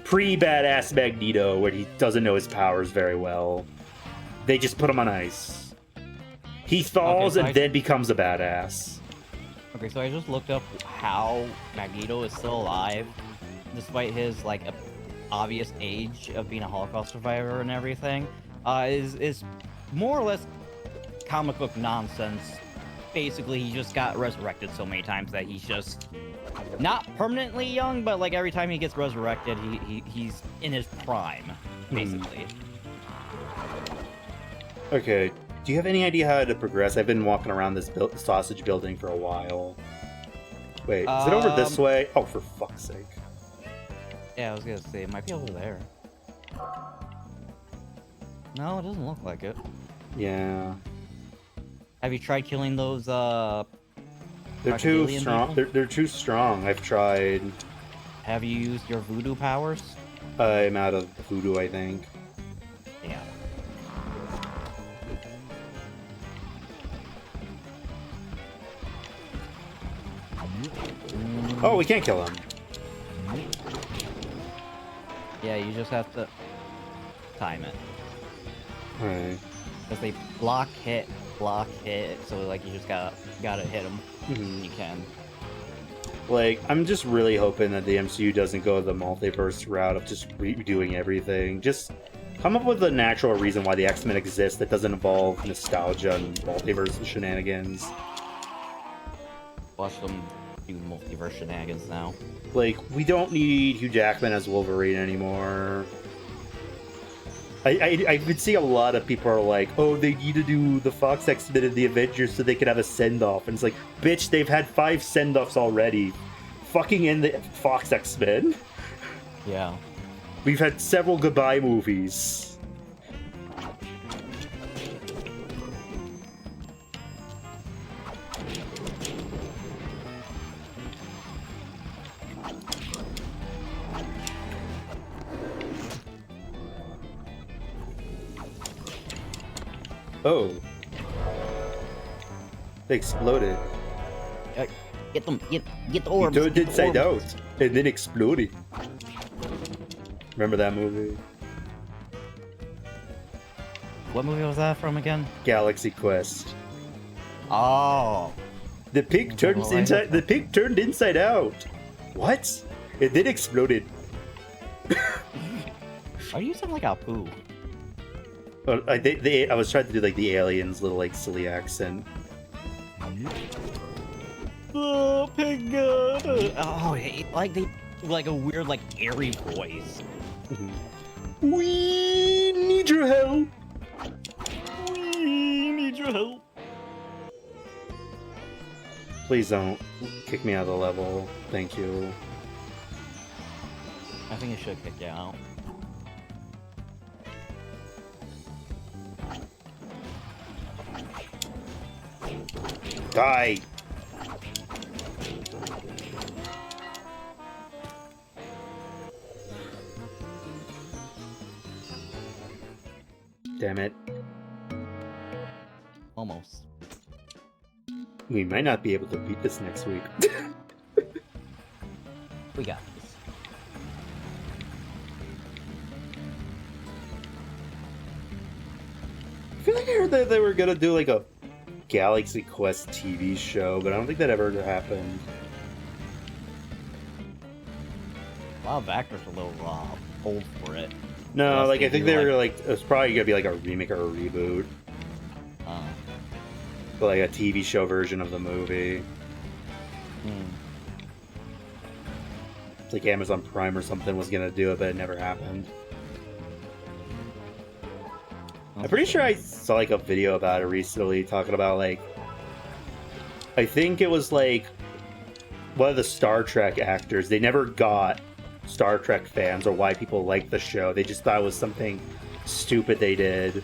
pre-badass Magneto, where he doesn't know his powers very well. They just put him on ice. He thaws and then becomes a badass. Okay, so I just looked up how Magneto is still alive, despite his, like, obvious age of being a Holocaust survivor and everything. Is more or less comic book nonsense. Basically, he just got resurrected so many times that he's just not permanently young, but, like, every time he gets resurrected, he's in his prime, basically. Okay, do you have any idea how to progress? I've been walking around this sausage building for a while. Wait, is it over this way? Oh, for fuck's sake. Yeah, I was gonna say, it might be over there. No, it doesn't look like it. Yeah. Have you tried killing those, They're too strong. They're too strong. I've tried. Have you used your voodoo powers? I'm out of voodoo, I think. Yeah. Oh, we can't kill him. Yeah, you just have to time it. Alright. Because they block hit, so like you just gotta hit them. You can. Like, I'm just really hoping that the MCU doesn't go the multiverse route of just redoing everything. Just come up with a natural reason why the X-Men exist that doesn't involve nostalgia and multiverse shenanigans. Watch them do multiverse shenanigans now. Like, we don't need Hugh Jackman as Wolverine anymore. I've been seeing a lot of people are like, oh, they need to do the Fox X-Men and the Avengers so they can have a send-off. And it's like, bitch, they've had 5 send-offs already. Fucking in the Fox X-Men. Yeah. We've had several goodbye movies. Oh. They exploded. Get them, get the orbs. He turned inside out and then exploded. Remember that movie? What movie was that from again? Galaxy Quest. Oh. The pig turns inside. The pig turned inside out. What? It then exploded. Are you sound like a poo? I was trying to do like the aliens' little like silly accent. Oh, pig god. Oh, like a weird like airy voice. We need your help. We need your help. Please don't kick me out of the level. Thank you. I think it should kick you out. Die. Damn it. Almost. We might not be able to beat this next week. We got this. I feel like I heard that they were gonna do like a Galaxy Quest TV show, but I don't think that ever happened. A lot of actors are a little old for it. No, Unless like they I think do, they were like it was probably gonna be like a remake or a reboot, but like a TV show version of the movie. It's like Amazon Prime or something was gonna do it, but it never happened. I'm pretty sure I saw like a video about it recently talking about like I think it was like one of the Star Trek actors. They never got Star Trek fans or why people liked the show. They just thought it was something stupid they did,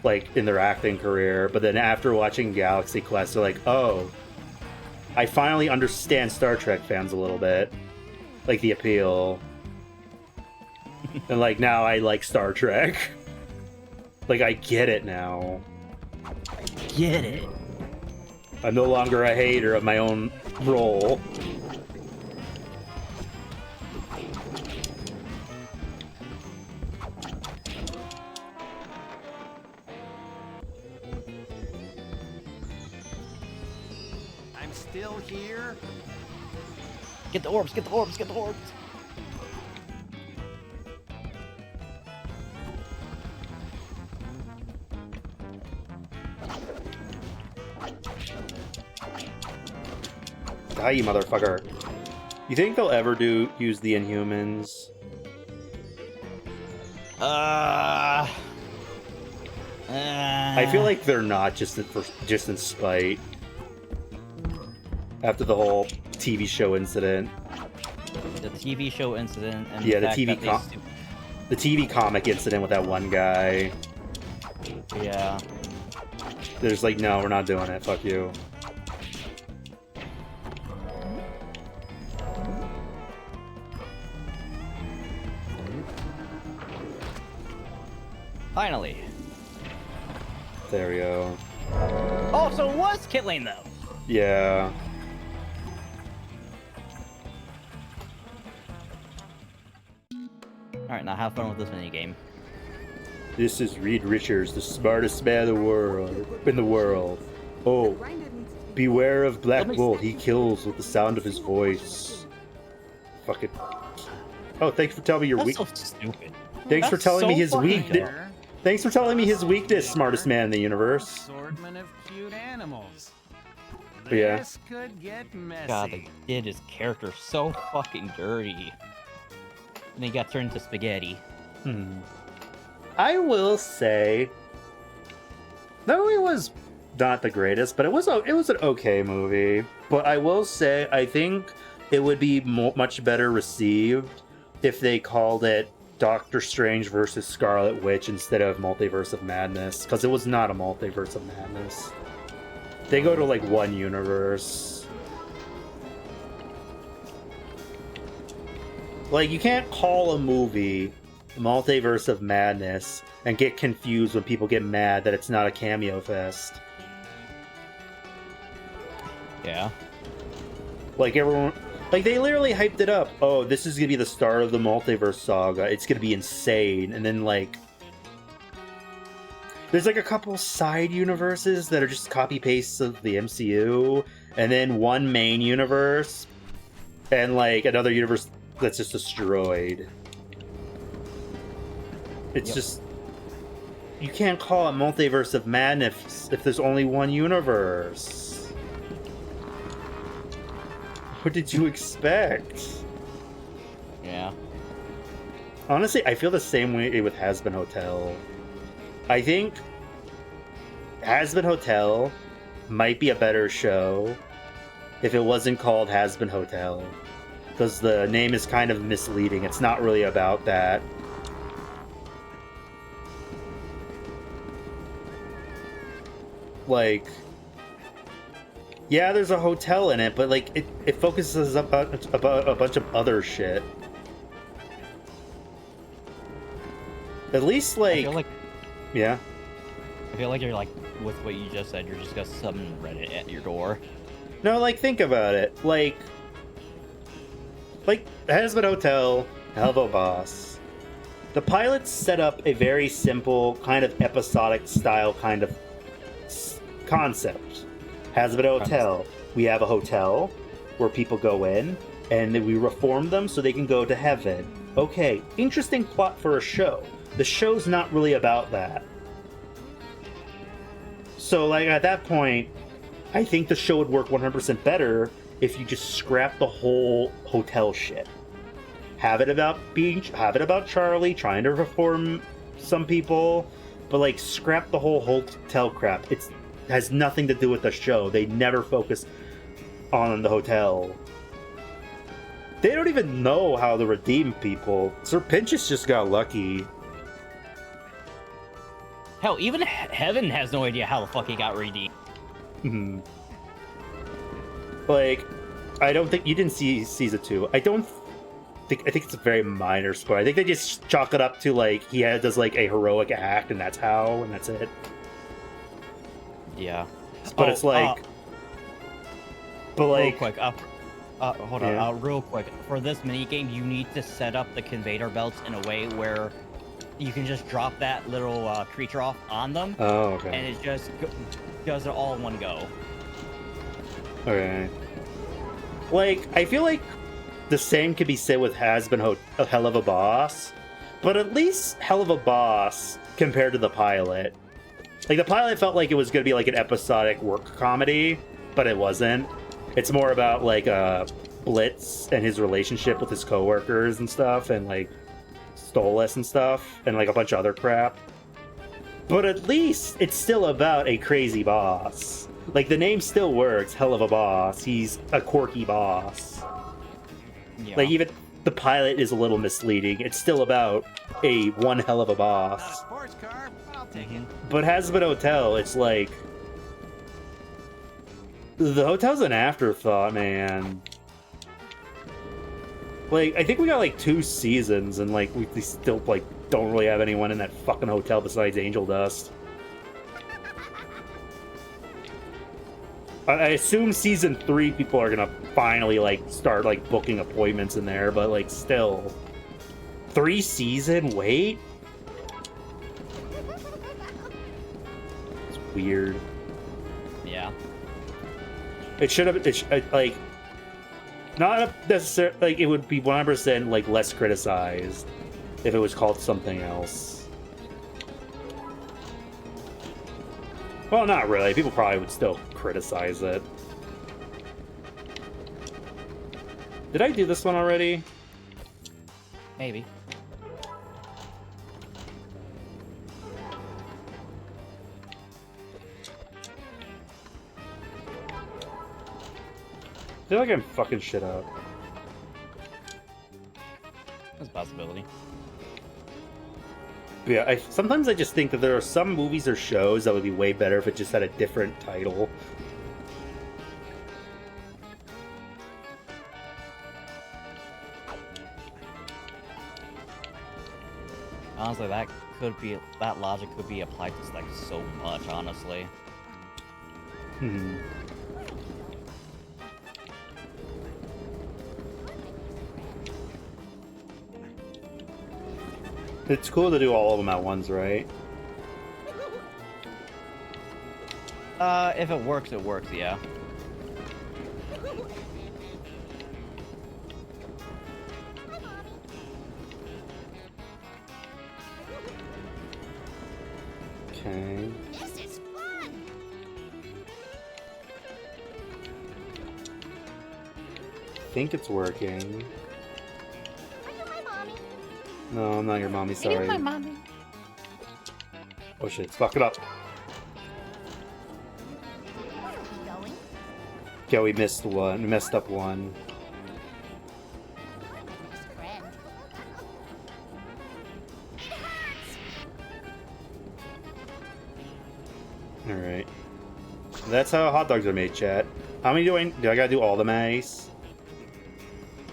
like in their acting career. But then after watching Galaxy Quest, they're like, oh, I finally understand Star Trek fans a little bit, like the appeal. And like now I like Star Trek. Like I get it now. Get it. I'm no longer a hater of my own role. I'm still here. Get the orbs, get the orbs, get the orbs. Die, you motherfucker. You think they'll ever use the Inhumans? I feel like they're not, just in spite. After the whole TV show incident. The TV show incident and yeah, the TV comic incident with that one guy. Yeah. They're just like, no, we're not doing it. Fuck you. Finally. There we go. Oh, so it was Kitling though. Yeah. Alright, now have fun with this minigame. This is Reed Richards, the smartest man in the world. Oh, beware of Black Bolt. He kills with the sound of his voice. Fucking. Oh, thanks for telling me your weakness. That's so stupid. Thanks for That's telling so me his fucking weakness. dumb. Thanks for telling me his weakness, smartest man in the universe. Assortment of cute animals. Yeah. This could get messy. God, they did his character so fucking dirty. And he got turned to spaghetti. I will say, though it was not the greatest, but it was an okay movie. But I will say, I think it would be much better received if they called it Doctor Strange versus Scarlet Witch instead of Multiverse of Madness, because it was not a Multiverse of Madness. They go to like one universe. Like, you can't call a movie Multiverse of Madness and get confused when people get mad that it's not a cameo fest. Yeah. Like, everyone... Like, they literally hyped it up. Oh, this is gonna be the start of the multiverse saga. It's gonna be insane. And then, like... There's, like, a couple side universes that are just copy-pastes of the MCU. And then one main universe. And, like, another universe that's just destroyed. It's just... You can't call it Multiverse of Madness if there's only one universe. What did you expect? Yeah. Honestly, I feel the same way with Hazbin Hotel. I think Hazbin Hotel might be a better show if it wasn't called Hazbin Hotel. Because the name is kind of misleading. It's not really about that. Like... Yeah, there's a hotel in it, but like it focuses about a bunch of other shit. At least I feel like yeah. I feel like you're like with what you just said, you're just gonna summon Reddit at your door. No, like think about it. Like Hazbin Hotel, Helvo Boss. The pilots set up a very simple, kind of episodic style kind of concept. Hazbin Hotel. We have a hotel where people go in, and then we reform them so they can go to heaven. Okay, interesting plot for a show. The show's not really about that. So, like, at that point, I think the show would work 100% better if you just scrap the whole hotel shit. Have it about Charlie trying to reform some people, but, like, scrap the whole hotel crap. has nothing to do with the show. They never focus on the hotel. They don't even know how to redeem people. Sir Pinchus just got lucky. Hell, even Heaven has no idea how the fuck he got redeemed. Like, I don't think you didn't see season 2. I think it's a very minor spoiler. I think they just chalk it up to like he does like a heroic act and that's it. Yeah. But it's like, but like, real quick, hold on, real quick. For this minigame, you need to set up the conveyor belts in a way where you can just drop that little creature off on them. Oh, okay. And it just does it all in one go. Okay. Like, I feel like the same could be said with Has Been a Hell of a Boss, but at least Hell of a Boss compared to the pilot. Like, the pilot felt like it was going to be like an episodic work comedy, but it wasn't. It's more about like Blitz and his relationship with his coworkers and stuff, and like Stolas and stuff, and like a bunch of other crap. But at least it's still about a crazy boss. Like, the name still works, Hell of a Boss. He's a quirky boss. Yeah. Like, even the pilot is a little misleading. It's still about a one hell of a boss. Sports car, I'll take it. But Has Been Hotel, it's like... The hotel's an afterthought, man. Like, I think we got like 2 seasons, and like, we still like don't really have anyone in that fucking hotel besides Angel Dust. I assume season 3 people are gonna finally like start like booking appointments in there, but like still, 3 season wait. It's weird. Yeah. It should have. Like, not necessarily. Like, it would be 100% like less criticized if it was called something else. Well, not really. People probably would still criticize it. Did I do this one already? Maybe. I feel like I'm fucking shit up. That's a possibility. But yeah, sometimes I just think that there are some movies or shows that would be way better if it just had a different title. Honestly, that logic could be applied to like so much, honestly. It's cool to do all of them at once, right? If it works, yeah. Okay. This is fun. I think it's working. Are you my mommy? No, I'm not your mommy, sorry. Are you my mommy? Oh shit, fuck it up. Where are we going? Yeah, we missed one. We messed up one. Just friend. It hurts. Alright. That's how hot dogs are made, chat. How many do I gotta do all the mice?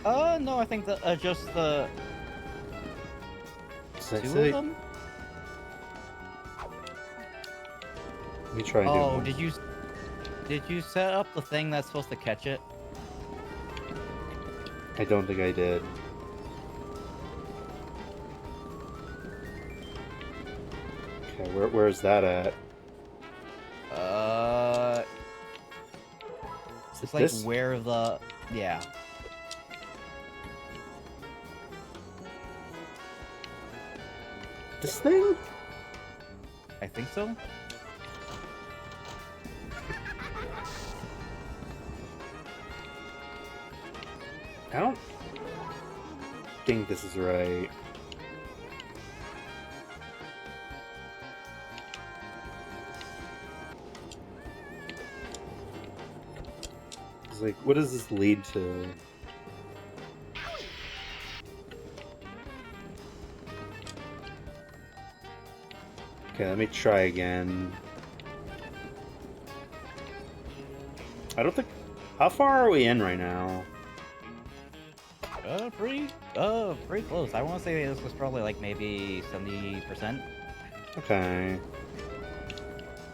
No, I think that just the So- 2 so- of them. Let me try and do Oh, one. did you set up the thing that's supposed to catch it? I don't think I did. Okay, where's that at? It's like this? where the yeah. This thing? I think so. I don't think this is right. It's like, what does this lead to? Okay, let me try again. I don't think... How far are we in right now? Pretty close. I want to say this was probably like maybe 70%. Okay.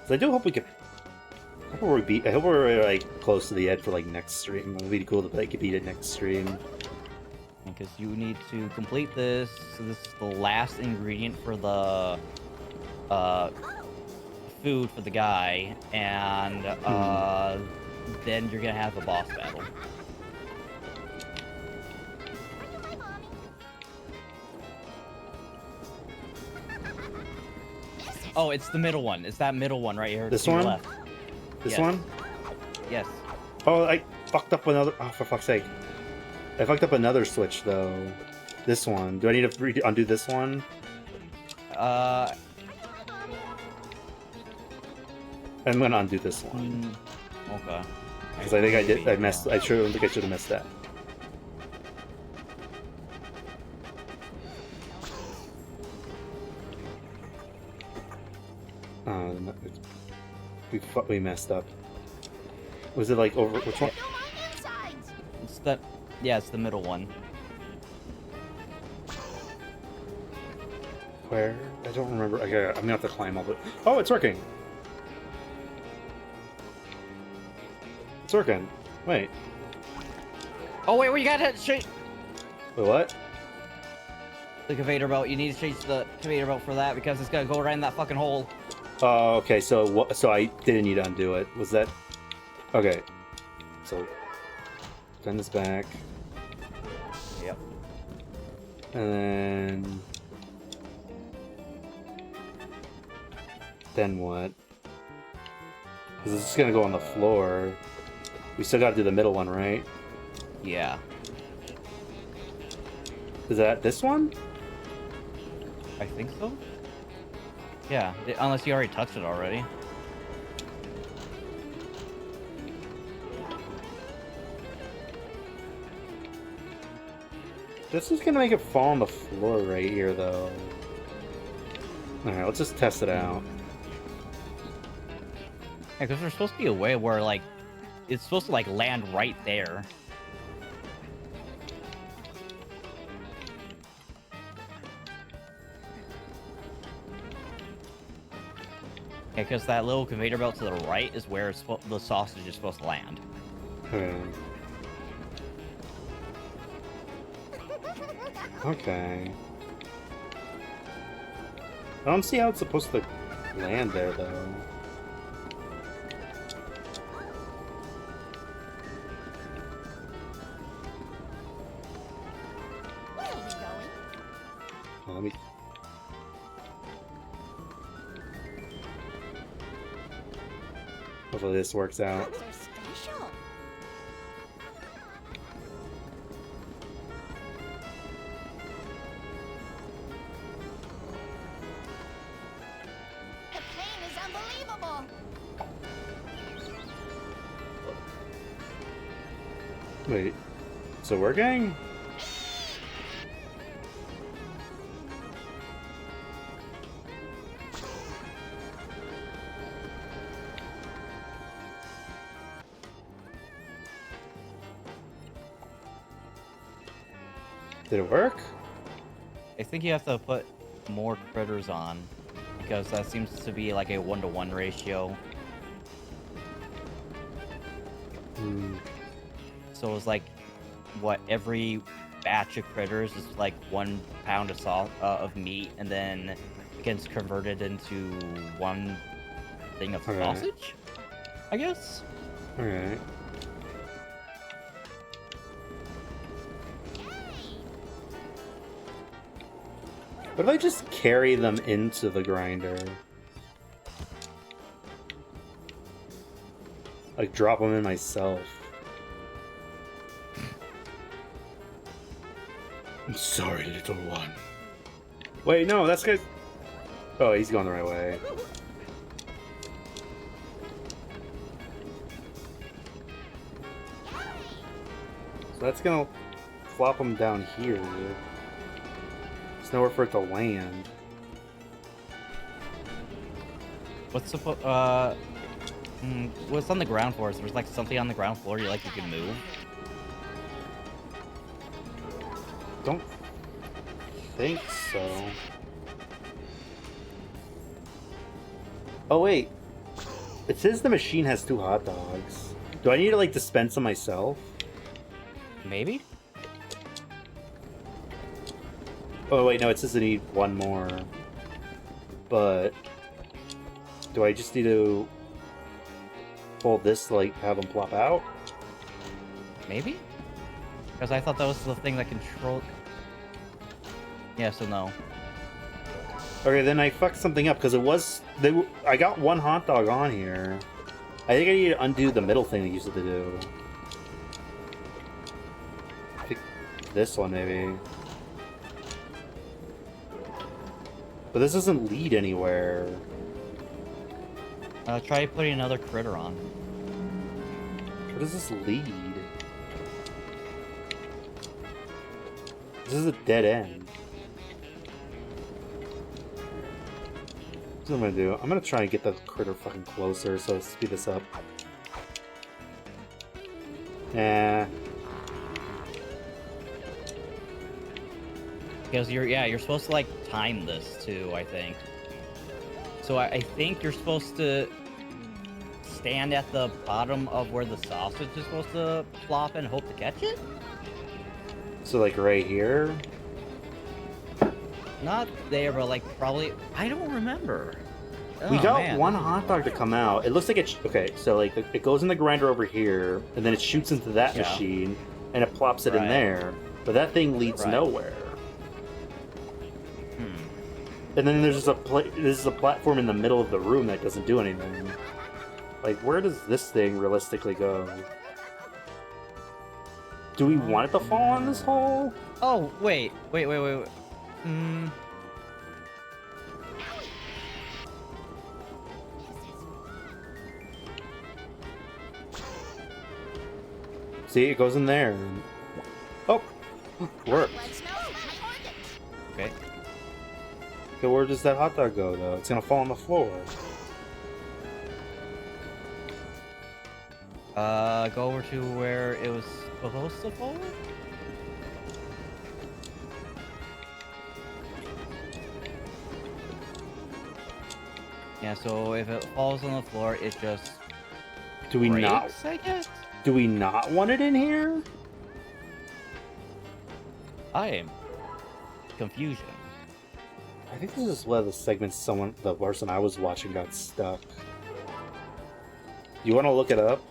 So I do hope we can... I hope we're like close to the end for like next stream. It would be cool to like beat it next stream. Because you need to complete this. So this is the last ingredient for the food for the guy, and then you're gonna have a boss battle. Oh, it's the middle one. It's that middle one right here. This to your one? left. This Yes. one? Yes. Oh, I fucked up another... Oh, for fuck's sake. I fucked up another switch, though. This one. Do I need to undo this one? I'm gonna undo this one. Okay. Because I think I did... I messed... I sure don't think I should have messed that. Oh, no, we messed up. Was it like over... Which one? It's the... Yeah, it's the middle one. Where? I don't remember. Okay, I'm gonna have to climb all the... Oh, it's working! It's working. Wait. Oh, wait, you gotta change Wait, what? the conveyor belt. You need to change the conveyor belt for that because it's gonna go right in that fucking hole. Oh, okay, so so I didn't need to undo it. Was that... Okay. So... Turn this back. Yep. And then... Then what? Because it's just gonna go on the floor. We still gotta do the middle one, right? Yeah. Is that this one? I think so. Yeah, unless you already touched it already. This is gonna make it fall on the floor right here, though. Alright, let's just test it out. Yeah, because there's supposed to be a way where, like, it's supposed to, like, land right there. Yeah, because that little conveyor belt to the right is where the sausage is supposed to land. Okay. I don't see how it's supposed to land there, though. Where are we going? Oh, let me... Hopefully this works out. Those are special. The pain is unbelievable. Wait, is it working? Did it work? I think you have to put more critters on, because that seems to be like a 1-to-1 ratio. Hmm. So it's like, what, every batch of critters is like 1 pound of meat, and then it gets converted into 1 thing of Alright. sausage, I guess? Alright. What if I just carry them into the grinder? Like, drop them in myself. I'm sorry, little one. Wait, no, that's guy's... Oh, he's going the right way. So that's gonna flop them down here. There's nowhere for it to land. What's what's on the ground floor? So there's like something on the ground floor you can move. Don't think so. Oh wait. It says the machine has 2 hot dogs. Do I need to like dispense them myself? Maybe? Oh wait, no, it says I need 1 more. But do I just need to hold this to like have them plop out? Maybe? Because I thought that was the thing that controlled... Yeah, so no. Okay, then I fucked something up because it was... I got 1 hot dog on here. I think I need to undo the middle thing they used to do. I think this one, maybe. But this doesn't lead anywhere. Try putting another critter on. Where does this lead? This is a dead end. What I'm gonna do, I'm gonna try and get the critter fucking closer, so speed this up. Nah. Because you're supposed to like time this too, I think. So I think you're supposed to stand at the bottom of where the sausage is supposed to flop and hope to catch it? So like right here? Not there, but like probably... I don't remember. We Oh, got man, 1 this is hot dog to come out. It looks like it's... Okay, so like it goes in the grinder over here, and then it shoots into that Yeah. machine, and it plops it in Right. there. But that thing leads Right. nowhere. Hmm. And then there's this is a platform in the middle of the room that doesn't do anything. Like, where does this thing realistically go? Do we want it to fall in this hole? Oh, wait. Hmm. See, it goes in there. Oh, worked. Let's know. Record it. Okay. Okay, where does that hot dog go, though? It's gonna fall on the floor. Go over to where it was supposed to fall? Yeah, so if it falls on the floor, it just Do we not? breaks, I guess? Do we not want it in here? I am confusion. I think this is where the segment the person I was watching got stuck. You want to look it up?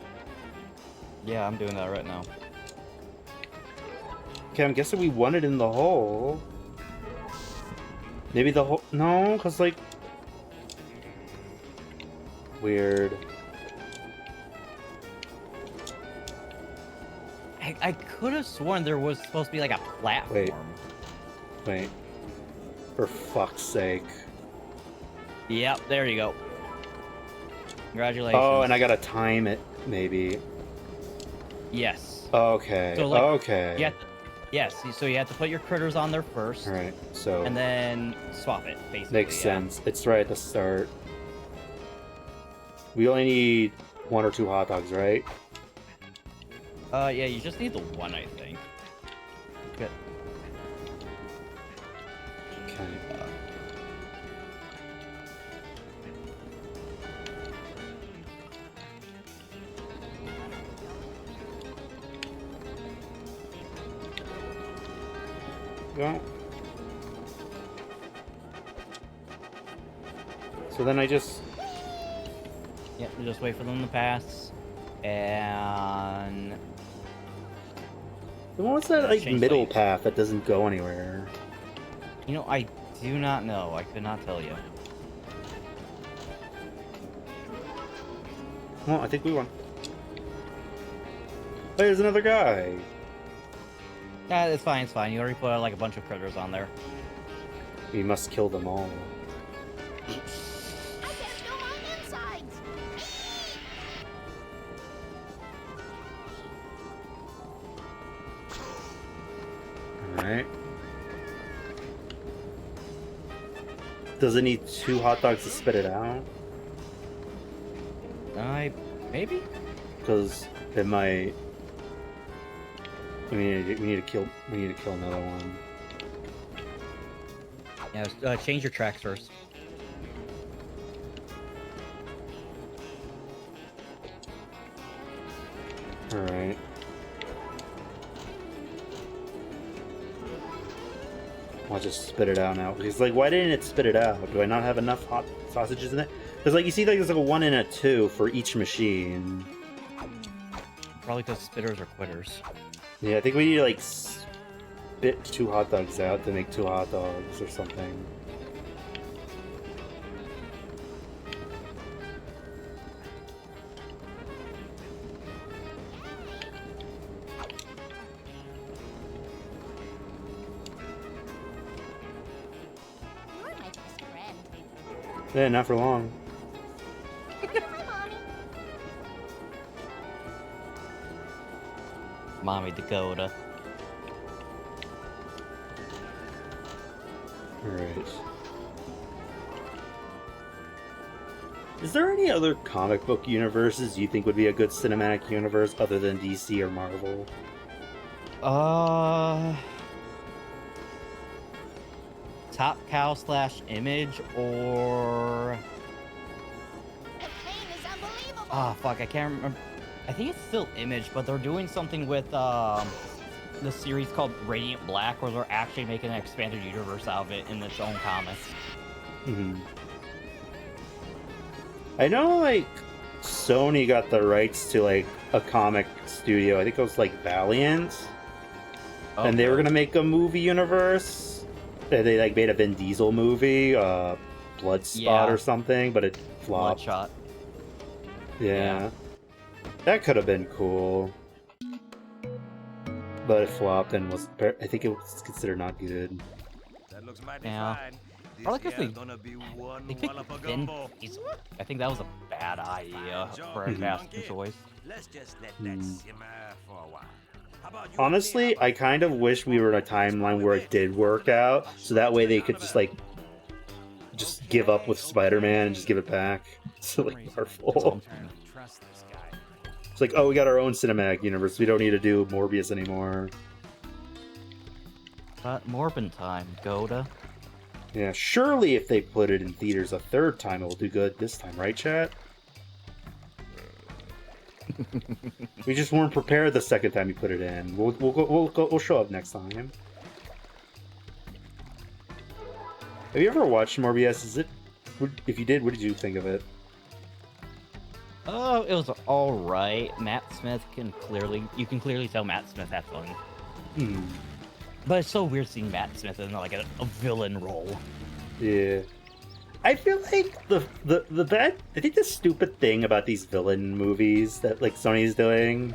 Yeah, I'm doing that right now. Okay, I'm guessing we want it in the hole. Maybe the hole... No, because, like... Weird. I could have sworn there was supposed to be like a platform. Wait. For fuck's sake. Yep, there you go. Congratulations. Oh, and I gotta time it, maybe. Yes. Okay, So, like, okay. Yes, so you have to put your critters on there first. Alright, so... And then swap it, basically. Makes yeah. sense. It's right at the start. We only need 1 or 2 hot dogs, right? Yeah, you just need the one, I think. Good. Okay. Well. So then I just... Yep, you just wait for them to pass. And... Then what's that, like, Change middle lanes. path that doesn't go anywhere? You know, I do not know. I could not tell you. Well, I think we won. Hey, there's another guy! Yeah, it's fine, it's fine. You already put like a bunch of critters on there. We must kill them all. I can't feel my insides. Does it need 2 hot dogs to spit it out? Maybe? Because it might. We need to kill another one. Yeah, change your tracks first. Alright. I'll just spit it out now. Because, like, why didn't it spit it out? Do I not have enough hot sausages in it? Because, like, you see, like, there's like a 1 and a 2 for each machine. Probably because spitters are quitters. Yeah, I think we need to, like, spit 2 hot dogs out to make 2 hot dogs or something. You're my best friend. Yeah, not for long. You're my mommy. Mommy Dakota. Alright. Is there any other comic book universes you think would be a good cinematic universe other than DC or Marvel? Top Cow / Image or... The pain is unbelievable. Ah, fuck, I can't remember. I think it's still Image, but they're doing something with the series called Radiant Black, where they're actually making an expanded universe out of it in its own comics. Mm-hmm. I know, like, Sony got the rights to, like, a comic studio. I think it was, like, Valiant. And they were gonna make a movie universe. They, like, made a Vin Diesel movie, Bloodspot or something, but it flopped. Bloodshot. Yeah. That could have been cool. But it flopped and was, I think it was considered not good. That looks mighty Yeah. fine. This Probably 'cause here's gonna be one They picked wallop of Vin gumbo. Diesel. I think that was a bad idea for a casting choice. Let's just let that simmer for a while. How about you Honestly, I kind of wish we were in a timeline where it did work out, so that way they could just, like, just give up with Spider-Man and just give it back to, like, Marvel. trust this guy? It's like, oh, we got our own cinematic universe. We don't need to do Morbius anymore. But Morbin time, Goda. Yeah, surely if they put it in theaters a 3rd time, it will do good this time, right, chat? We just weren't prepared the 2nd time you put it in. We'll show up next time. Have you ever watched Morbius? If you did, what did you think of it? Oh, it was alright. Matt Smith you can clearly tell Matt Smith had fun. But it's so weird seeing Matt Smith in like a villain role. Yeah. I feel like the I think the stupid thing about these villain movies that, like, Sony's doing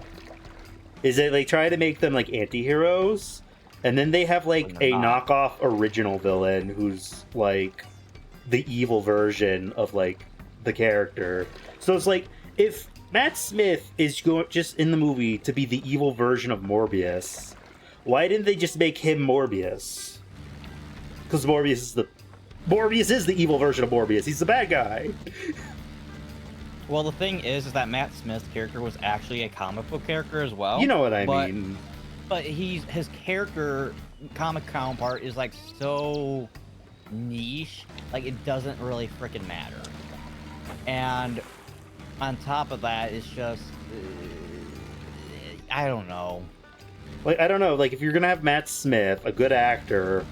is that they try to make them like anti-heroes, and then they have like a knockoff original villain who's like the evil version of like the character. So it's like, if Matt Smith is just in the movie to be the evil version of Morbius, why didn't they just make him Morbius? Because Morbius is the evil version of Morbius. He's the bad guy. Well, the thing is that Matt Smith's character was actually a comic book character as well. You know what I mean. But his character comic counterpart is like so niche, like it doesn't really freaking matter. And on top of that, it's just I don't know. Like, I don't know, like, if you're gonna have Matt Smith, a good actor,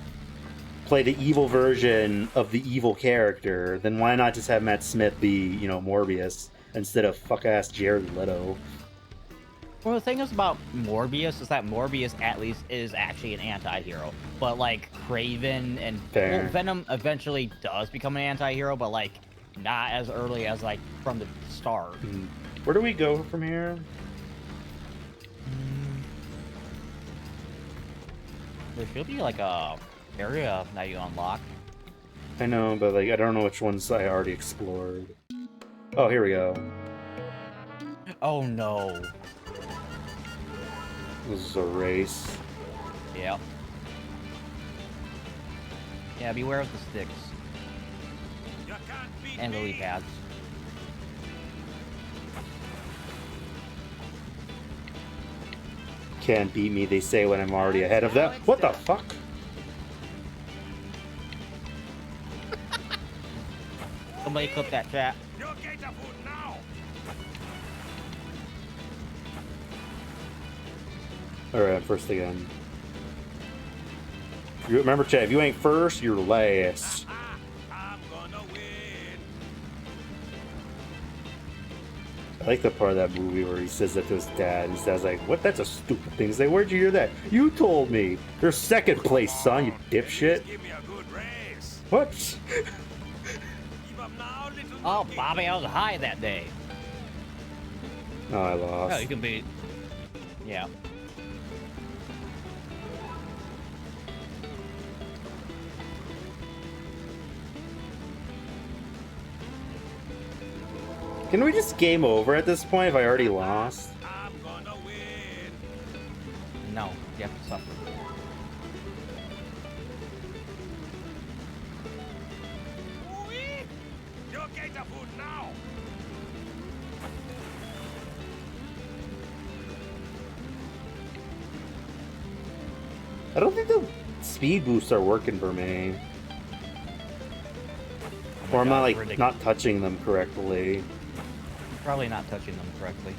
play the evil version of the evil character, then why not just have Matt Smith be, Morbius, instead of fuck-ass Jared Leto? Well, the thing is about Morbius is that Morbius at least is actually an anti-hero. But, like, Kraven and Venom eventually does become an anti-hero, but, like, not as early as, like, from the start. Where do we go from here? There should be, like, a area that you unlock. I know, but, like, I don't know which ones I already explored. Oh, here we go. Oh, no. This is a race. Yeah. Yeah, beware of the sticks. can't beat And me. lily pads. Can't beat me, they say when I'm already ahead of them. What the fuck? Somebody clip that chat. You get the food now. Alright, first again. You remember, chat, if you ain't first, you're last. I'm gonna win. I like the part of that movie where he says that to his dad. His dad's like, what? That's a stupid thing to say. Where'd you hear that? You told me. You're second place, son, you dipshit. Give me a good race. What? Give up now, little Oh, monkey. Bobby, I was high that day. Oh, I Oh, lost. you can beat. Yeah. Can we just game over at this point if I already lost? I'm gonna win. No, you have to suffer. Ooh-wee. You get the food now. I don't think the speed boosts are working for me. Or I'm not, God, like, ridiculous. not touching them correctly. Probably not touching them correctly.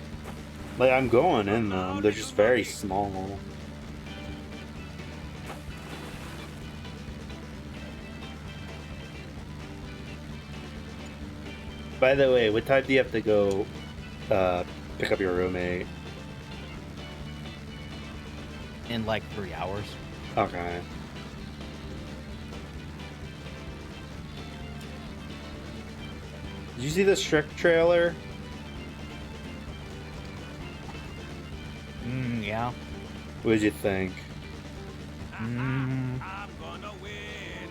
Like, I'm going in them. They're just very small. By the way, what time do you have to go pick up your roommate? In like 3 hours. Okay. Did you see the Shrek trailer? Yeah. What did you think? Mm, I'm gonna win.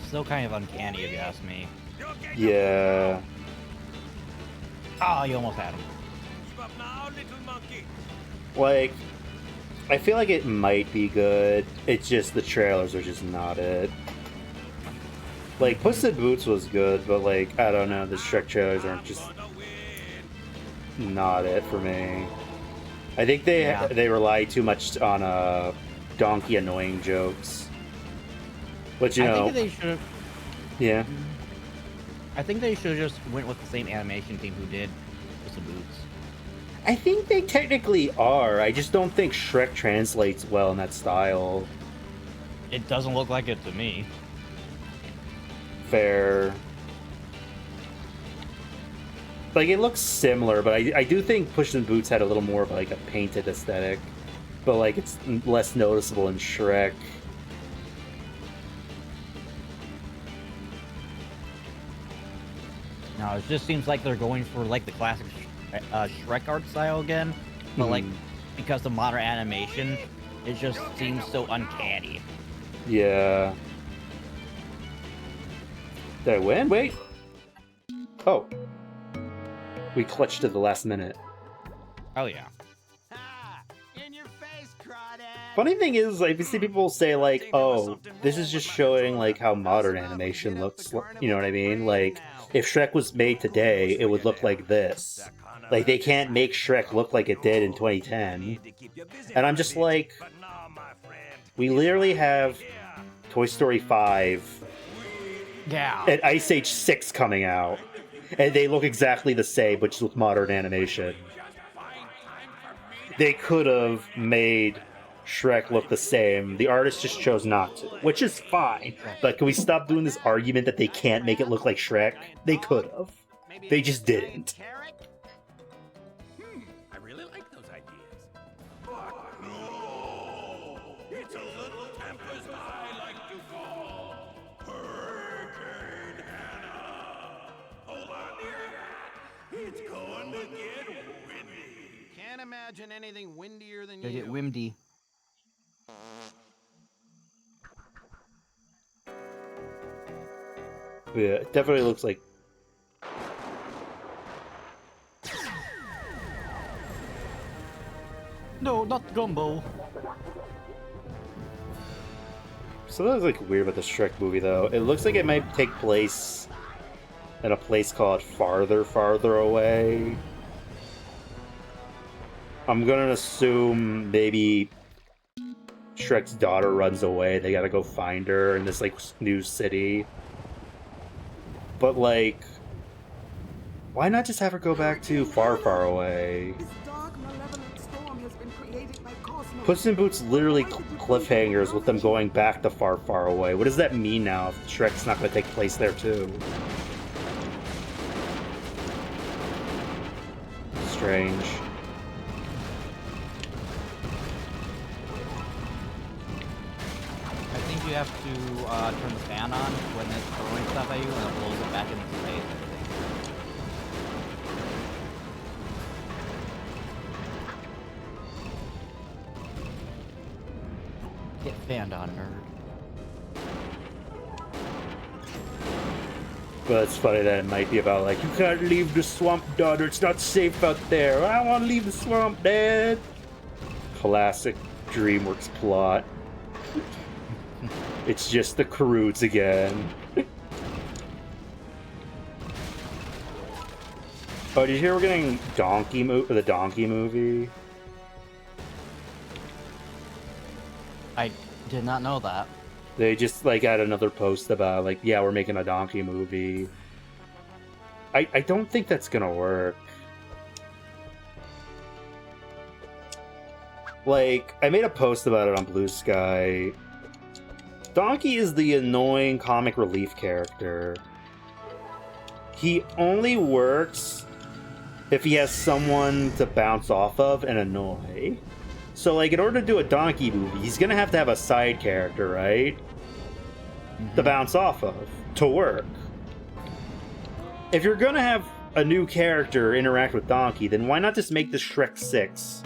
still kind of uncanny if you ask me. You get the Yeah. Oh, you almost had him. Give up now, little monkey. Like, I feel like it might be good. It's just the trailers are just not it. Like, Puss in Boots was good, but like, I don't know, the Shrek trailers aren't just Gonna win. not it for me. I think they Yeah. they rely too much on donkey annoying jokes. But you I know, think they should. yeah. I think they should have just went with the same animation team who did Puss in Boots. I think they technically are. I just don't think Shrek translates well in that style. It doesn't look like it to me. Fair. Like, it looks similar, but I do think Puss in Boots had a little more of like a painted aesthetic. But like, it's less noticeable in Shrek. No, it just seems like they're going for like the classic Shrek art style again, but like because of modern animation, it just seems so uncanny. Yeah. Did I win? Wait. Oh. We clutched at the last minute. Oh yeah. Ha! In your face, crawdad! Funny thing is, like, you see people say, like, oh, this is just showing, like, how modern animation looks. You know what I mean? Like, if Shrek was made today, it would look like this. Like, they can't make Shrek look like it did in 2010. And I'm just like, But now, my friend, we literally have Toy Story 5 Yeah. and Ice Age 6 coming out. And they look exactly the same, but just with modern animation. They could have made Shrek look the same. The artist just chose not to, which is fine. But can we stop doing this argument that they can't make it look like Shrek? They could have. Maybe They a just giant didn't. carrot? I really like those ideas. But no! It's a little tempest I like to call Hurricane Hannah. Hold on, dear. It's going to get windy. Can't imagine anything windier than They you. get windy. Yeah, it definitely looks like. No, not Gumbo. Something's like weird about the Shrek movie though. It looks like it might take place in a place called Farther, Farther Away. I'm gonna assume maybe Shrek's daughter runs away. They gotta go find her in this like new city. But like, why not just have her go back to Far, Far Away? This dark, malevolent storm has been created by Cosmos. Puss in Boots literally cliffhangers with them going back to Far, Far Away. What does that mean now if Shrek's not going to take place there too? Strange. I think you have to turn the fan on when it's throwing stuff at you, and it blows it back into space. I think. Get fanned on, nerd. But it's funny that it might be about like, you can't leave the swamp, daughter. It's not safe out there. I don't want to leave the swamp, Dad. Classic DreamWorks plot. It's just the Karoots again. Oh, did you hear we're getting the Donkey movie? I did not know that. They just like had another post about like, yeah, we're making a Donkey movie. I don't think that's gonna work. Like, I made a post about it on Blue Sky. Donkey is the annoying comic relief character. He only works if he has someone to bounce off of and annoy. So, like, in order to do a Donkey movie, he's gonna have to have a side character, right? To bounce off of, to work. If you're gonna have a new character interact with Donkey, then why not just make this Shrek 6?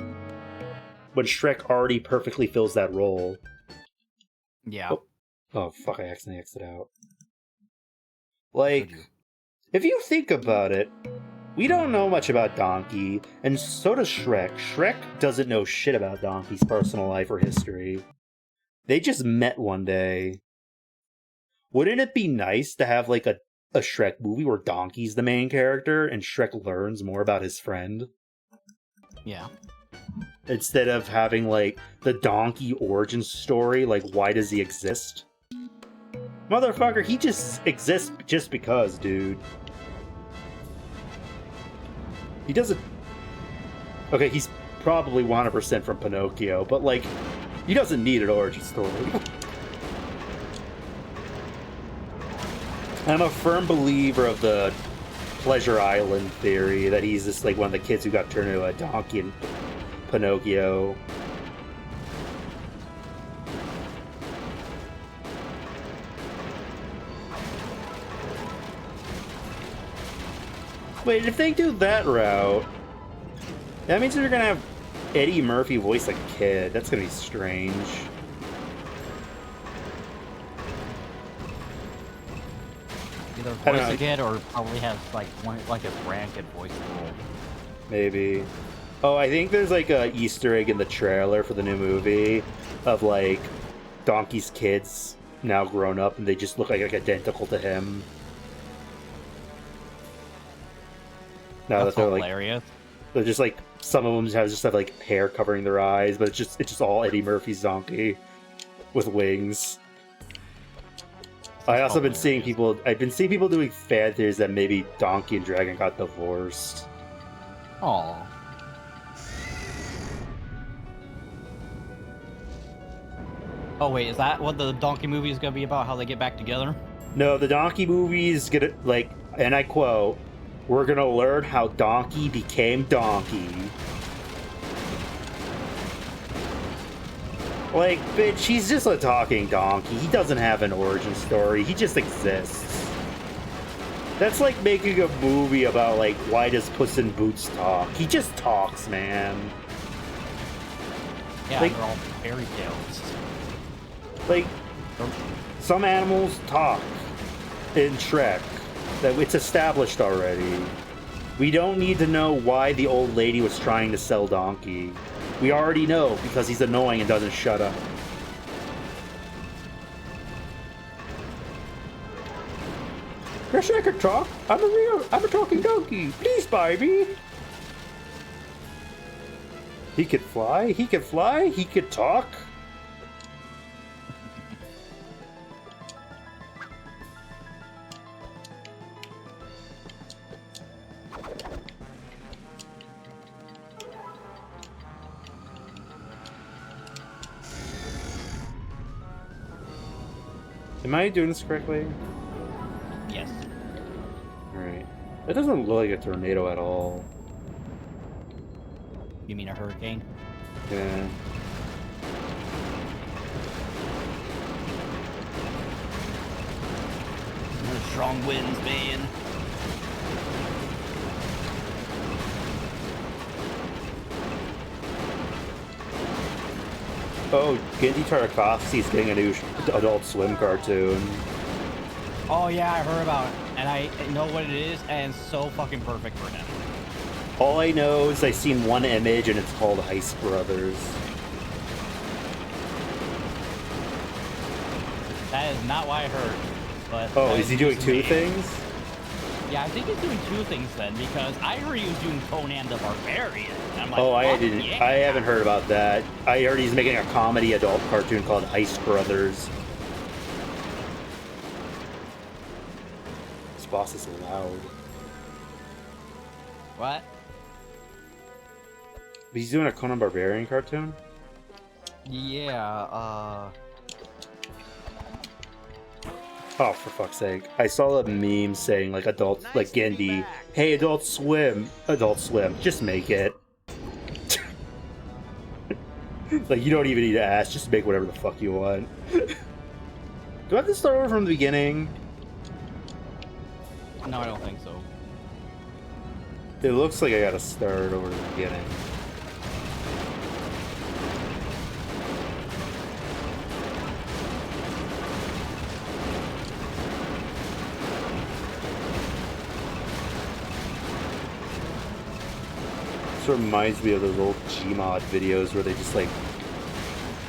When Shrek already perfectly fills that role. Yeah. Oh, fuck, I accidentally exited out. Like, if you think about it, we don't know much about Donkey, and so does Shrek. Shrek doesn't know shit about Donkey's personal life or history. They just met one day. Wouldn't it be nice to have, like, a Shrek movie where Donkey's the main character and Shrek learns more about his friend? Yeah. Instead of having, like, the Donkey origin story, like, why does he exist? Motherfucker, he just exists just because, dude. He doesn't... Okay, he's probably 100% from Pinocchio, but, like, he doesn't need an origin story. I'm a firm believer of the Pleasure Island theory, that he's just, like, one of the kids who got turned into a donkey in Pinocchio. Wait, if they do that route, that means they're gonna have Eddie Murphy voice a kid. That's gonna be strange. Either voice a kid or probably has like a grandkid voice role. Maybe. Oh, I think there's like a Easter egg in the trailer for the new movie of like Donkey's kids now grown up and they just look like identical to him. Now That's that they're hilarious. They're just like, some of them just have like hair covering their eyes, but it's just all Eddie Murphy's Donkey with wings. I've been seeing people doing fan theories that maybe Donkey and Dragon got divorced. Aww. Oh wait, is that what the Donkey movie is gonna be about? How they get back together? No, the Donkey movie is gonna, like, and I quote, "We're gonna learn how Donkey became Donkey." Like, bitch, he's just a talking donkey. He doesn't have an origin story. He just exists. That's like making a movie about, like, why does Puss in Boots talk? He just talks, man. Yeah, like, they're all fairy tales. Like, some animals talk in Shrek. That it's established already. We don't need to know why the old lady was trying to sell Donkey. We already know because he's annoying and doesn't shut up. Wish I could talk. I'm a talking donkey. Please buy me. He could fly. He could fly. He could talk. Am I doing this correctly? Yes. Alright. That doesn't look like a tornado at all. You mean a hurricane? Yeah. There's strong winds, man. Oh, Gendy Tartakovsky's getting a new Adult Swim cartoon. Oh yeah, I heard about it, and I know what it is, and it's so fucking perfect for him. All I know is I've seen one image and it's called Heist Brothers. That is not what I heard. But Oh, that is he doing news to two me. things? Yeah, I think he's doing two things then, because I heard he was doing Conan the Barbarian. And I'm like, Oh, I fuck didn't. yeah. I haven't heard about that. I heard he's making a comedy adult cartoon called Heist Brothers. This boss is loud. What? He's doing a Conan Barbarian cartoon? Yeah, Oh, for fuck's sake. I saw a meme saying, like, adult, Nice like, to be Gendy, back. hey, Adult Swim, just make it. Like, you don't even need to ask, just make whatever the fuck you want. Do I have to start over from the beginning? no, I don't think so. It looks like I gotta start over the beginning. This reminds me of those old Gmod videos where they just like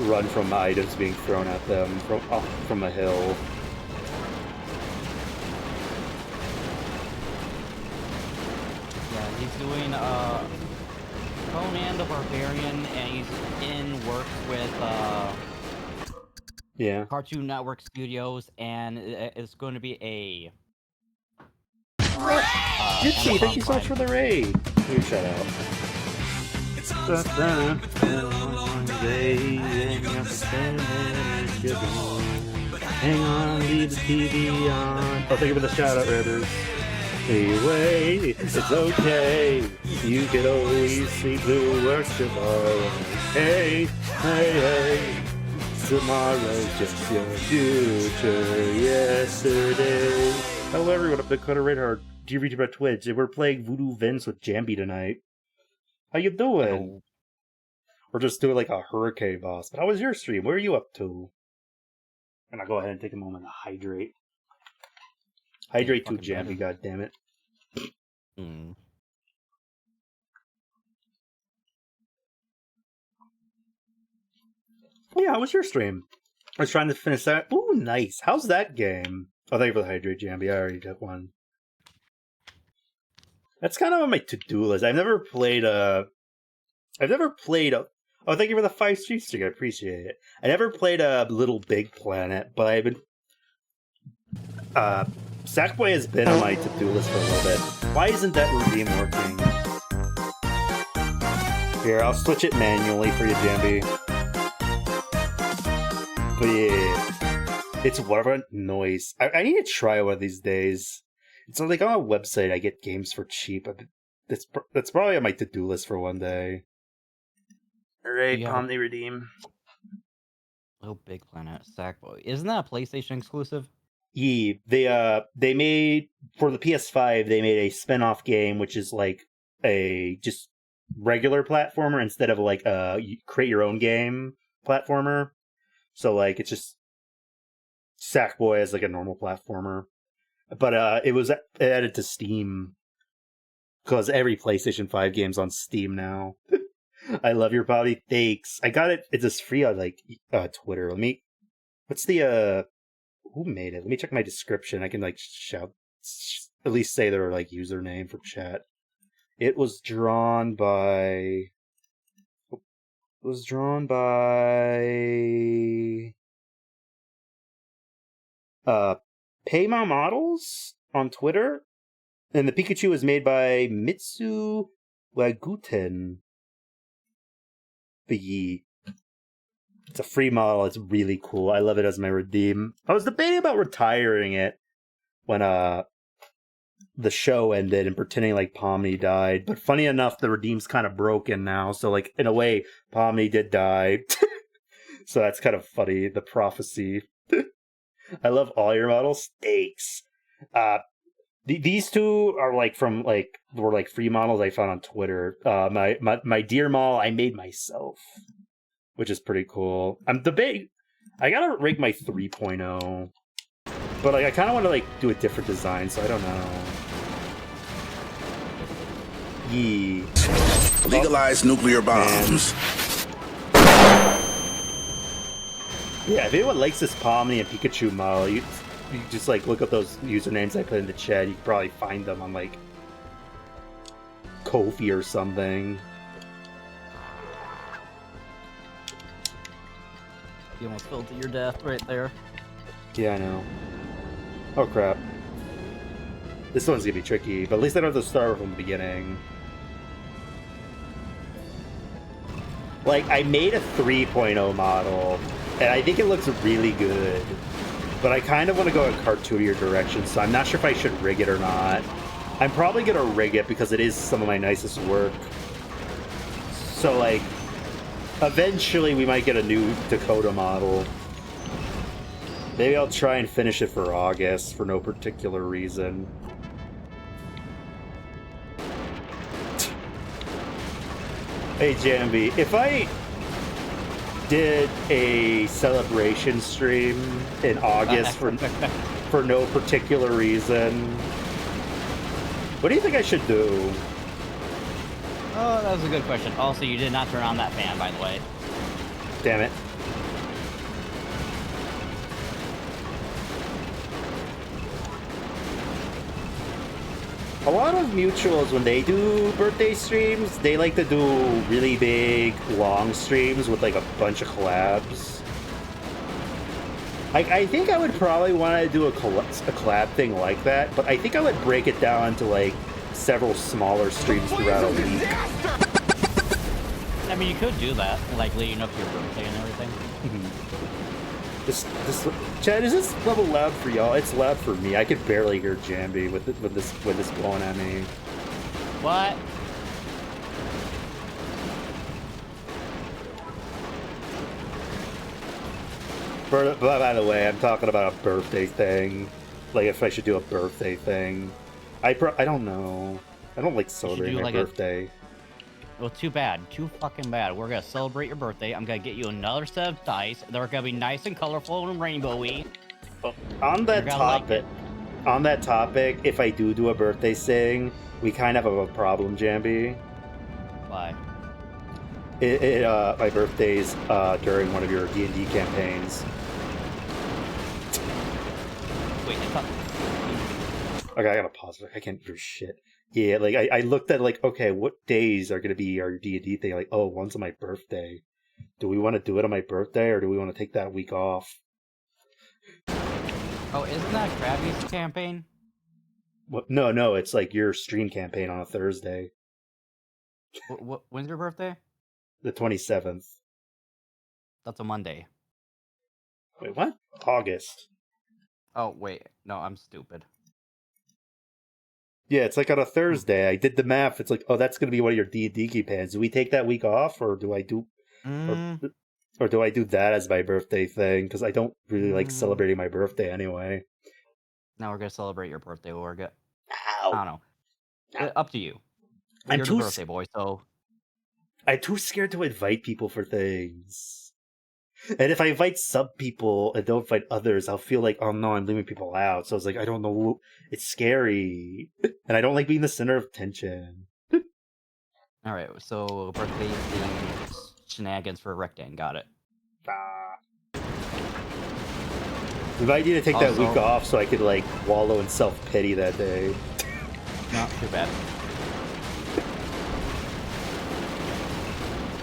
run from items being thrown at them from a hill. Yeah, he's doing Conan the Barbarian, and he's in works with Yeah. Cartoon Network Studios, and it's going to be a Gypsy, thank you so much for the raid. You shut up. Hang on, leave the TV on. Oh, thank you for the shout out, Rivers. Anyway, it's okay. You can always see blue work tomorrow. Hey, hey, hey. Tomorrow's just your future yesterday. Hello everyone, I'm DakotaRedhart. Do you reach about Twitch? And we're playing Voodoo Vince with Jambi tonight. How you doing? We're just doing like a hurricane boss. But how was your stream? What are you up to? And I'll go ahead and take a moment to hydrate. Hydrate to fucking Jambi, goddammit. Yeah, how was your stream? I was trying to finish that. Ooh, nice. How's that game? Oh, thank you for the hydrate, Jambi. I already did one. That's kind of on my to-do list. I've never played a... Oh, thank you for the 5 streets stick. I appreciate it. I never played a Little Big Planet, but I've been... Sackboy has been on my to-do list for a little bit. Why isn't that redeem working? Here, I'll switch it manually for you, Jambi. But yeah, it's whatever noise. I need to try one of these days. It's like on a website I get games for cheap. That's probably on my to-do list for one day. Alright, Yeah. Omni Redeem. Little Big Planet, Sackboy. Isn't that a PlayStation exclusive? Yeah, they made, for the PS5, they made a spin-off game, which is like a just regular platformer instead of like a create your own game platformer. So like it's just Sackboy as like a normal platformer. But it was added to Steam because every PlayStation 5 game's on Steam now. I love your body. Thanks. I got it. It's just free on like Twitter. What's the who made it? Let me check my description. I can like shout at least say their like username for chat. It was drawn by. Paymon Models on Twitter, and the Pikachu was made by Mitsu Waguten. It's a free model. It's really cool. I love it as my redeem. I was debating about retiring it when the show ended and pretending like Pomni died. But funny enough, the redeem's kind of broken now. So like in a way, Pomni did die. So that's kind of funny. The prophecy. I love all your models. Steaks. These two are were free models I found on Twitter. My deer model I made myself, which is pretty cool. I gotta rig my 3.0, but like I kind of want to like do a different design, so I don't know. Legalize nuclear bombs. Yeah, if anyone likes this Pomni and Pikachu model, you just like look up those usernames I put in the chat. You can probably find them on like Ko-fi or something. You almost fell to your death right there. Yeah, I know. Oh crap. This one's gonna be tricky, but at least I don't have to start from the beginning. Like, I made a 3.0 model, and I think it looks really good. But I kind of want to go a cartoonier direction, so I'm not sure if I should rig it or not. I'm probably going to rig it because it is some of my nicest work. So, like, eventually we might get a new Dakota model. Maybe I'll try and finish it for August for no particular reason. Hey, Jambi, if I did a celebration stream in August for no particular reason, what do you think I should do? Oh, that was a good question. Also, you did not turn on that fan, by the way. Damn it. A lot of mutuals, when they do birthday streams, they like to do really big, long streams with like a bunch of collabs. I think I would probably want to do a collab thing like that, but I think I would break it down into like several smaller streams throughout a week. I mean, you could do that, like leading up to your birthday and everything. Chad, is this level loud for y'all? It's loud for me. I could barely hear Jambi with this blowing at me. What? By the way, I'm talking about a birthday thing. Like, if I should do a birthday thing. I don't know. I don't like celebrating my birthday. Well, too bad. Too fucking bad. We're gonna celebrate your birthday. I'm gonna get you another set of dice. They're gonna be nice and colorful and rainbowy. On that topic, if I do a birthday thing, we kind of have a problem, Jambi. Why? My birthday's during one of your D&D campaigns. Wait, I thought... Okay, I gotta pause it. I can't hear shit. Yeah, like, I looked at, like, okay, what days are gonna be our D&D thing? Like, oh, one's on my birthday. Do we want to do it on my birthday, or do we want to take that week off? Oh, isn't that Krabby's campaign? What? No, it's like your stream campaign on a Thursday. When's your birthday? The 27th. That's a Monday. Wait, what? August. Oh, wait. No, I'm stupid. Yeah, it's like on a Thursday. I did the math. It's like, oh, that's going to be one of your D&D campaigns. Do we take that week off, or do I do... Or do I do that as my birthday thing? Because I don't really like celebrating my birthday anyway. Now we're going to celebrate your birthday. Ow. I don't know. Up to you. You're the birthday boy, so... I'm too scared to invite people for things. And if I invite some people and don't invite others, I'll feel like, oh no, I'm leaving people out. So it's like, I don't know. It's scary. And I don't like being the center of attention. Alright, so birthday shenanigans for Rectan. Got it. We might need to take that Also- week off so I could like wallow in self-pity that day. Not too bad.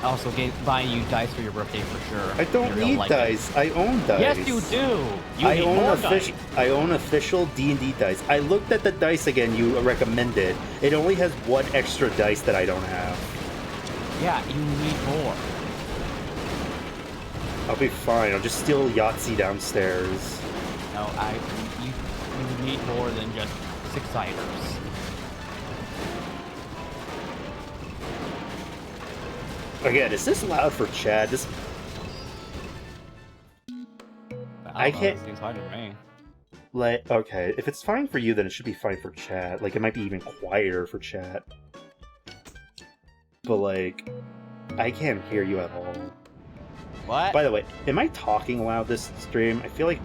Also, buying you dice for your birthday for sure. I don't You're gonna need like it. dice. I own dice. Yes, you do. You I need own more official. dice. I own official D&D dice. I looked at the dice again. You recommended. It only has one extra dice that I don't have. Yeah, you need more. I'll be fine. I'll just steal Yahtzee downstairs. No, you need more than just 6-siders. Again, is this loud for chat? This I don't know, can't- it seems fine to me. like okay. If it's fine for you, then it should be fine for chat. Like it might be even quieter for chat. But like, I can't hear you at all. What? By the way, am I talking loud this stream? I feel like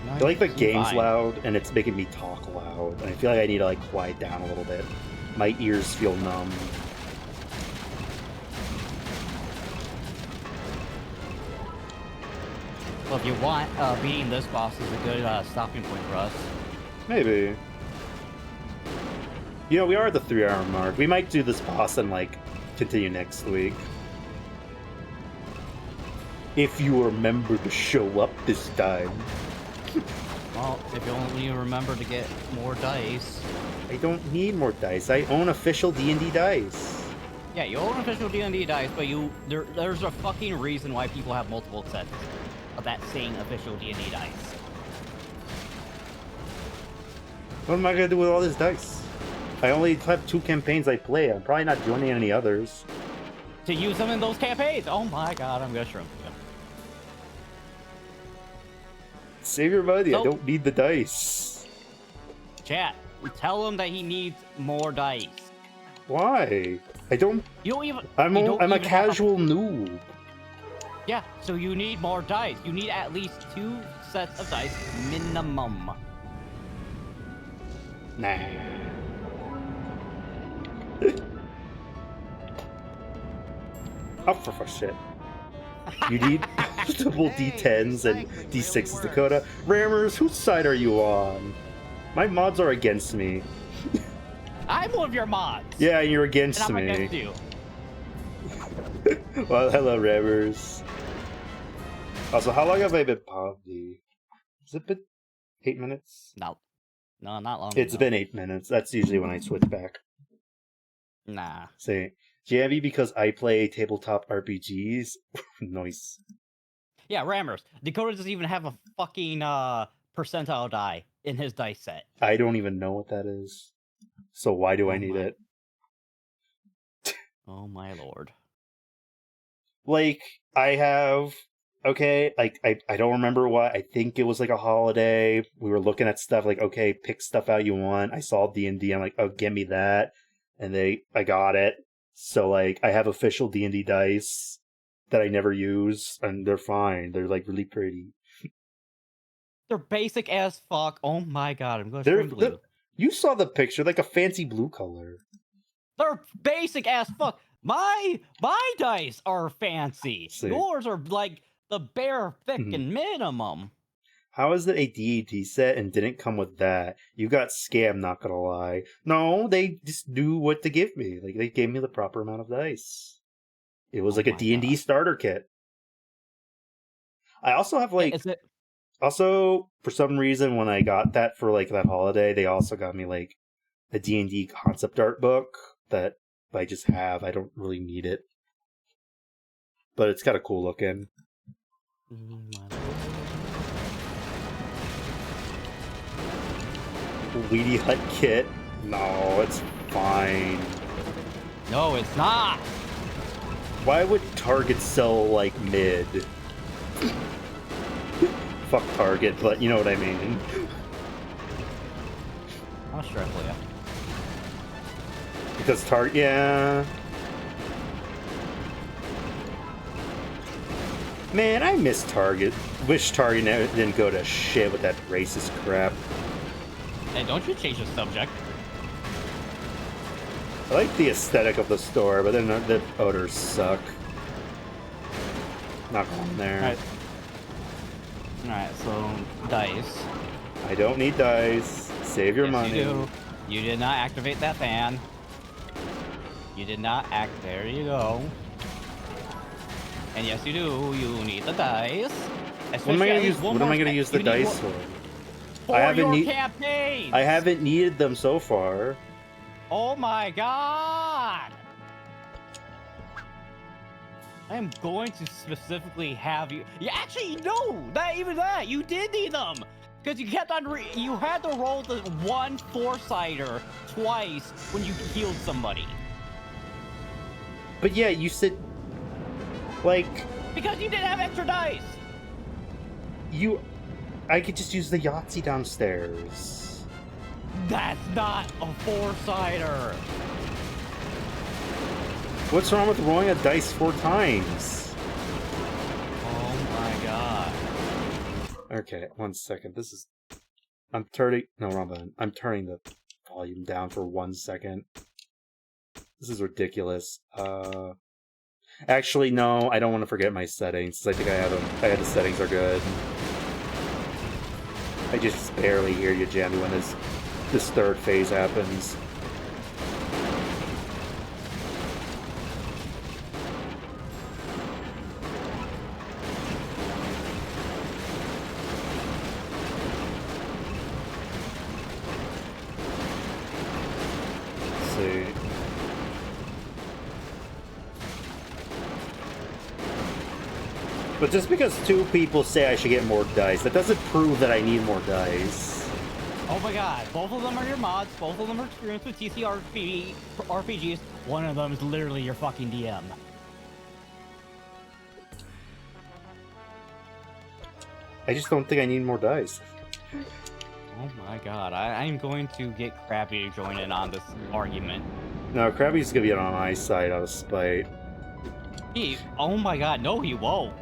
No, the you seem game's fine. loud and it's making me talk loud. And I feel like I need to like quiet down a little bit. My ears feel numb. Well, if you want, beating this boss is a good stopping point for us. Maybe. You know, we are at the 3-hour mark. We might do this boss and like continue next week. If you remember to show up this time. Well, if you only remember to get more dice. I don't need more dice. I own official D&D dice. Yeah, you own official D&D dice, but there's a fucking reason why people have multiple sets of that same official D&D dice. What am I gonna do with all this dice? I only have 2 campaigns I play. I'm probably not joining any others. To use them in those campaigns! Oh my god, I'm gonna shrimp you. Save your money. I Nope. don't need the dice. Chat, tell him that he needs more dice. Why? I don't. You don't even. I'm you a, don't I'm a even have casual noob. Yeah, so you need more dice. You need at least 2 sets of dice minimum. Nah. Oh, for fuck's sake. You need multiple D10s and D6s, Dakota. Rammers, whose side are you on? My mods are against me. I'm one of your mods. Yeah, you're and against I'm me. against you. Well, hello, Rammers. Also, how long have I been PUBG? Has it been 8 minutes? No, not long. It's enough. been 8 minutes. That's usually when I switch back. Nah. Say, JMB because I play tabletop RPGs. Nice. Yeah, Rammers. Dakota doesn't even have a fucking percentile die in his dice set. I don't even know what that is. So why do I Oh need my. it? Oh my lord. Like, I have... Okay, like, I don't remember what. I think it was like a holiday. We were looking at stuff like, okay, pick stuff out you want. I saw D&D. I'm like, oh, give me that. And I got it. So, like, I have official D&D dice that I never use, and they're fine. They're, like, really pretty. They're basic as fuck. Oh my god, I'm gonna They're, scream they're- you. you saw the picture, like a fancy blue color. They're basic as fuck. My dice are fancy. See. Yours are like the bare thick Mhm. and minimum. How is it a D&D set and didn't come with that? You got scammed, not gonna lie. No, they just knew what to give me. Like, they gave me the proper amount of dice. It was Oh like a my D&D God. starter kit. I also have, like... Is it? Also, for some reason, when I got that for, like, that holiday, they also got me, like, a D&D concept art book that I just have. I don't really need it. But it's got a cool look in. Weedy Hut kit. No, it's fine. No, it's not. Why would Target sell, like, mid? Fuck Target, but you know what I mean. I'll strangle you. Because Target, yeah. Man, I miss Target. Wish Target didn't go to shit with that racist crap. Hey, don't you change the subject. I like the aesthetic of the store, but then the odors suck. Not going there. Alright. Alright, so dice. I don't need dice. Save your Yes, money. You do. You did not activate that fan. You did not act. There you go. And yes, you do. You need the dice. What am I gonna use? What am I gonna use the dice for? For your campaign. I haven't needed them so far. Oh my god! I am going to specifically have you. You actually no, not even that. You did need them because you kept on. You had to roll the 1 4-sider twice when you healed somebody. But yeah, you said like because you didn't have extra dice. I could just use the Yahtzee downstairs. That's not a 4-sider. What's wrong with rolling a dice 4 times? Oh my god. Okay, 1 second. I'm turning the volume down for 1 second. This is ridiculous. Actually, no, I don't want to forget my settings. I think I have them. The settings are good. I just barely hear you, Jambi, when this third phase happens. Let's see. But just because 2 people say I should get more dice, that doesn't prove that I need more dice. Oh my god, both of them are your mods, both of them are experienced with RPGs, one of them is literally your fucking DM. I just don't think I need more dice. Oh my god, I'm going to get Krabby to join in on this argument. No, Krabby's gonna be on my side out of spite. Oh my god, no he won't.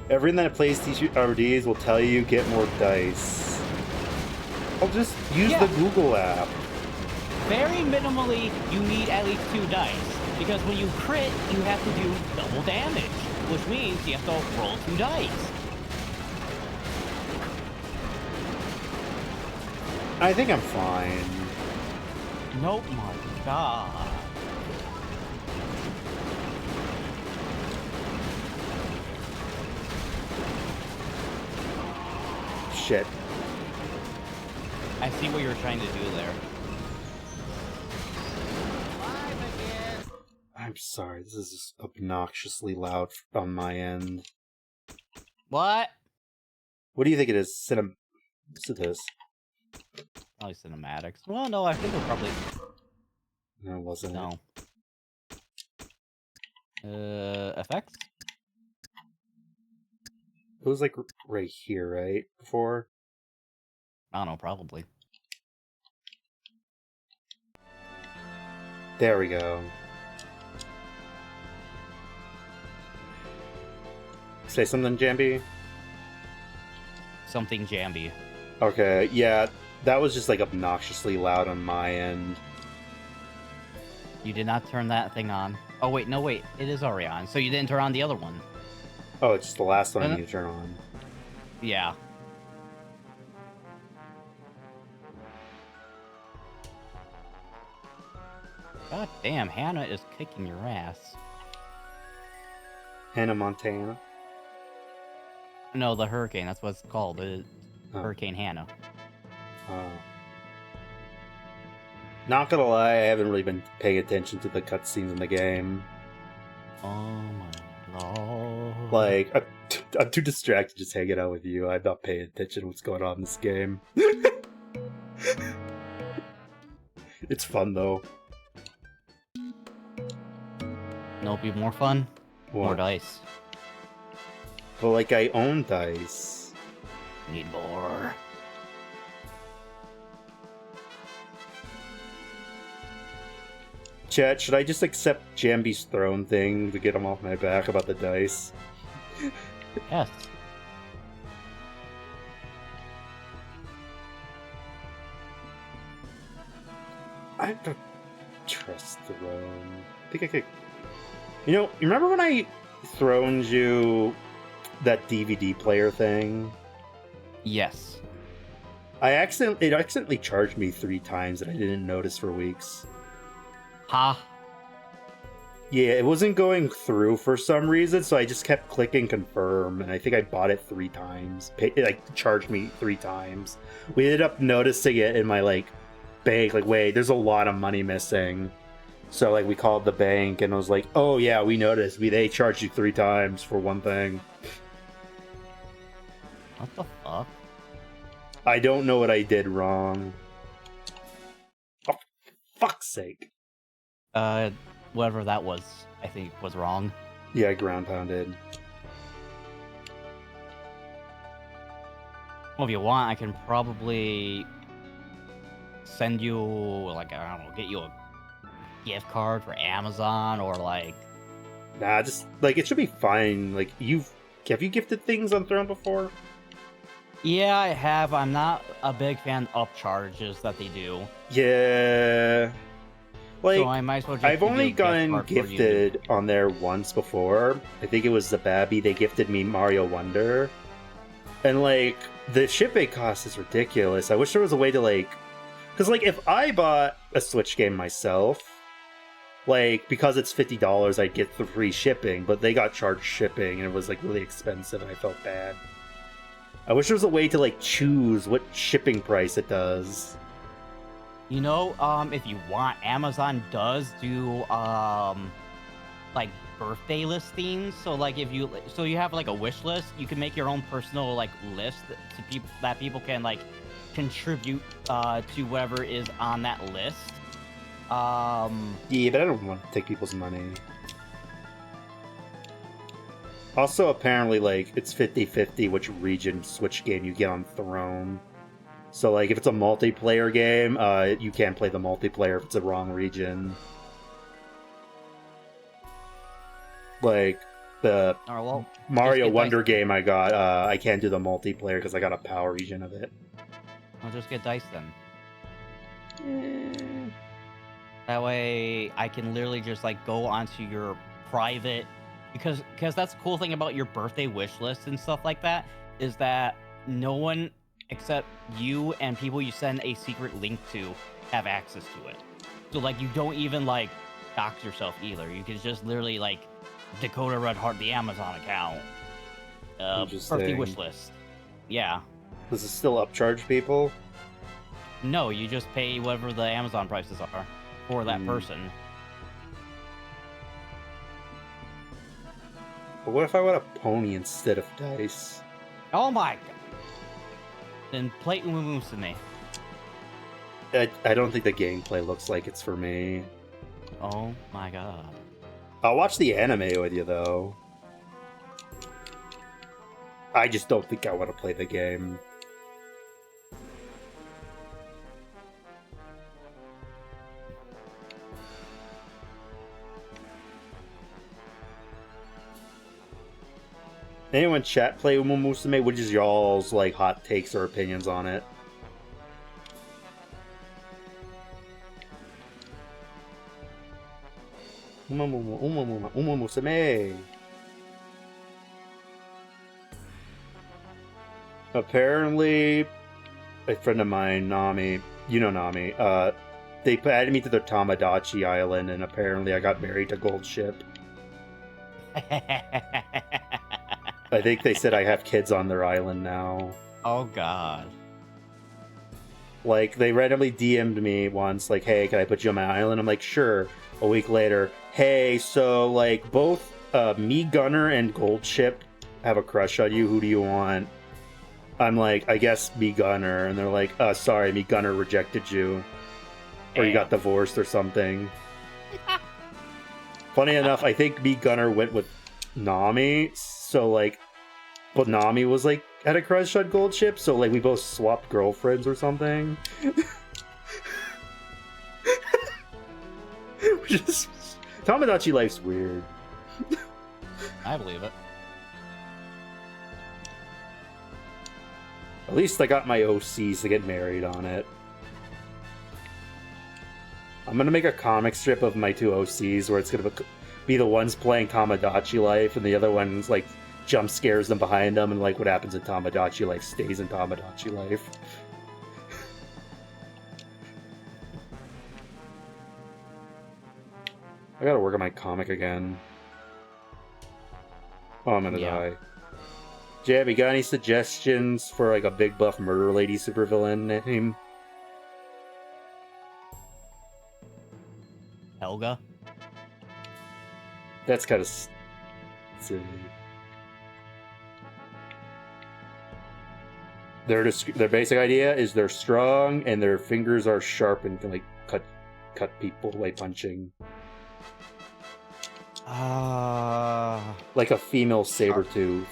Everyone that plays TTRPGs will tell you get more dice. I'll just use the Google app. Very minimally, you need at least 2 dice. Because when you crit, you have to do double damage. Which means you have to roll 2 dice. I think I'm fine. Nope, my god. Shit. I see what you're trying to do there. I'm sorry, this is just obnoxiously loud on my end. What? What do you think it is? What's it is? Probably cinematics. Well, no, I think we're probably... No, it wasn't. No. Effects? It was like right here, right? Before? I don't know, probably. There we go. Say something, Jambi? Something Jambi. Okay, yeah, that was just like obnoxiously loud on my end. You did not turn that thing on. Oh, wait, no, wait. It is already on. So you didn't turn on the other one. Oh, it's just the last one I need to turn on. Yeah. God damn, Hannah is kicking your ass. Hannah Montana? No, the hurricane. That's what it's called. Hurricane Hannah. Not gonna lie, I haven't really been paying attention to the cutscenes in the game. Oh my lord. Like, I'm too distracted just hanging out with you. I'm not paying attention to what's going on in this game. It's fun, though. Nope, be more fun. What? More dice. But, like, I own dice. Need more. Chat, should I just accept Jambi's throne thing to get him off my back about the dice? Yes. I don't trust Throne. I think I could... You know, you remember when I throned you that DVD player thing. Yes. It accidentally charged me 3 times and I didn't notice for weeks. Ha. Yeah, it wasn't going through for some reason, so I just kept clicking confirm, and I think I bought it 3 times. It charged me 3 times. We ended up noticing it in my bank. Like, wait, there's a lot of money missing. So we called the bank, and I was like, oh yeah, we noticed. They charged you 3 times for one thing. What the fuck? I don't know what I did wrong. Oh, fuck's sake. Whatever that was, I think was wrong. Yeah, ground pounded. Well, if you want, I can probably send you, I don't know, get you a gift card for Amazon or Nah, just it should be fine. Have you gifted things on Throne before? Yeah, I have. I'm not a big fan of upcharges that they do. Yeah. So I might as well just I've only gotten gifted on there once before. I think it was Zababi. They gifted me Mario Wonder. And the shipping cost is ridiculous. I wish there was a way to because if I bought a Switch game myself, because it's $50, I'd get the free shipping, but they got charged shipping and it was really expensive and I felt bad. I wish there was a way to choose what shipping price it does. You know, if you want, Amazon does do birthday listings. So if you have a wish list, you can make your own personal list to people can contribute to whatever is on that list. Yeah, but I don't want to take people's money. Also, apparently, it's 50-50 which region Switch game you get on Throne. So, if it's a multiplayer game, you can't play the multiplayer if it's the wrong region. The Mario Wonder game I got, I can't do the multiplayer because I got a PAL region of it. I'll just get dice then. That way, I can literally just go onto your private, because that's the cool thing about your birthday wish list and stuff like that, is that no one except you and people you send a secret link to have access to it. So you don't even dox yourself either. You can just literally DakotaRedhart, the Amazon account, birthday wish list. Yeah. Does it still upcharge people? No, you just pay whatever the Amazon prices are for that person. But what if I want a pony instead of dice? Oh my god. Then play Umumusame. I don't think the gameplay looks like it's for me. Oh my god. I'll watch the anime with you, though. I just don't think I want to play the game. Anyone chat play Umumusame? What is y'all's hot takes or opinions on it? Umumusame. Apparently, a friend of mine, Nami, you know Nami, they added me to their Tamagotchi island, and apparently I got married to Gold Ship. I think they said I have kids on their island now. Oh god. They randomly DM'd me once, hey, can I put you on my island? I'm like, sure. A week later, hey, so, both me, Gunner, and Gold Ship have a crush on you. Who do you want? I'm like, I guess me, Gunner. And they're like, sorry, me, Gunner rejected you. Or you got divorced or something. Funny enough, I think me, Gunner went with Nami, so but Nami was had a crush on Gold Ship, so we both swapped girlfriends or something. Just Tamagotchi life's weird. I believe it. At least I got my OCs to get married on it. I'm gonna make a comic strip of my 2 OCs where it's gonna be the ones playing Tamagotchi life and the other one's jump scares them behind them, and like what happens in Tamagotchi life stays in Tamagotchi life. I gotta work on my comic again. Oh, I'm gonna die. Jab, you got any suggestions for like a big buff murder lady supervillain name? Helga? That's kind of silly. Their basic idea is they're strong and their fingers are sharp and can like cut people by punching. Like a female Sabretooth.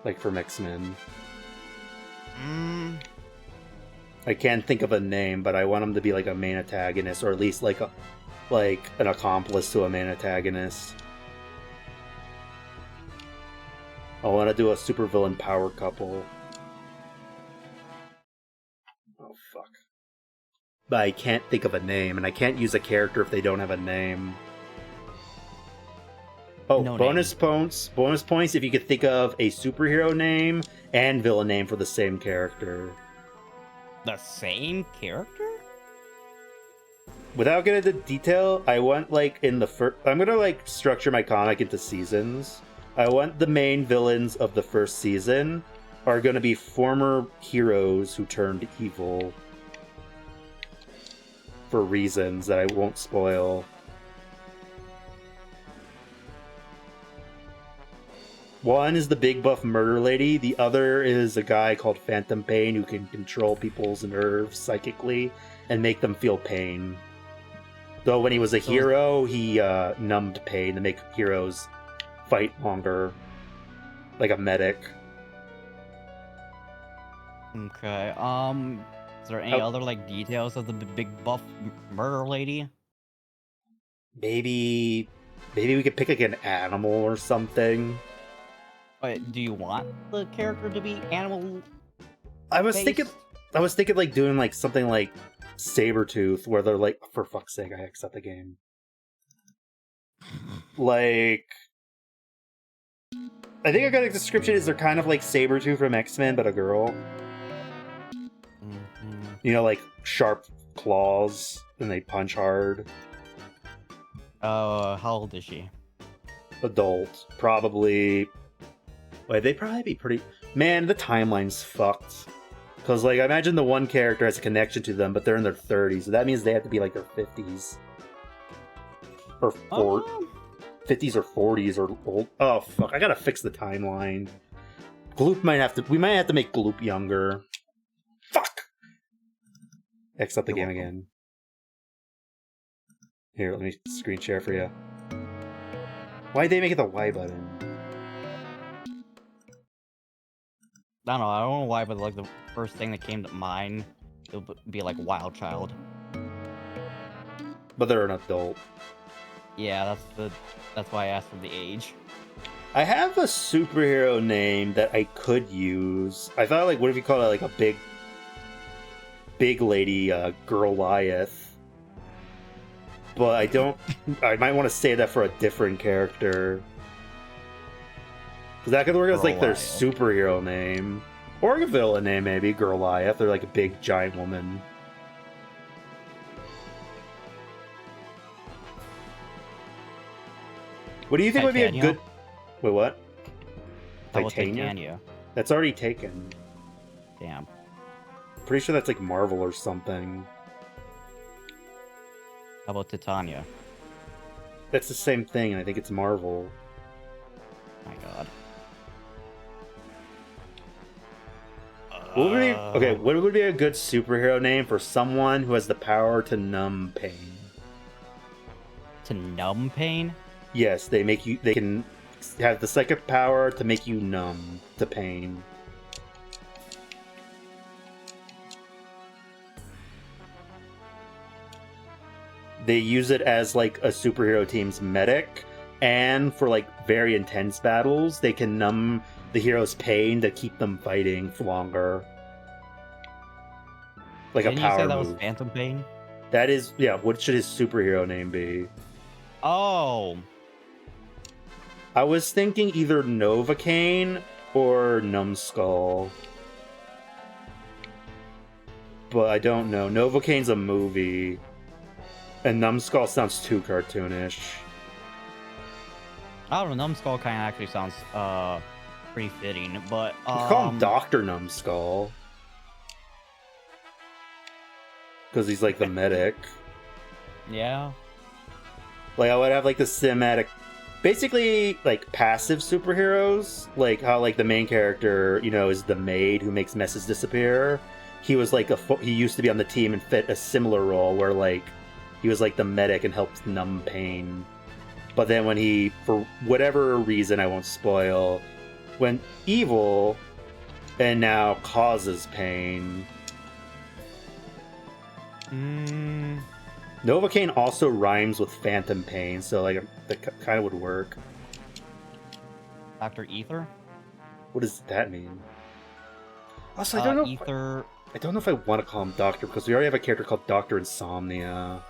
Like from X-Men. I can't think of a name, but I want him to be like a main antagonist, or at least like an accomplice to a main antagonist. I want to do a supervillain power couple. Oh fuck. But I can't think of a name, and I can't use a character if they don't have a name. Oh, No bonus points. Bonus points if you could think of a superhero name and villain name for the same character. The same character? Without getting into detail, I want like in the first. I'm gonna like structure my comic into seasons. I want the main villains of the first season are gonna be former heroes who turned evil for reasons that I won't spoil. One is the big buff murder lady. The other is a guy called Phantom Pain who can control people's nerves psychically and make them feel pain. Though when he was a hero, he numbed pain to make heroes fight longer. Like a medic. Okay, is there any other, like, details of the big buff murder lady? Maybe we could pick, like, an animal or something. Wait, do you want the character to be animal? I was thinking, like, doing, like, something like Sabretooth, where they're like, for fuck's sake, I accept the game. Like, I think I got a description is they're kind of like Sabretooth from X-Men, but a girl. You know, like, sharp claws, and they punch hard. How old is she? Adult. Probably... Wait, they'd probably be pretty... Man, the timeline's fucked. Because, like, I imagine the one character has a connection to them, but they're in their 30s, so that means they have to be, like, their 50s. Or 50s or 40s or old... Oh, fuck, I gotta fix the timeline. Gloop might have to... We might have to make Gloop younger. Fuck! X up the game again. Here, let me screen share for you. Why'd they make it the Y button? I don't know why, but like the first thing that came to mind, it would be like Wild Child. But they're an adult. Yeah, that's why I asked for the age. I have a superhero name that I could use. I thought, like, what if you call it like a big lady, Goliath? But I don't. I might want to say that for a different character. Because that could work as like their superhero name. Or a villain name, maybe. Goliath. They're like a big giant woman. What do you think would be a good... Wait, what? Titania? That's already taken. Damn. Pretty sure that's like Marvel or something. How about Titania? That's the same thing, and I think it's Marvel. My god. What would be a good superhero name for someone who has the power to numb pain? To numb pain? Yes, they can have the psychic power to make you numb to pain. They use it as like a superhero team's medic, and for like very intense battles, they can numb the hero's pain to keep them fighting for longer. Like Didn't a power you say that move. was Phantom Pain? That is, yeah, what should his superhero name be? Oh. I was thinking either Novocaine or Numbskull. But I don't know. Novocaine's a movie. And Numbskull sounds too cartoonish. I don't know, Numbskull kind of actually sounds pretty fitting, but You call him Dr. Numbskull. Because he's like the medic. Yeah. Like, I would have like the cinematic, basically like passive superheroes, like how like the main character, you know, is the maid who makes messes disappear. He was like he used to be on the team and fit a similar role where like he was like the medic and helped numb pain. But then when he, for whatever reason I won't spoil, went evil and now causes pain. Novocaine also rhymes with phantom pain, so like that kind of would work. Dr. Ether? What does that mean? Also, I don't know. Ether. I don't know if I want to call him Doctor because we already have a character called Doctor Insomnia.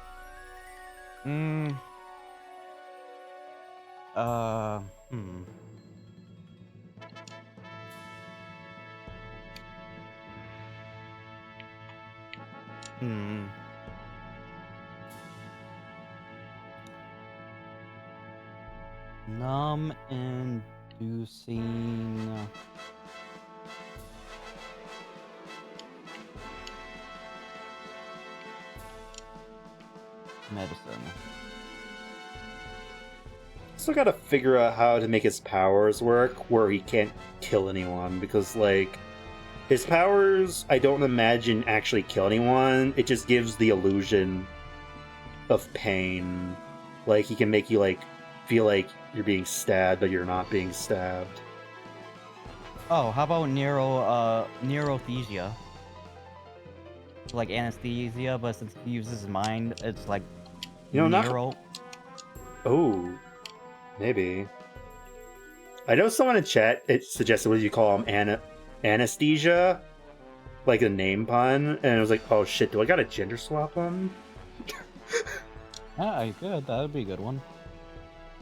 Numb inducing. Medicine. Still gotta figure out how to make his powers work where he can't kill anyone, because like his powers I don't imagine actually kill anyone. It just gives the illusion of pain. Like he can make you like feel like you're being stabbed but you're not being stabbed. Oh, how about neurothesia? Like anesthesia, but since he uses his mind, it's like neuro. Oh, maybe. I know someone in chat it suggested what do you call him anesthesia, like a name pun, and I was like, oh shit, do I gotta gender swap him? Ah, good. That would be a good one.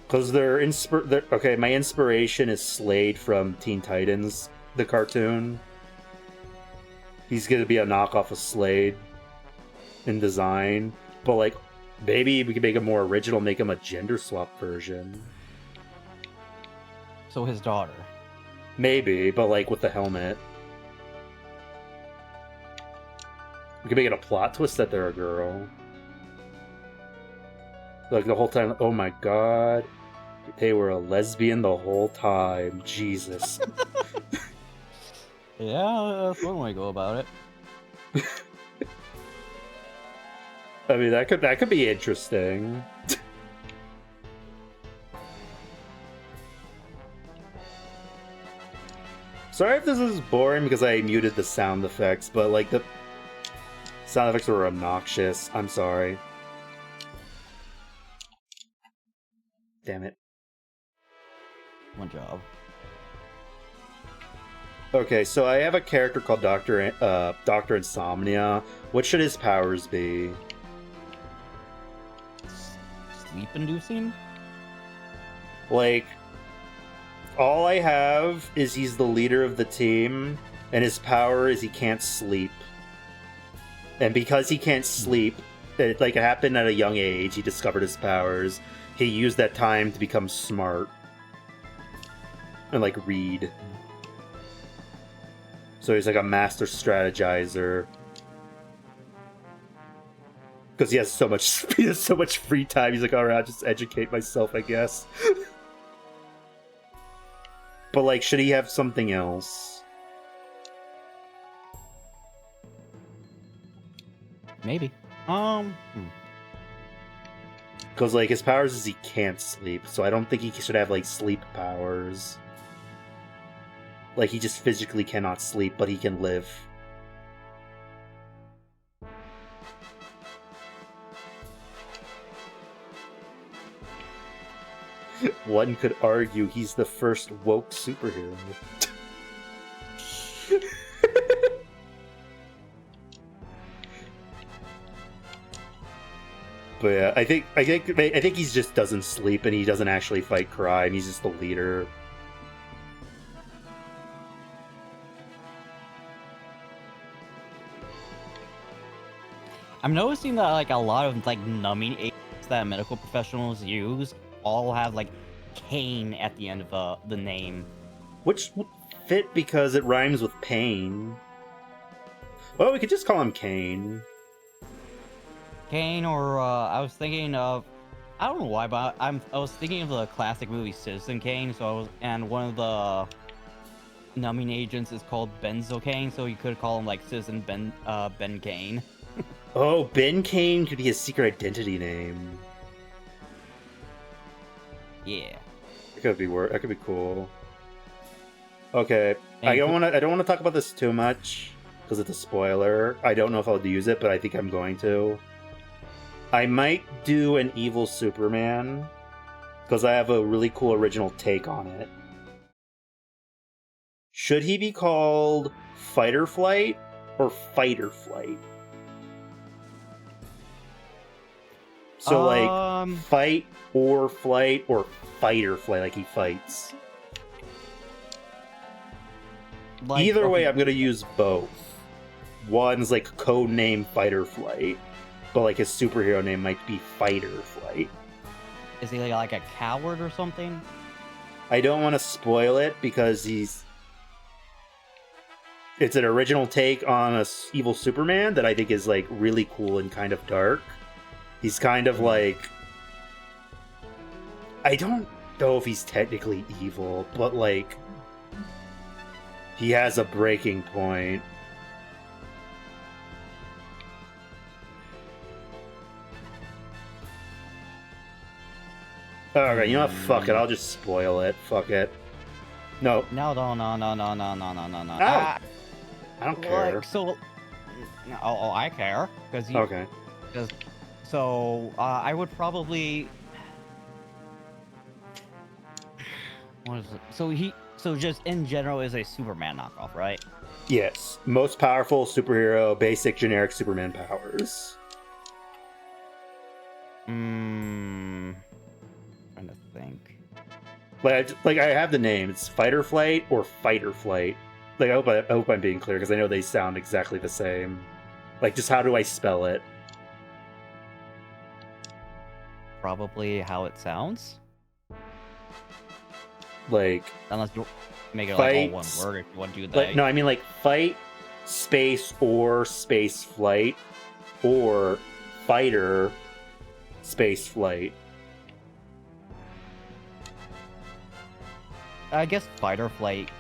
Because okay, my inspiration is Slade from Teen Titans, the cartoon. He's gonna be a knockoff of Slade in design, but like, maybe we could make him more original, make him a gender swap version. So his daughter. Maybe, but like with the helmet. We could make it a plot twist that they're a girl. Like the whole time, oh my god, they were a lesbian the whole time. Jesus. Yeah, that's one way to go about it. I mean, that could be interesting. Sorry if this is boring because I muted the sound effects, but like the sound effects were obnoxious. I'm sorry. Damn it. One job. Okay, so I have a character called Dr. Insomnia. What should his powers be? Sleep inducing? Like, all I have is he's the leader of the team, and his power is he can't sleep. And because he can't sleep, it happened at a young age, he discovered his powers. He used that time to become smart. And like read. So he's like a master strategizer. Because he has so much free time. He's like, alright, I'll just educate myself, I guess. But like, should he have something else? Maybe. Because like his powers is he can't sleep, so I don't think he should have like sleep powers. Like he just physically cannot sleep, but he can live. One could argue he's the first woke superhero. But yeah, I think he just doesn't sleep and he doesn't actually fight crime. He's just the leader. I'm noticing that like a lot of like numbing agents that medical professionals use all have like Kane at the end of the name. Which would fit because it rhymes with pain. Well, we could just call him Kane. Kane, or I was thinking of, I don't know why, but I was thinking of the classic movie Citizen Kane. And one of the numbing agents is called Benzocaine, so you could call him like Citizen Ben Kane. Oh, Ben Kane could be his secret identity name. Yeah. That could be cool. Okay, And I don't want to talk about this too much because it's a spoiler. I don't know if I'll use it, but I think I'm going to. I might do an evil Superman because I have a really cool original take on it. Should he be called Fight or Flight or Fight or Flight? So like fight or flight or fight or flight, like he fights. Like, Either way, I'm gonna use both. One's like code name Fight or Flight, but like his superhero name might be Fight or Flight. Is he like a coward or something? I don't want to spoil it because it's an original take on a evil Superman that I think is like really cool and kind of dark. He's kind of like, I don't know if he's technically evil, but like he has a breaking point. Alright, you know what? Fuck it. I'll just spoil it. Fuck it. No. No. Ah, I don't care. Like, so, I care because you. Okay. So I would probably. What is it? So just in general is a Superman knockoff, right? Yes. Most powerful superhero, basic generic Superman powers. Trying to think. Like I have the name. It's Fight or Flight or Fight or Flight. Like I hope I'm being clear because I know they sound exactly the same. Like just how do I spell it? Probably how it sounds. Like Unless you make it fight, like all one word if you want to do that. Like, no, I mean like fight space or space flight or fighter space flight. I guess fight or flight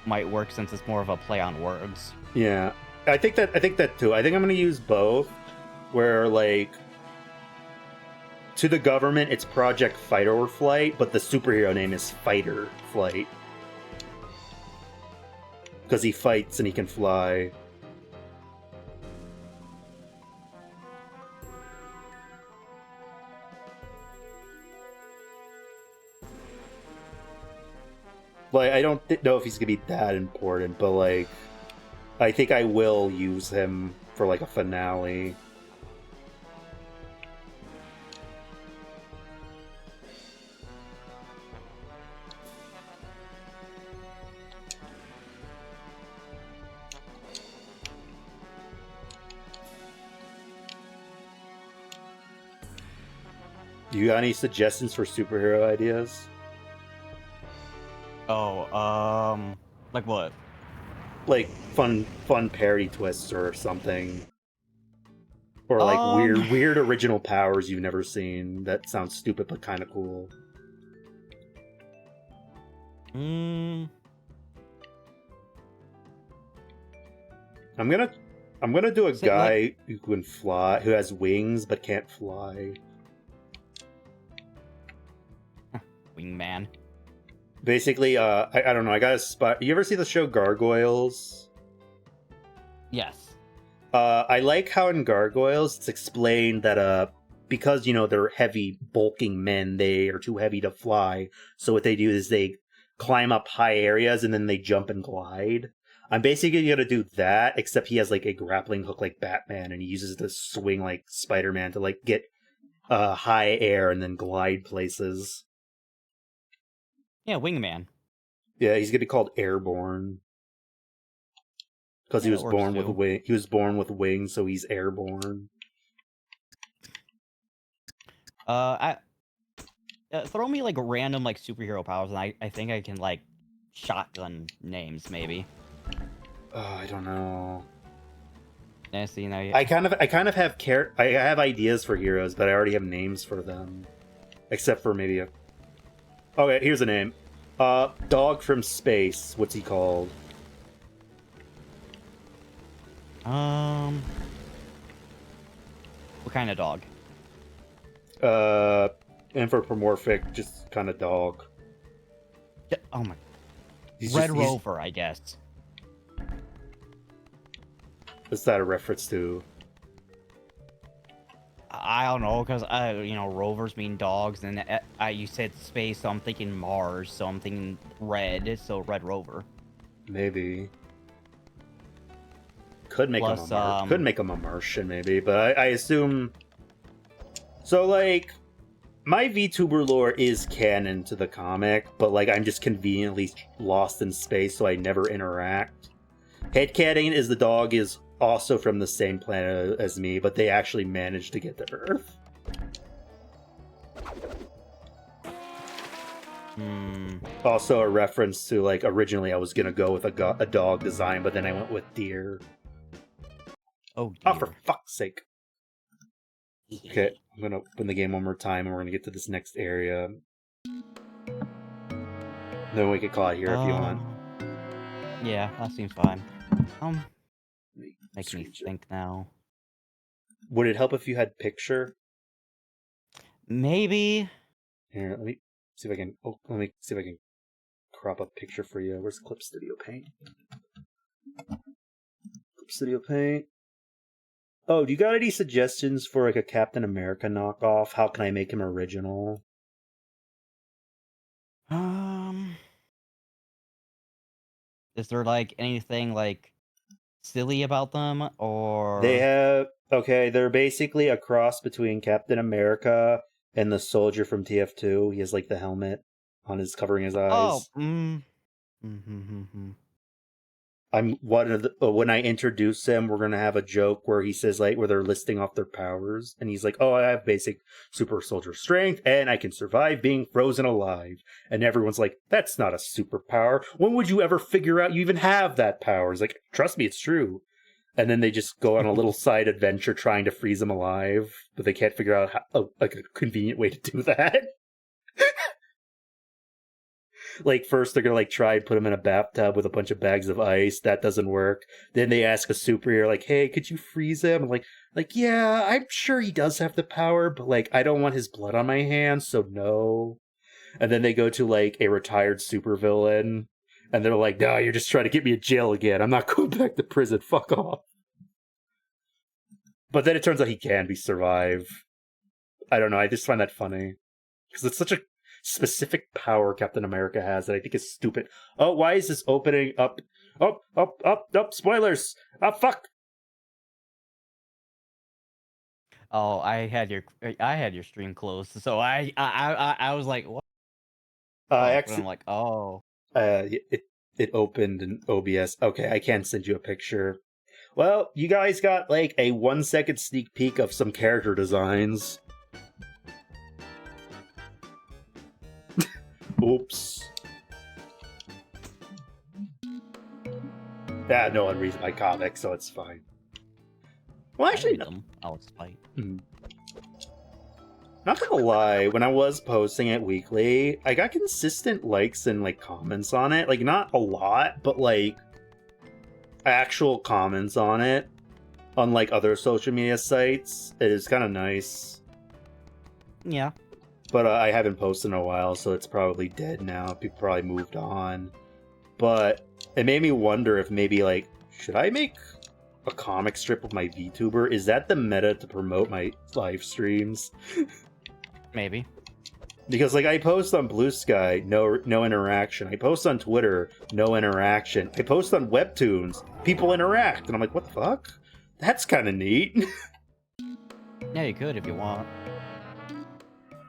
might work since it's more of a play on words. Yeah. I think that too. I think I'm going to use both where like to the government it's Project Fight or Flight, but the superhero name is Fighter Flight. Because he fights and he can fly. Like, I don't know if he's gonna be that important, but like, I think I will use him for like a finale. You got any suggestions for superhero ideas? Oh, like what? Like fun parody twists or something. Or like weird original powers you've never seen that sound stupid but kind of cool. I'm gonna do a guy who can fly, who has wings but can't fly. Wingman. Basically, I don't know. I got a spot. You ever see the show Gargoyles? Yes. I like how in Gargoyles it's explained that because they're heavy, bulking men, they are too heavy to fly. So what they do is they climb up high areas and then they jump and glide. I'm basically gonna do that, except he has like a grappling hook like Batman, and he uses the swing like Spider-Man to like get high air and then glide places. Yeah, wingman. Yeah, he's gonna be called Airborne because he Yeah, was that works born with too. wing. He was born with wings, so he's airborne. Throw me like random like superhero powers, and I think I can like shotgun names maybe. I don't know. Yeah, see, now I kind of have I have ideas for heroes, but I already have names for them, except for maybe a. Okay, here's a name. Dog from space. What's he called? What kind of dog? Anthropomorphic, just kind of dog. Yeah, oh my. He's Red just, he's- Rover, I guess. What's that a reference to? I don't know, because you know, rovers mean dogs, and you said space, so I'm thinking Mars, so I'm thinking red, so Red Rover. Maybe. Could make Plus, could make him a Martian, maybe, but I assume. So like, my VTuber lore is canon to the comic, but like I'm just conveniently lost in space, so I never interact. Headcanon is the dog is also from the same planet as me, but they actually managed to get to Earth. Also a reference to like originally I was gonna go with a dog design, but then I went with deer. Oh, Oh, for fuck's sake. Okay, I'm gonna open the game one more time and we're gonna get to this next area. Then we can call it here if you want. Yeah, that seems fine. Makes me think now. Would it help if you had picture? Maybe. Here, let me see if I can. Oh, let me see if I can crop up picture for you. Where's Clip Studio Paint? Clip Studio Paint. Oh, do you got any suggestions for like a Captain America knockoff? How can I make him original? Is there like anything like silly about them, or They have they're basically a cross between Captain America and the soldier from TF2. He has like the helmet on his covering his eyes. I'm one of the when I introduce him, we're gonna have a joke where he says like where they're listing off their powers, and he's like, "Oh, I have basic super soldier strength, and I can survive being frozen alive." And everyone's like, "That's not a superpower. When would you ever figure out you even have that power?" He's like, "Trust me, it's true." And then they just go on a little side adventure trying to freeze him alive, but they can't figure out how, like a convenient way to do that. Like first they're gonna like try and put him in a bathtub with a bunch of bags of ice. That doesn't work. Then they ask a superhero like, "Hey, could you freeze him?" I'm like yeah, I'm sure he does have the power, but like I don't want his blood on my hands, so no. And then they go to like a retired supervillain, and they're like, "No, you're just trying to get me in jail again. I'm not going back to prison. Fuck off." But then it turns out he can be survive. I don't know. I just find that funny because it's such a specific power Captain America has that I think is stupid. Oh, why is this opening up? Oh, spoilers! Oh, fuck! Oh, I had your stream closed, so I was like, what? I'm like, oh. It opened in OBS. Okay, I can't send you a picture. Well, you guys got like a 1 second sneak peek of some character designs. Oops. Yeah, no one reads my comics, so it's fine. Well, actually, them. I'll spite. Not gonna lie, when I was posting it weekly, I got consistent likes and like comments on it. Like not a lot, but like actual comments on it. Unlike other social media sites, it is kind of nice. Yeah. But I haven't posted in a while, so it's probably dead now. People probably moved on. But it made me wonder if maybe, like, should I make a comic strip of my VTuber? Is that the meta to promote my live streams? Maybe. Because, like, I post on Blue Sky, no interaction. I post on Twitter, no interaction. I post on Webtoons, people interact. And I'm like, what the fuck? That's kind of neat. Yeah, you could if you want.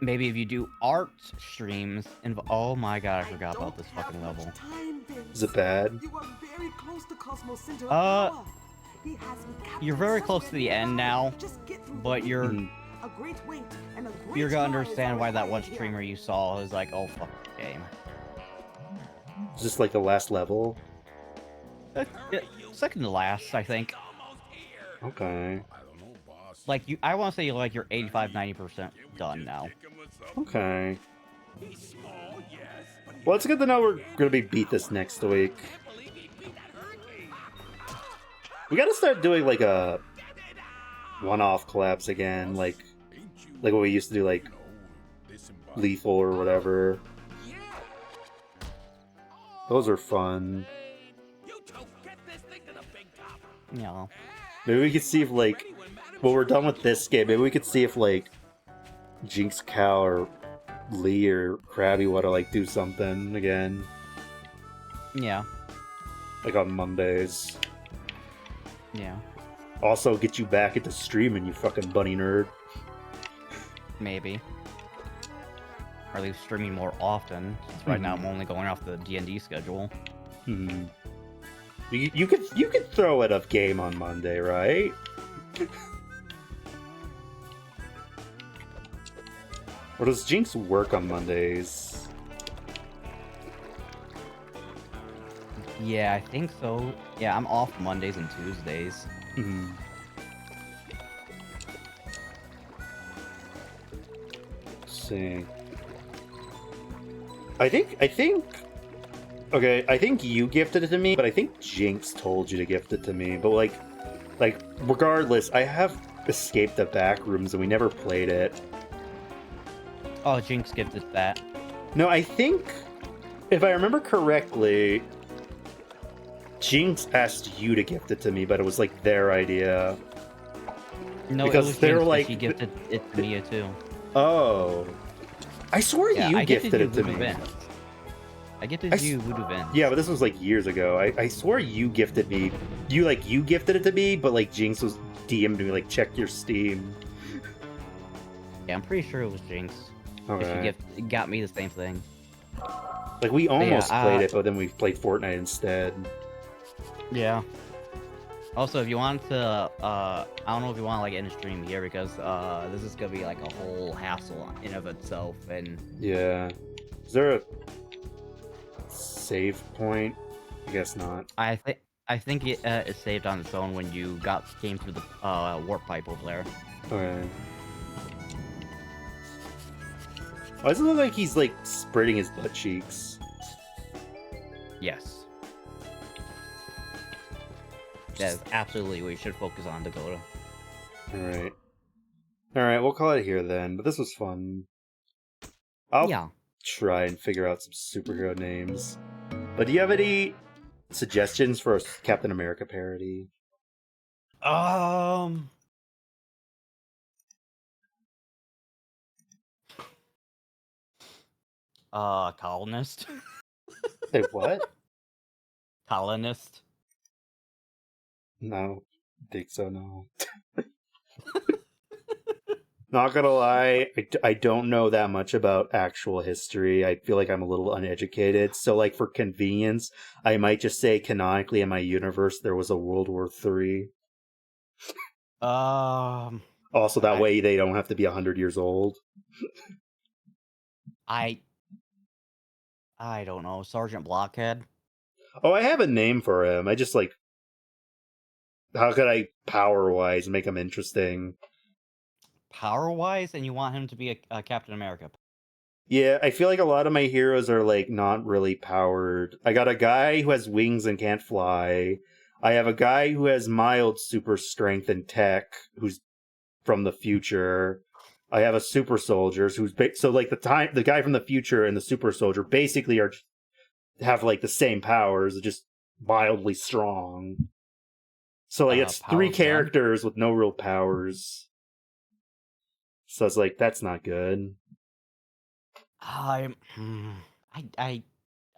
maybe if you do art streams, oh my god, I forgot about don't this have fucking much level. time, Vince. Is it bad? You are very close to Cosmo's center of Uh, power. He has me captured You're very close to somewhere the end nearby. now, Just get through but the you're Mhm. A great weight and a great you're gonna mind understand are why that one required here. streamer you saw was like, oh fuck the game. Is this like the last level? Second to last, I think. Okay. Like I want to say like you're 85-90% done now. Okay. Well, it's good to know we're gonna be beat this next week. We gotta start doing like a one-off collabs again, like what we used to do, like Lethal or whatever. Those are fun. Yeah. Maybe we could see if like, when we're done with this game, maybe we could see if like Jinx, Cal, or Lee or Krabby want to like do something again, Yeah. like on Mondays. Yeah. Also, get you back into streaming, you fucking bunny nerd. Maybe. Or at least streaming more often. Since right now I'm only going off the D&D schedule. Hmm. You could throw it up game on Monday, right? Or does Jinx work on Mondays? Yeah, I think so. Yeah, I'm off Mondays and Tuesdays. Hmm. See. I think okay, I think you gifted it to me, but I think Jinx told you to gift it to me. But like regardless, I have escaped the back rooms and we never played it. Oh, Jinx gifted that. No, I think if I remember correctly, Jinx asked you to gift it to me, but it was like their idea. No, Because it was they're Jinx, like- she gifted it to me too. Oh. I swore Yeah, you I gifted you it to Voodoo me. Vince. I gifted you Voodoo Vince. Yeah, but this was like years ago. I swore you gifted me. You gifted it to me, but like Jinx was DM'd me like check your Steam. Yeah, I'm pretty sure it was Jinx. Okay. She got me the same thing. Like we almost yeah, played it, but then we played Fortnite instead. Yeah. Also, if you want to, I don't know if you want to like end the stream here because this is gonna be like a whole hassle in of itself, and Yeah. Is there a save point? I guess not. I think it is saved on its own when you came through the warp pipe over there. Okay. Why does it look like he's like spreading his butt cheeks? Yes. That is absolutely what you should focus on, Dakota. Alright. Alright, we'll call it here then, but this was fun. I'll Yeah. try and figure out some superhero names. But do you have any suggestions for a Captain America parody? Colonist. Say what? Colonist. No, think so, no. Not gonna lie, I don't know that much about actual history. I feel like I'm a little uneducated. So, like, for convenience, I might just say canonically in my universe there was a World War III. Also, that way they don't have to be 100 years old. I don't know. Sergeant Blockhead. Oh, I have a name for him. I just, like... How could I, power-wise, make him interesting? Power-wise, and you want him to be a Captain America. Yeah, I feel like a lot of my heroes are, like, not really powered. I got a guy who has wings and can't fly. I have a guy who has mild super strength and tech, who's from the future. I have a super soldier who's... So, like, the guy from the future and the super soldier basically have, like, the same powers, just mildly strong. So, like, it's three characters with no real powers. So it's like, that's not good. I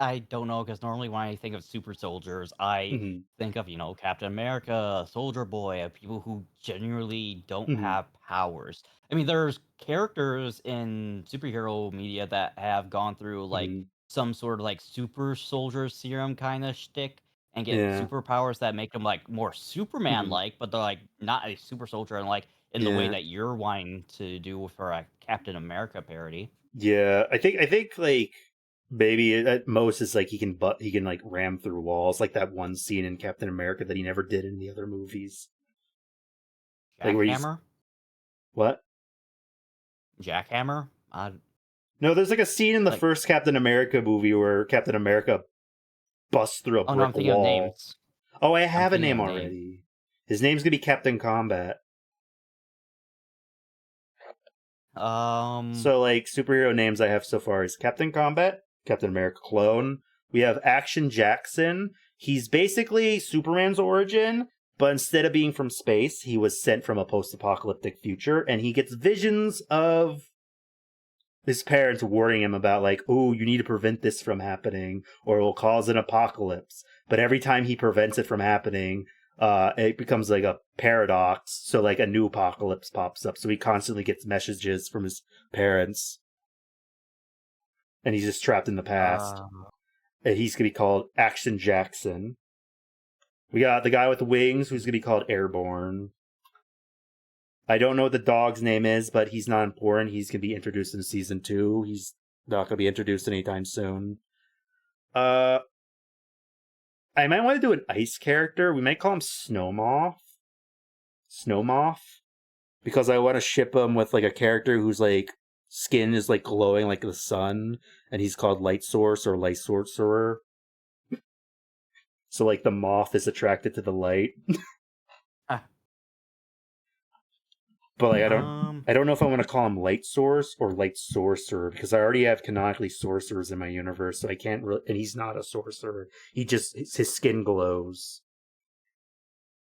I don't know, because normally when I think of super soldiers, I Hmm. think of, Captain America, Soldier Boy, people who genuinely don't Hmm. have powers. I mean, there's characters in superhero media that have gone through like Hmm. some sort of like super soldier serum kind of shtick and get Yeah. superpowers that make them like more Superman Hmm. like, but they're like not a super soldier and like in the way Yeah. that you're wanting to do for a Captain America parody. Yeah. I think like maybe at most is like he can like ram through walls, like that one scene in Captain America that he never did in the other movies. Like where he's Jackhammer? what? Jackhammer? No, there's like a scene in the Like, first Captain America movie where Captain America busts through a oh no, I'm brick thinking of wall. names. Oh, I I'm have a thinking name of names. already. His name's gonna be Captain Combat. So like superhero names I have so far is Captain Combat, Captain America clone. We have Action Jackson. He's basically Superman's origin, but instead of being from space, he was sent from a post-apocalyptic future, and he gets visions of his parents warning him about like, oh, you need to prevent this from happening, or it will cause an apocalypse. But every time he prevents it from happening, it becomes like a paradox. So like a new apocalypse pops up. So he constantly gets messages from his parents, and he's just trapped in the past. And he's gonna be called Action Jackson. We got the guy with the wings, who's gonna be called Airborne. I don't know what the dog's name is, but he's not important. He's gonna be introduced in season 2. He's not gonna be introduced anytime soon. I might want to do an ice character. We might call him Snowmoth. Snowmoth. Because I want to ship him with like a character whose like skin is like glowing like the sun, and he's called Light Source or Light Sorcerer. So like the moth is attracted to the light. But like I don't know if I want to call him Light Source or Light Sorcerer, because I already have canonically sorcerers in my universe, so I can't really, and he's not a sorcerer. He just, his skin glows.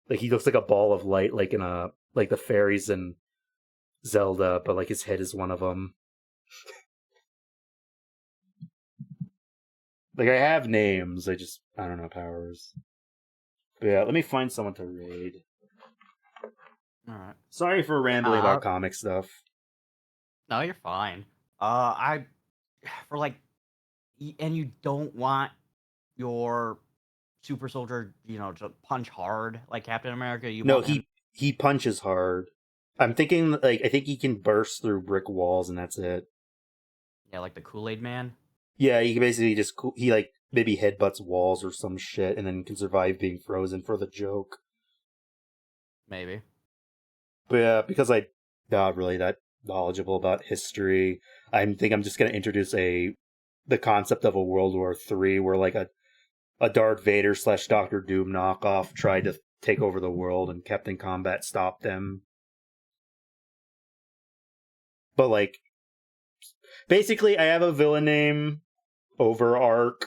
Like he looks like a ball of light, like in a, like the fairies in Zelda, but like his head is one of them. Like I have names, I don't know powers. But yeah, let me find someone to raid. Alright. Sorry for rambling about comic stuff. No, you're fine. For like, and you don't want your super soldier, to punch hard like Captain America. He punches hard. I'm thinking like I think he can burst through brick walls and that's it. Yeah, like the Kool-Aid Man. Yeah, he can basically just he like maybe headbutts walls or some shit and then can survive being frozen for the joke. Maybe. But yeah, because I'm not really that knowledgeable about history, I think I'm just gonna introduce the concept of a World War III where like a Darth Vader / Doctor Doom knockoff tried to take over the world and Captain Combat stopped them. But like basically I have a villain name Overarch,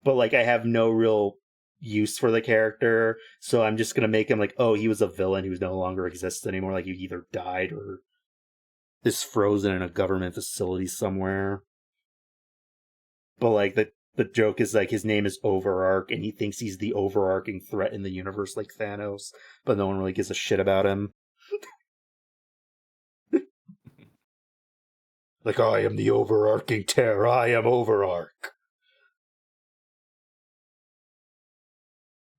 but like I have no real use for the character, so I'm just gonna make him like, oh, he was a villain who no longer exists anymore, like he either died or is frozen in a government facility somewhere. But like the joke is like his name is Overarch and he thinks he's the overarching threat in the universe like Thanos, but no one really gives a shit about him. Like, I am the overarching terror, I am Overarch.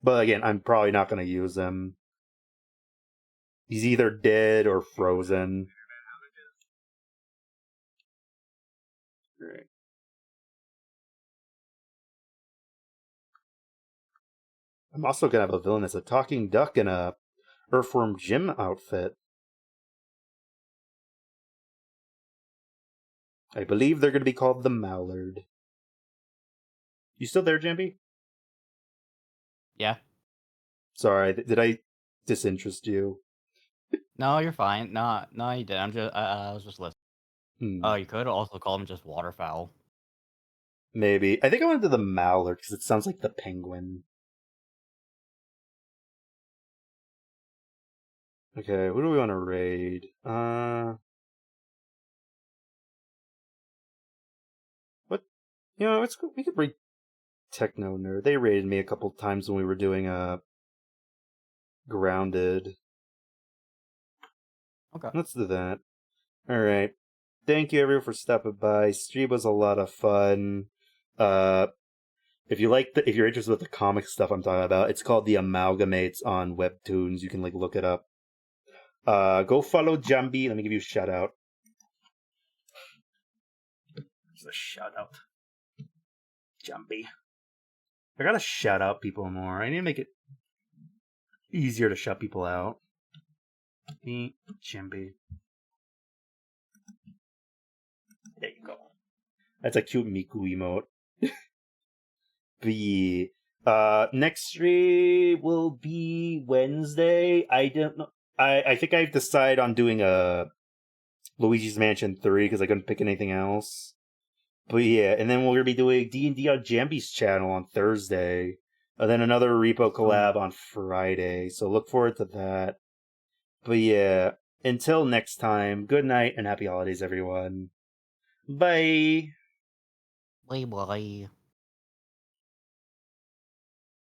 But again, I'm probably not going to use him. He's either dead or frozen. Right. I'm also going to have a villain as a talking duck in a Earthworm Jim outfit. I believe they're going to be called the Mallard. You still there, Jambi? Yeah. Sorry, did I disinterest you? No, you're fine. No, you didn't. I was just listening. Oh, you could also call them just waterfowl. Maybe. I think I went to the Mallard because it sounds like the penguin. Okay, who do we want to raid? What You know, it's cool. We could bring Techno Nerd. They rated me a couple times when we were doing Grounded. Okay. Let's do that. All right. Thank you everyone for stopping by. Stream was a lot of fun. If you're interested with the comic stuff I'm talking about, it's called The Amalgamates on Webtoons. You can like look it up. Go follow vJambi. Let me give you a shout out. Just a shout out. vJambi. I gotta shout out people more. I need to make it easier to shout people out. vJambi. There you go. That's a cute Miku emote. The next stream will be Wednesday. I don't know. I think I've decided on doing a Luigi's Mansion 3 because I couldn't pick anything else. But yeah, and then we're gonna be doing D&D on Jambi's channel on Thursday, and then another Repo collab on Friday. So look forward to that. But yeah, until next time, good night and happy holidays, everyone. Bye. Bye bye.